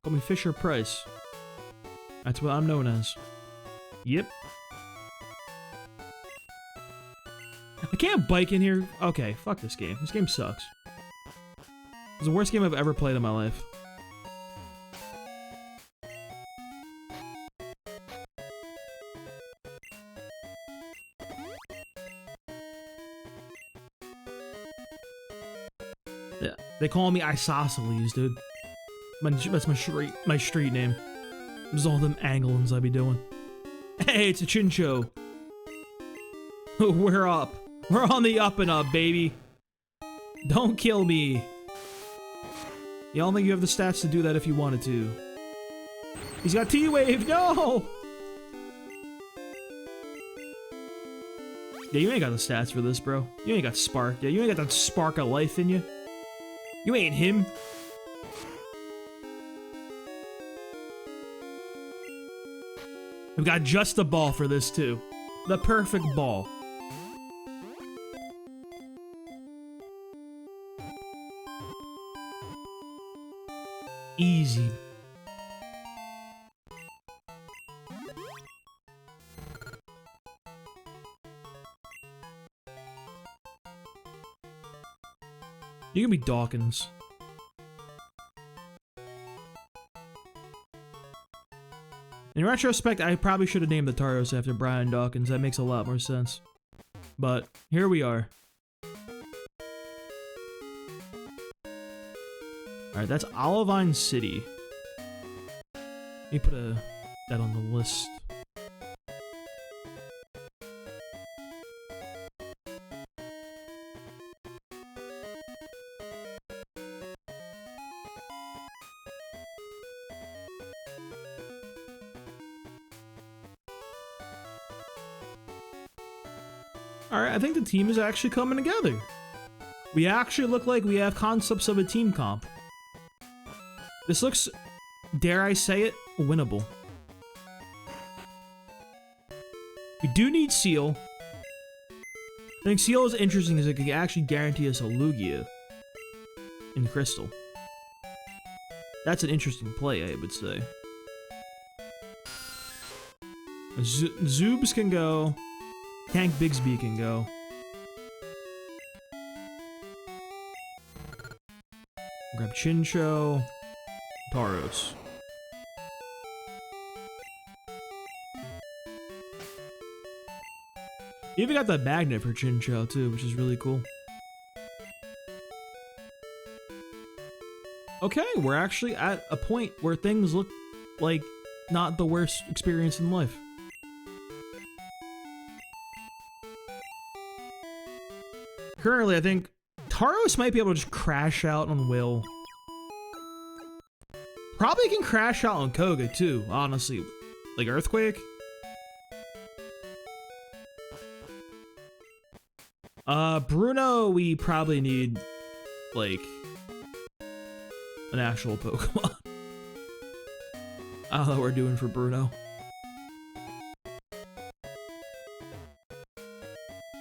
S1: Call me Fisher Price. That's what I'm known as. Yep. I can't bike in here. Okay, fuck this game. This game sucks. It's the worst game I've ever played in my life. Yeah, they call me Isosceles, dude. That's my street name. There's all them anglings I be doing. Hey, it's a Chincho. We're up. We're on the up and up, baby. Don't kill me. You don't think you have the stats to do that if you wanted to. He's got T-Wave, no! Yeah, you ain't got the stats for this, bro. You ain't got Spark. Yeah, you ain't got that spark of life in you. You ain't him. We've got just the ball for this, too. The perfect ball. Easy. You can be Dawkins. In retrospect, I probably should have named the Tauros after Brian Dawkins. That makes a lot more sense. But here we are. Alright, that's Olivine City. Let me put that on the list. Alright, I think the team is actually coming together. We actually look like we have concepts of a team comp. This looks, dare I say it, winnable. We do need Seal. I think Seal is interesting because it can actually guarantee us a Lugia in Crystal. That's an interesting play, I would say. Zoobs can go. Tank Bigsby can go. Grab Chincho. Tauros. You even got that magnet for Chincho too, which is really cool. Okay, we're actually at a point where things look like not the worst experience in life. Currently, I think Tauros might be able to just crash out on Will. Probably can crash out on Koga too, honestly. Like Earthquake. Bruno, we probably need, like, an actual Pokemon. I don't know what we're doing for Bruno.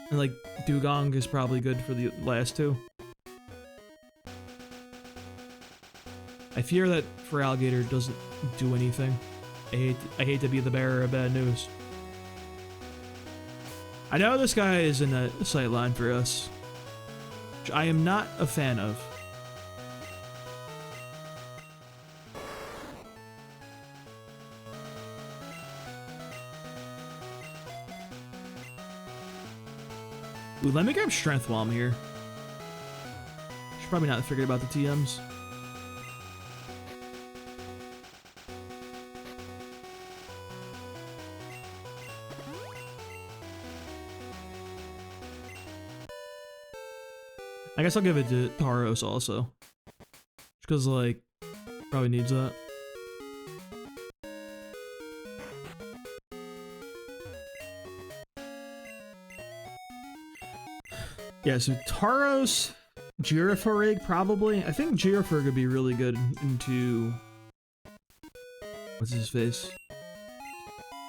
S1: And, like, Dugong is probably good for the last two. I fear that Feraligatr doesn't do anything. I hate to be the bearer of bad news. I know this guy is in a sight line for us, which I am not a fan of. Ooh, let me grab Strength while I'm here. Should probably not forget about the TMs. I guess I'll give it to Tauros also. Just because, like, probably needs that. Yeah, so Tauros, Girafarig probably. I think Girafarig would be really good into... What's his face?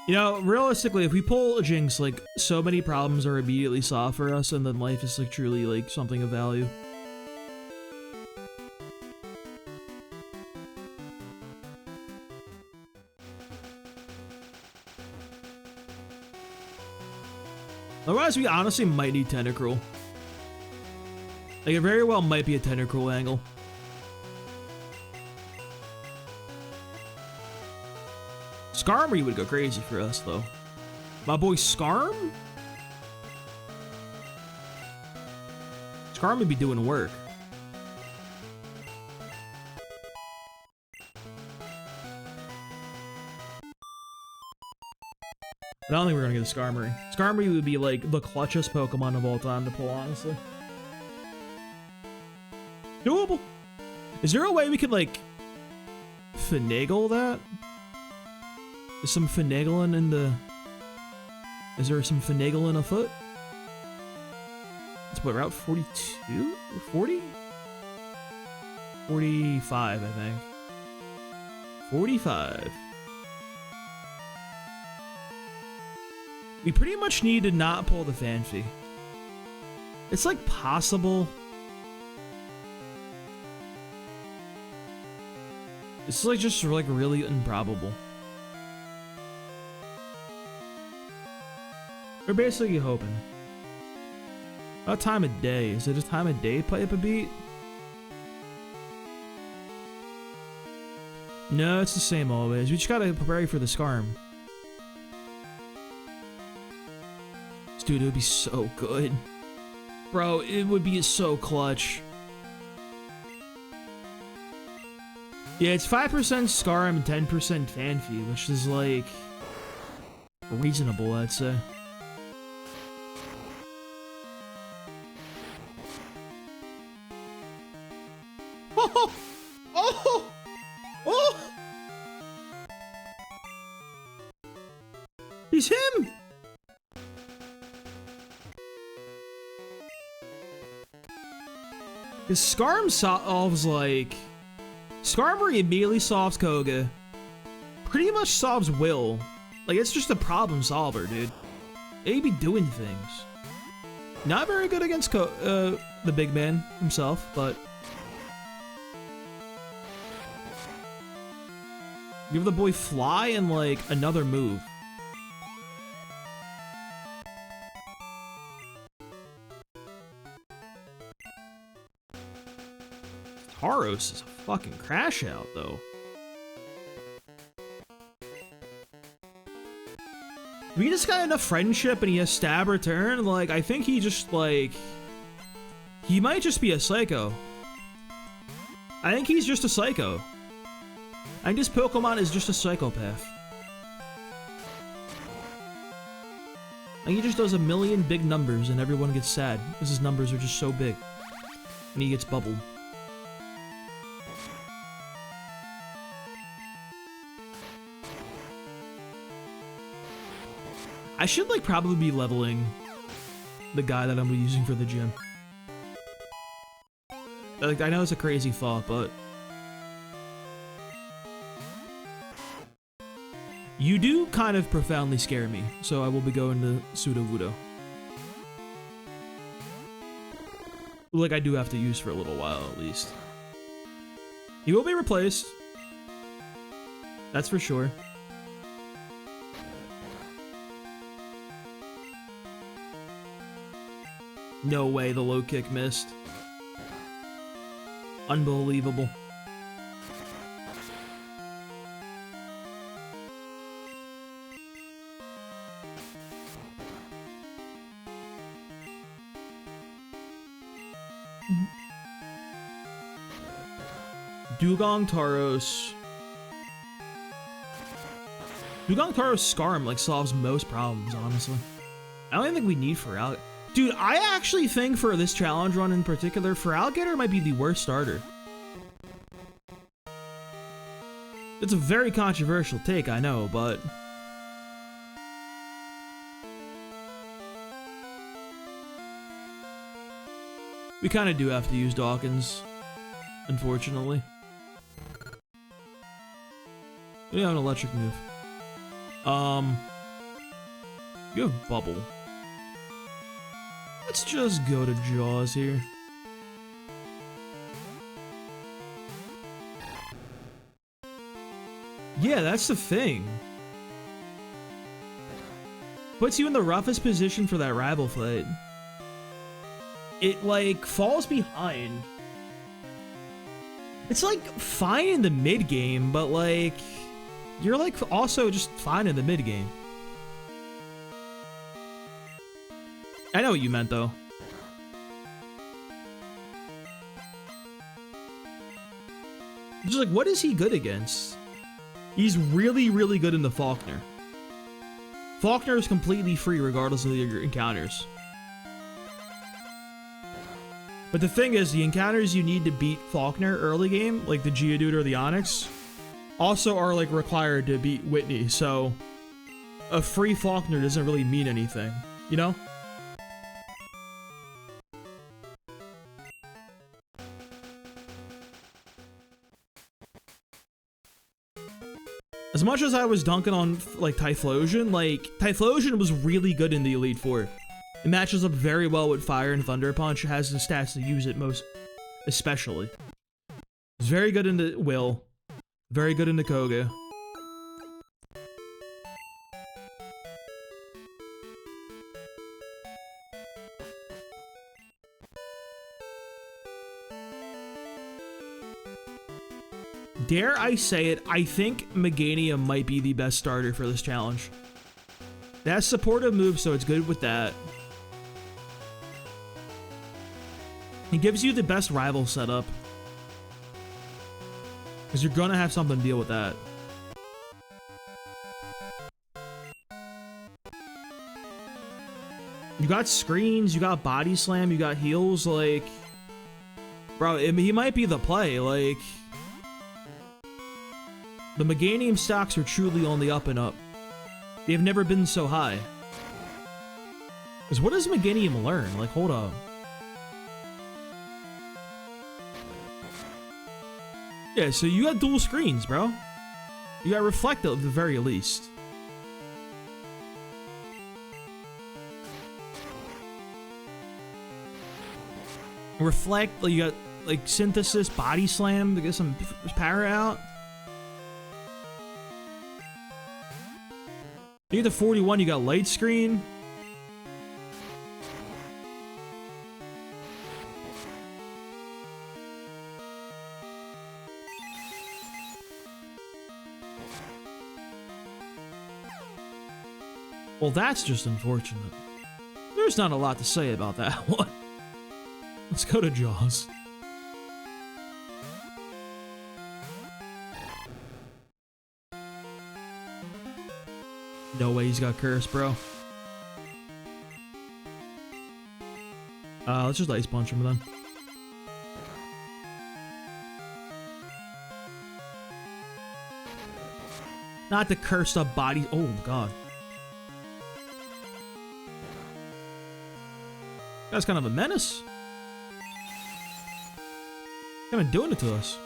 S1: You know, realistically, if we pull a Jinx, like, so many problems are immediately solved for us, and then life is, like, truly, like, something of value. Otherwise, we honestly might need Tentacruel. Like, it very well might be a Tentacruel angle. Skarmory would go crazy for us, though. My boy Skarm? Skarm would be doing work. I don't think we're gonna get a Skarmory. Skarmory would be, like, the clutchest Pokemon of all time to pull, honestly. Doable. Is there a way we could, like, finagle that? Is some finagling in the... Is there some finagling afoot? It's what, Route 42? 40? 45, I think. 45. We pretty much need to not pull the Fanfi. It's, like, possible. It's, like, just, like, really improbable. We're basically hoping. What time of day? Is it a time of day type of beat? No, it's the same always. We just gotta prepare for the Scarm. Dude, it would be so good. Bro, it would be so clutch. Yeah, it's 5% Scarm and 10% Fanfi, which is like reasonable, I'd say. Oh! Oh! Oh! He's him! His Scarm solves like... Skarmory immediately solves Koga. Pretty much solves Will. Like, it's just a problem solver, dude. They be doing things. Not very good against the big man himself, but... Give the boy Fly and, like, another move. Tauros is a fucking crash out, though. We just got enough friendship and he has stab return. Like, I think he just, like... He might just be a psycho. I think he's just a psycho. I think this Pokemon is just a psychopath. I think he just does a million big numbers and everyone gets sad because his numbers are just so big. And he gets bubbled. I should, like, probably be leveling the guy that I'm using for the gym. Like, I know it's a crazy thought, but... You do kind of profoundly scare me, so I will be going to Sudowoodo. Like, I do have to use for a little while, at least. He will be replaced. That's for sure. No way the low kick missed. Unbelievable. Dugong Tauros. Dugong Tauros Scarm, like, solves most problems, honestly. I don't even think we need Firelocke. Dude, I actually think for this challenge run in particular, Firelocke might be the worst starter. It's a very controversial take, I know, but... We kind of do have to use Dawkins, unfortunately. We have an electric move. You have Bubble. Let's just go to Jaws here. Yeah, that's the thing. Puts you in the roughest position for that rival fight. It, like, falls behind. It's, like, fine in the mid-game, but, like, you're, like, also just fine in the mid-game. I know what you meant, though. Just like, what is he good against? He's really, really good in the Faulkner. Faulkner is completely free regardless of your encounters. But the thing is, the encounters you need to beat Faulkner early game, like the Geodude or the Onix, also are, like, required to beat Whitney, so a free Faulkner doesn't really mean anything, you know? As much as I was dunking on, like, Typhlosion was really good in the Elite Four. It matches up very well with Fire and Thunder Punch. It has the stats to use it most especially. It's very good in the Will. Very good in the Koga. dare I say it, I think Meganium might be the best starter for this challenge. It has supportive moves, so it's good with that. It gives you the best rival setup. Because you're gonna have something to deal with that. You got screens, you got body slam, you got heals, like... Bro, he might be the play, like... The Meganium stocks are truly on the up and up. They've never been so high. Because what does Meganium learn? Like, hold up. Yeah, so you got dual screens, bro. You got Reflect at the very least. Reflect, like, you got, like, Synthesis, Body Slam to get some power out. You get the 41, you got Light Screen. Well, that's just unfortunate. There's not a lot to say about that one. Let's go to Jaws. No way he's got Curse, bro. Let's just Ice Punch him then. Not the cursed up body. Oh, God. That's kind of a menace. Kind of doing it to us.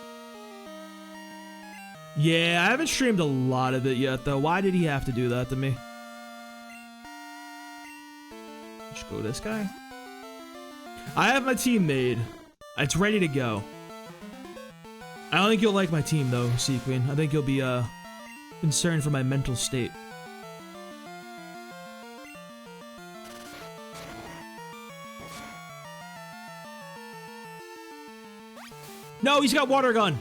S1: Yeah, I haven't streamed a lot of it yet, though. Why did he have to do that to me? Just go this guy. I have my team made. It's ready to go. I don't think you'll like my team, though, Sea Queen. I think you'll be, concerned for my mental state. No, he's got Water Gun.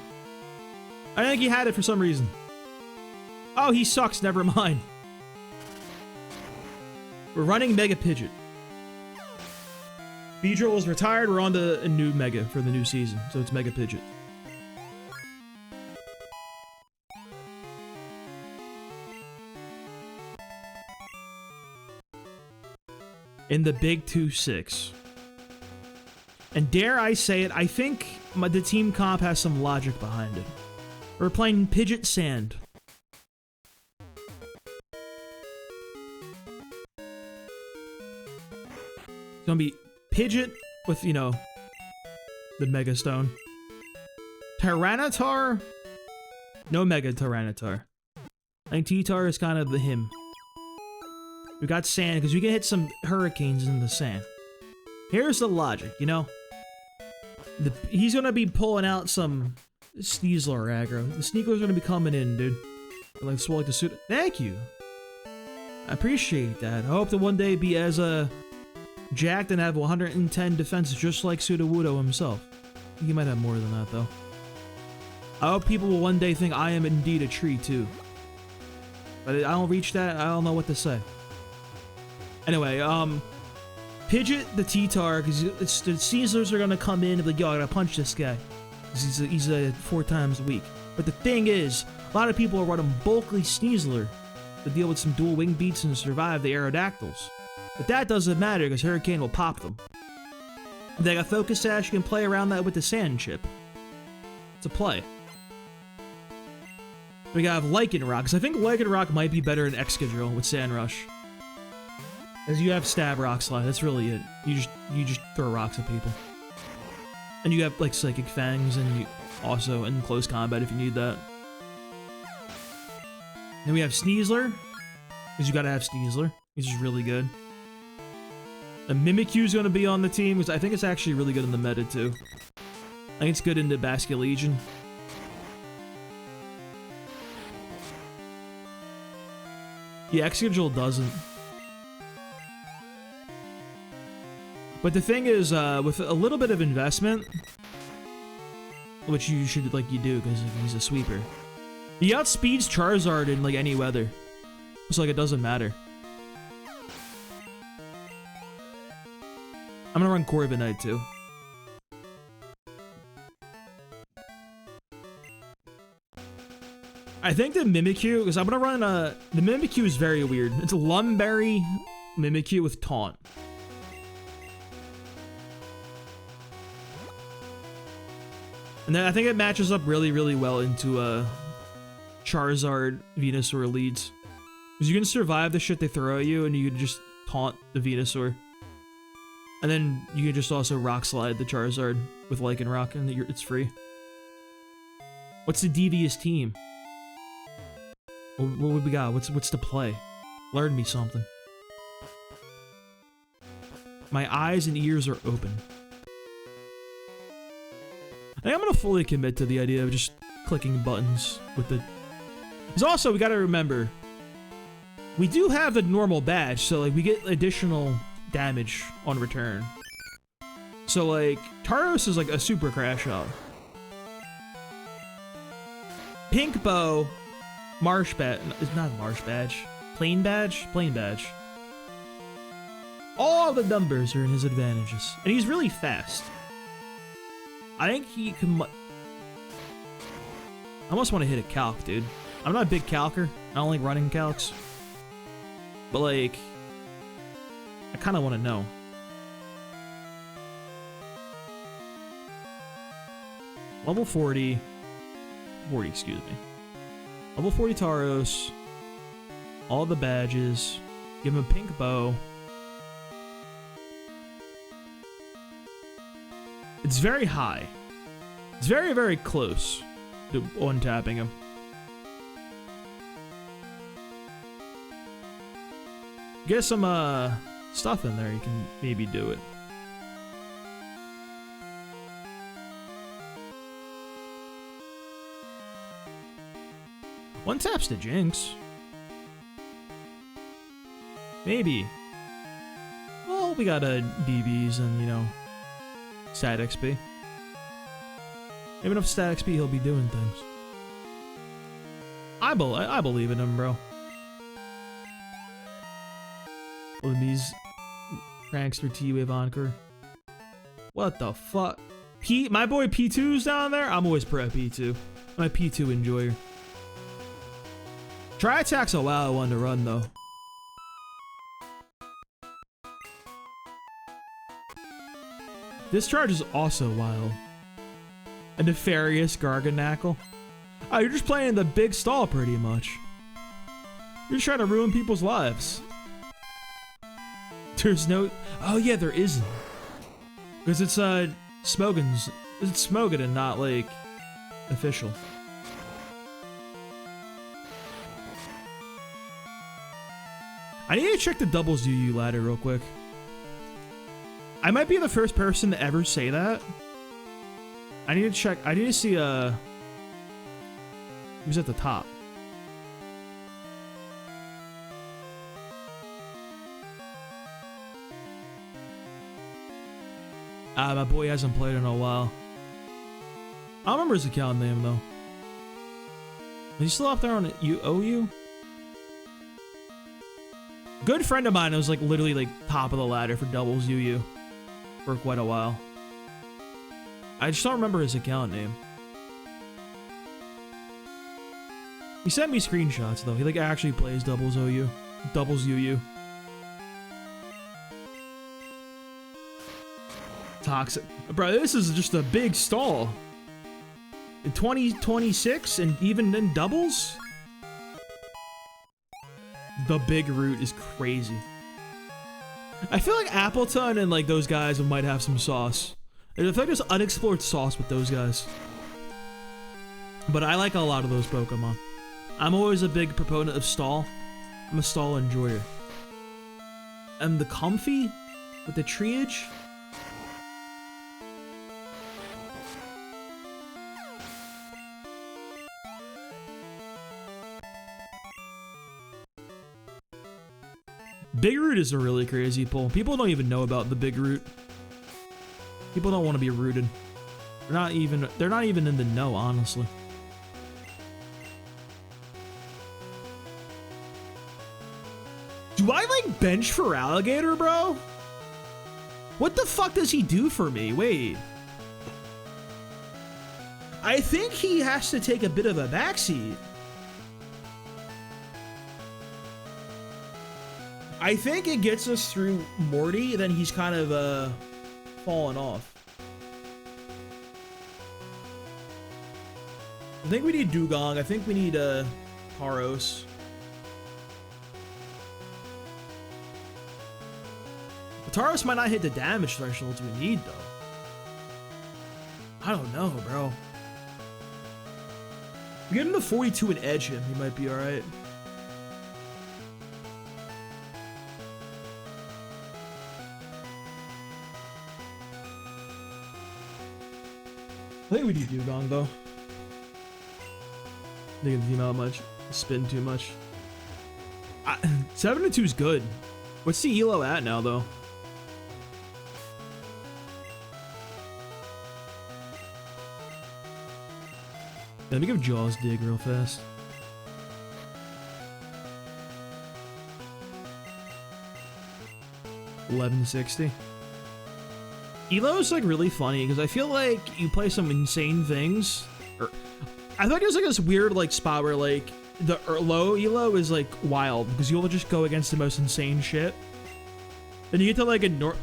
S1: I think he had it for some reason. Oh, he sucks. Never mind. We're running Mega Pidgeot. Beedrill is retired. We're on to a new Mega for the new season. So it's Mega Pidgeot. In the big 2-6. And dare I say it, I think the team comp has some logic behind it. We're playing Pidgeot Sand. It's gonna be Pidgeot with, you know, the Mega Stone. Tyranitar? No Mega Tyranitar. I think T-Tar is kind of the him. We got Sand, because we can hit some Hurricanes in the sand. Here's the logic, you know? He's gonna be pulling out some Sneasler aggro. The Sneasler's gonna be coming in, dude. Like, swell the suit. Thank you. I appreciate that. I hope to one day be as jacked and have 110 defense just like Sudowoodo himself. He might have more than that, though. I hope people will one day think I am indeed a tree, too. But I don't reach that, I don't know what to say. Anyway, Pidgeot the T-Tar, because the Sneaslers are gonna come in and be like, yo, I gotta punch this guy. Because he's 4 times a week. But the thing is, a lot of people are running bulky Sneasler to deal with some dual wing beats and survive the Aerodactyls. But that doesn't matter, because Hurricane will pop them. They got Focus Sash, you can play around that with the Sand Chip. It's a play. We gotta have Lycanroc, because I think Lycanroc might be better than Excadrill with Sand Rush. As you have Stab Rock Slide, that's really it. You just throw rocks at people. And you have like Psychic Fangs, and you also in close combat if you need that. Then we have Sneasler, because you gotta have Sneasler. He's just really good. And Mimikyu's gonna be on the team, because I think it's actually really good in the meta too. I think it's good in the Basculegion. Yeah, Excadrill doesn't. But the thing is, with a little bit of investment, which you should, like, you do, because he's a sweeper. He outspeeds Charizard in, like, any weather. It's like it doesn't matter. I'm gonna run Corviknight, too. I think the Mimikyu, because I'm gonna run the Mimikyu is very weird. It's a Lumberry Mimikyu with Taunt. And then I think it matches up really, really well into Charizard Venusaur leads. Because you can survive the shit they throw at you, and you can just taunt the Venusaur. And then you can just also Rock Slide the Charizard with Lycanroc, and it's free. What's the devious team? What would we got? What's the play? Learn me something. My eyes and ears are open. I think I'm gonna fully commit to the idea of just clicking buttons with the... Because also, we gotta remember, we do have the normal badge, so like we get additional damage on return. So like, Tauros is like a super crash out. Pink Bow, Marsh Badge, it's not Marsh Badge. Plain Badge? Plain Badge. All the numbers are in his advantages. And he's really fast. I think he can... I almost want to hit a calc, dude. I'm not a big calcer. I don't like running calcs. But like... I kind of want to know. Level 40. 40, excuse me. Level 40 Tauros. All the badges. Give him a pink bow. It's very high. It's very, very close to untapping him. Get some stuff in there, you can maybe do it. One taps to Jinx. Maybe. Well, we got DBs and, you know, stat XP. Maybe enough stat XP, he'll be doing things. I believe in him, bro. With these Prankster T-Wave Encore. What the fuck? My boy P2's down there? I'm always pro P2. I'm a P2 enjoyer. Tri-Attack's a wild one to run, though. This charge is also wild. A Nefarious Garganackle. Oh, you're just playing the big stall pretty much. You're just trying to ruin people's lives. There's no... Oh yeah, there isn't. Because it's Smogan's... It's Smogan and not, like, official. I need to check the doubles UU ladder real quick. I might be the first person to ever say that. I need to check. I need to see who's at the top. My boy hasn't played in a while. I don't remember his account name though. Is he still up there on OU? Good friend of mine was like literally like top of the ladder for doubles UU for quite a while. I just don't remember his account name. He sent me screenshots though. He like actually plays doubles OU. Doubles UU. Toxic. Bro, this is just a big stall. In 2026 and even in doubles? The big root is crazy. I feel like Appleton and like those guys might have some sauce. I feel like there's unexplored sauce with those guys. But I like a lot of those Pokemon. I'm always a big proponent of stall. I'm a stall enjoyer. And the Comfy with the triage. Big Root is a really crazy pull. People don't even know about the Big Root. People don't want to be rooted. They're not even in the know, honestly. Do I like bench for alligator, bro? What the fuck does he do for me? Wait. I think he has to take a bit of a backseat. I think it gets us through Morty, then he's kind of fallen off. I think we need Dugong. I think we need Taros. Taros might not hit the damage thresholds we need, though. I don't know, bro. We get him to 42 and edge him, he might be alright. I think we need Dugong, though. I think it's not much. Spin too much. 7 to 2 is good. What's the elo at now, though? Let me give Jaws dig real fast. $11.60. Elo is like really funny because I feel like you play some insane things. Or I thought it was like this weird like spot where like the low elo is like wild because you'll just go against the most insane shit. Then you get to like a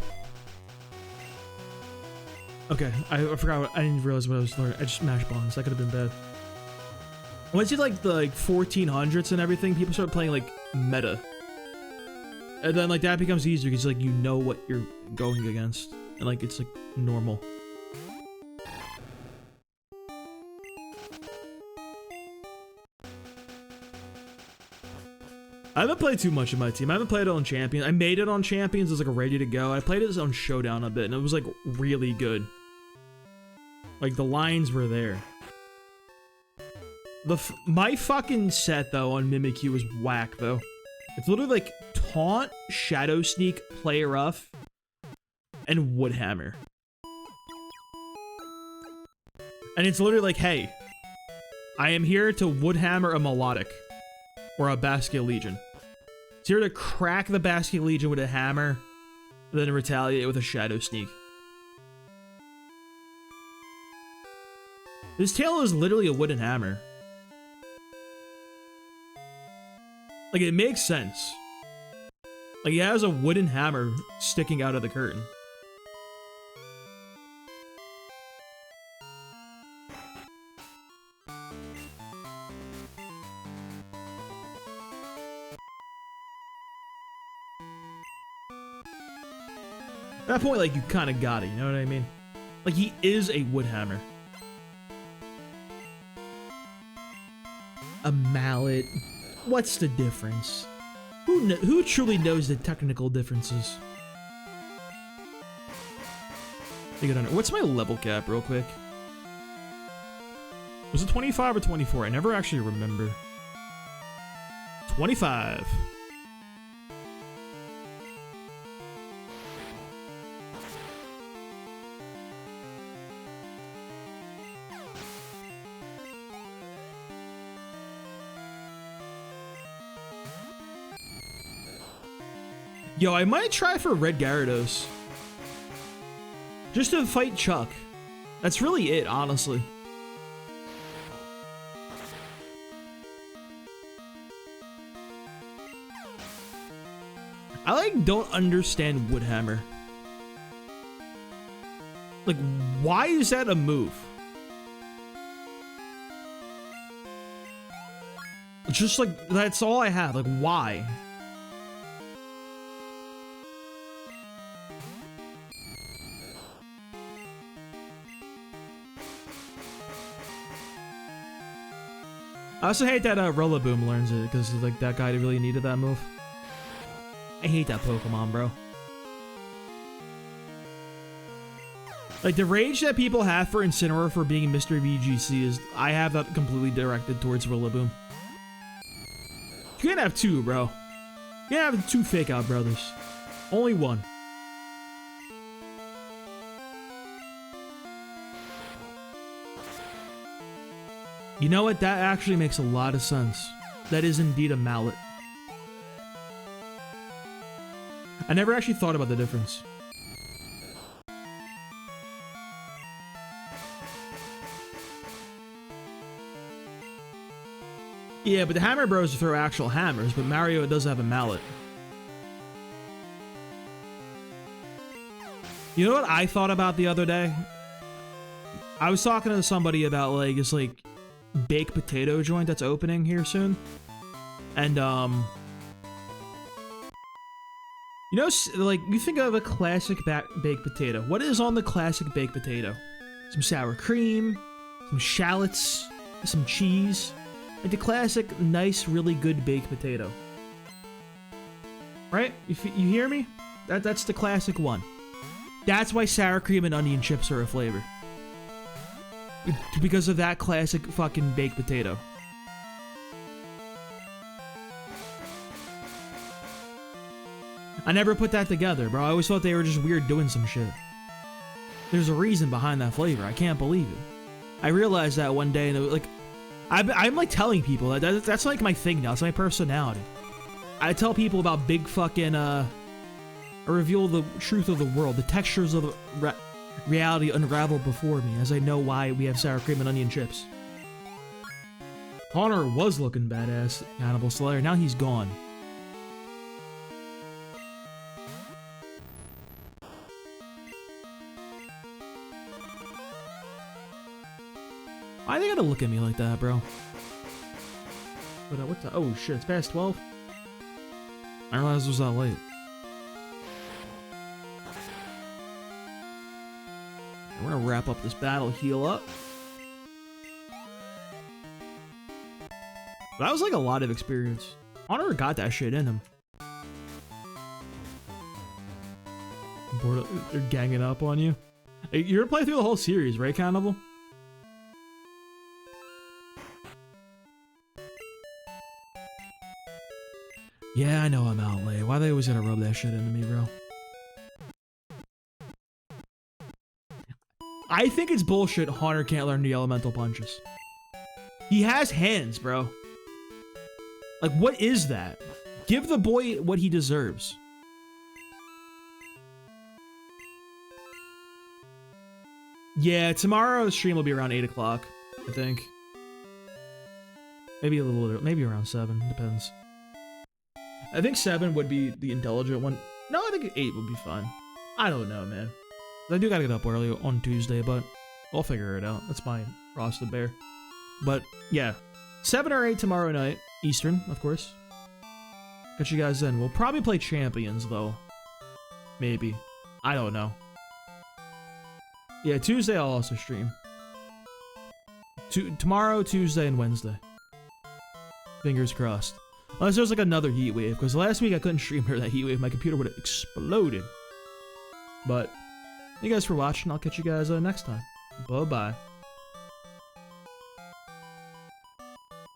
S1: Okay, I forgot. I didn't realize what I was learning. I just mashed bombs. That could have been bad. Once you like the 1400s and everything, people start playing like meta, and then like that becomes easier because like you know what you're going against, and like it's like normal. I haven't played too much of my team. I haven't played it on Champions. I made it on Champions. It was like ready to go. I played it on Showdown a bit, and it was like really good. Like the lines were there. My fucking set though on Mimikyu is whack though. It's literally like Taunt, Shadow Sneak, Play Rough, and Woodhammer. And it's literally like, hey, I am here to Woodhammer a Melodic or a Basket Legion. It's here to crack the Basket Legion with a hammer, then retaliate with a Shadow Sneak. His tail is literally a wooden hammer. Like, it makes sense. Like, he has a wooden hammer sticking out of the curtain. At that point, like, you kind of got it, you know what I mean? Like, he is a wood hammer. A mallet. What's the difference? Who truly knows the technical differences? What's my level cap, real quick? Was it 25 or 24? I never actually remember. 25. Yo, I might try for Red Gyarados. Just to fight Chuck. That's really it, honestly. I like don't understand Woodhammer. Like, why is that a move? It's just like, that's all I have. Like, why? I also hate that Rillaboom learns it, because like that guy really needed that move. I hate that Pokemon, bro. Like, the rage that people have for Incineroar for being Mr. VGC is... I have that completely directed towards Rillaboom. You can't have two, bro. You can't have two Fake Out brothers. Only one. You know what? That actually makes a lot of sense. That is indeed a mallet. I never actually thought about the difference. Yeah, but the Hammer Bros throw actual hammers, but Mario does have a mallet. You know what I thought about the other day? I was talking to somebody about like this like baked potato joint that's opening here soon. And you know, like you think of a classic baked potato. What is on the classic baked potato? Some sour cream, some shallots, some cheese. Like the classic, nice, really good baked potato. Right? You hear me? That's the classic one. That's why sour cream and onion chips are a flavor. Because of that classic fucking baked potato. I never put that together, bro. I always thought they were just weird doing some shit. There's a reason behind that flavor. I can't believe it. I realized that one day, and it was like, I'm like telling people that's like my thing now. It's my personality. I tell people about big fucking I reveal the truth of the world. The textures of reality unravel before me as I know why we have sour cream and onion chips. Connor was looking badass, Cannibal Slayer. Now he's gone. Why they gotta look at me like that, bro? But what the? Oh shit! It's past 12. I realized it was that late. We're gonna wrap up this battle, heal up. That was like a lot of experience. Honor got that shit in him. They're ganging up on you. Hey, you're gonna play through the whole series, right, Cannibal? Yeah, I know I'm out late. Why they always gotta rub that shit into me, bro? I think it's bullshit Haunter can't learn the elemental punches. He has hands, bro. Like, what is that? Give the boy what he deserves. Yeah, tomorrow's stream will be around 8 o'clock, I think. Maybe a little later, maybe around 7, depends. I think 7 would be the intelligent one. No, I think 8 would be fine. I don't know, man. I do gotta get up early on Tuesday, but I'll figure it out. That's my cross to bear. But, yeah. 7 or 8 tomorrow night. Eastern, of course. Catch you guys then. We'll probably play Champions, though. Maybe. I don't know. Yeah, Tuesday I'll also stream. Tomorrow, Tuesday, and Wednesday. Fingers crossed. Unless there's like another heat wave, because last week I couldn't stream during that heat wave. My computer would have exploded. But, thank you guys for watching. I'll catch you guys next time. Bye-bye.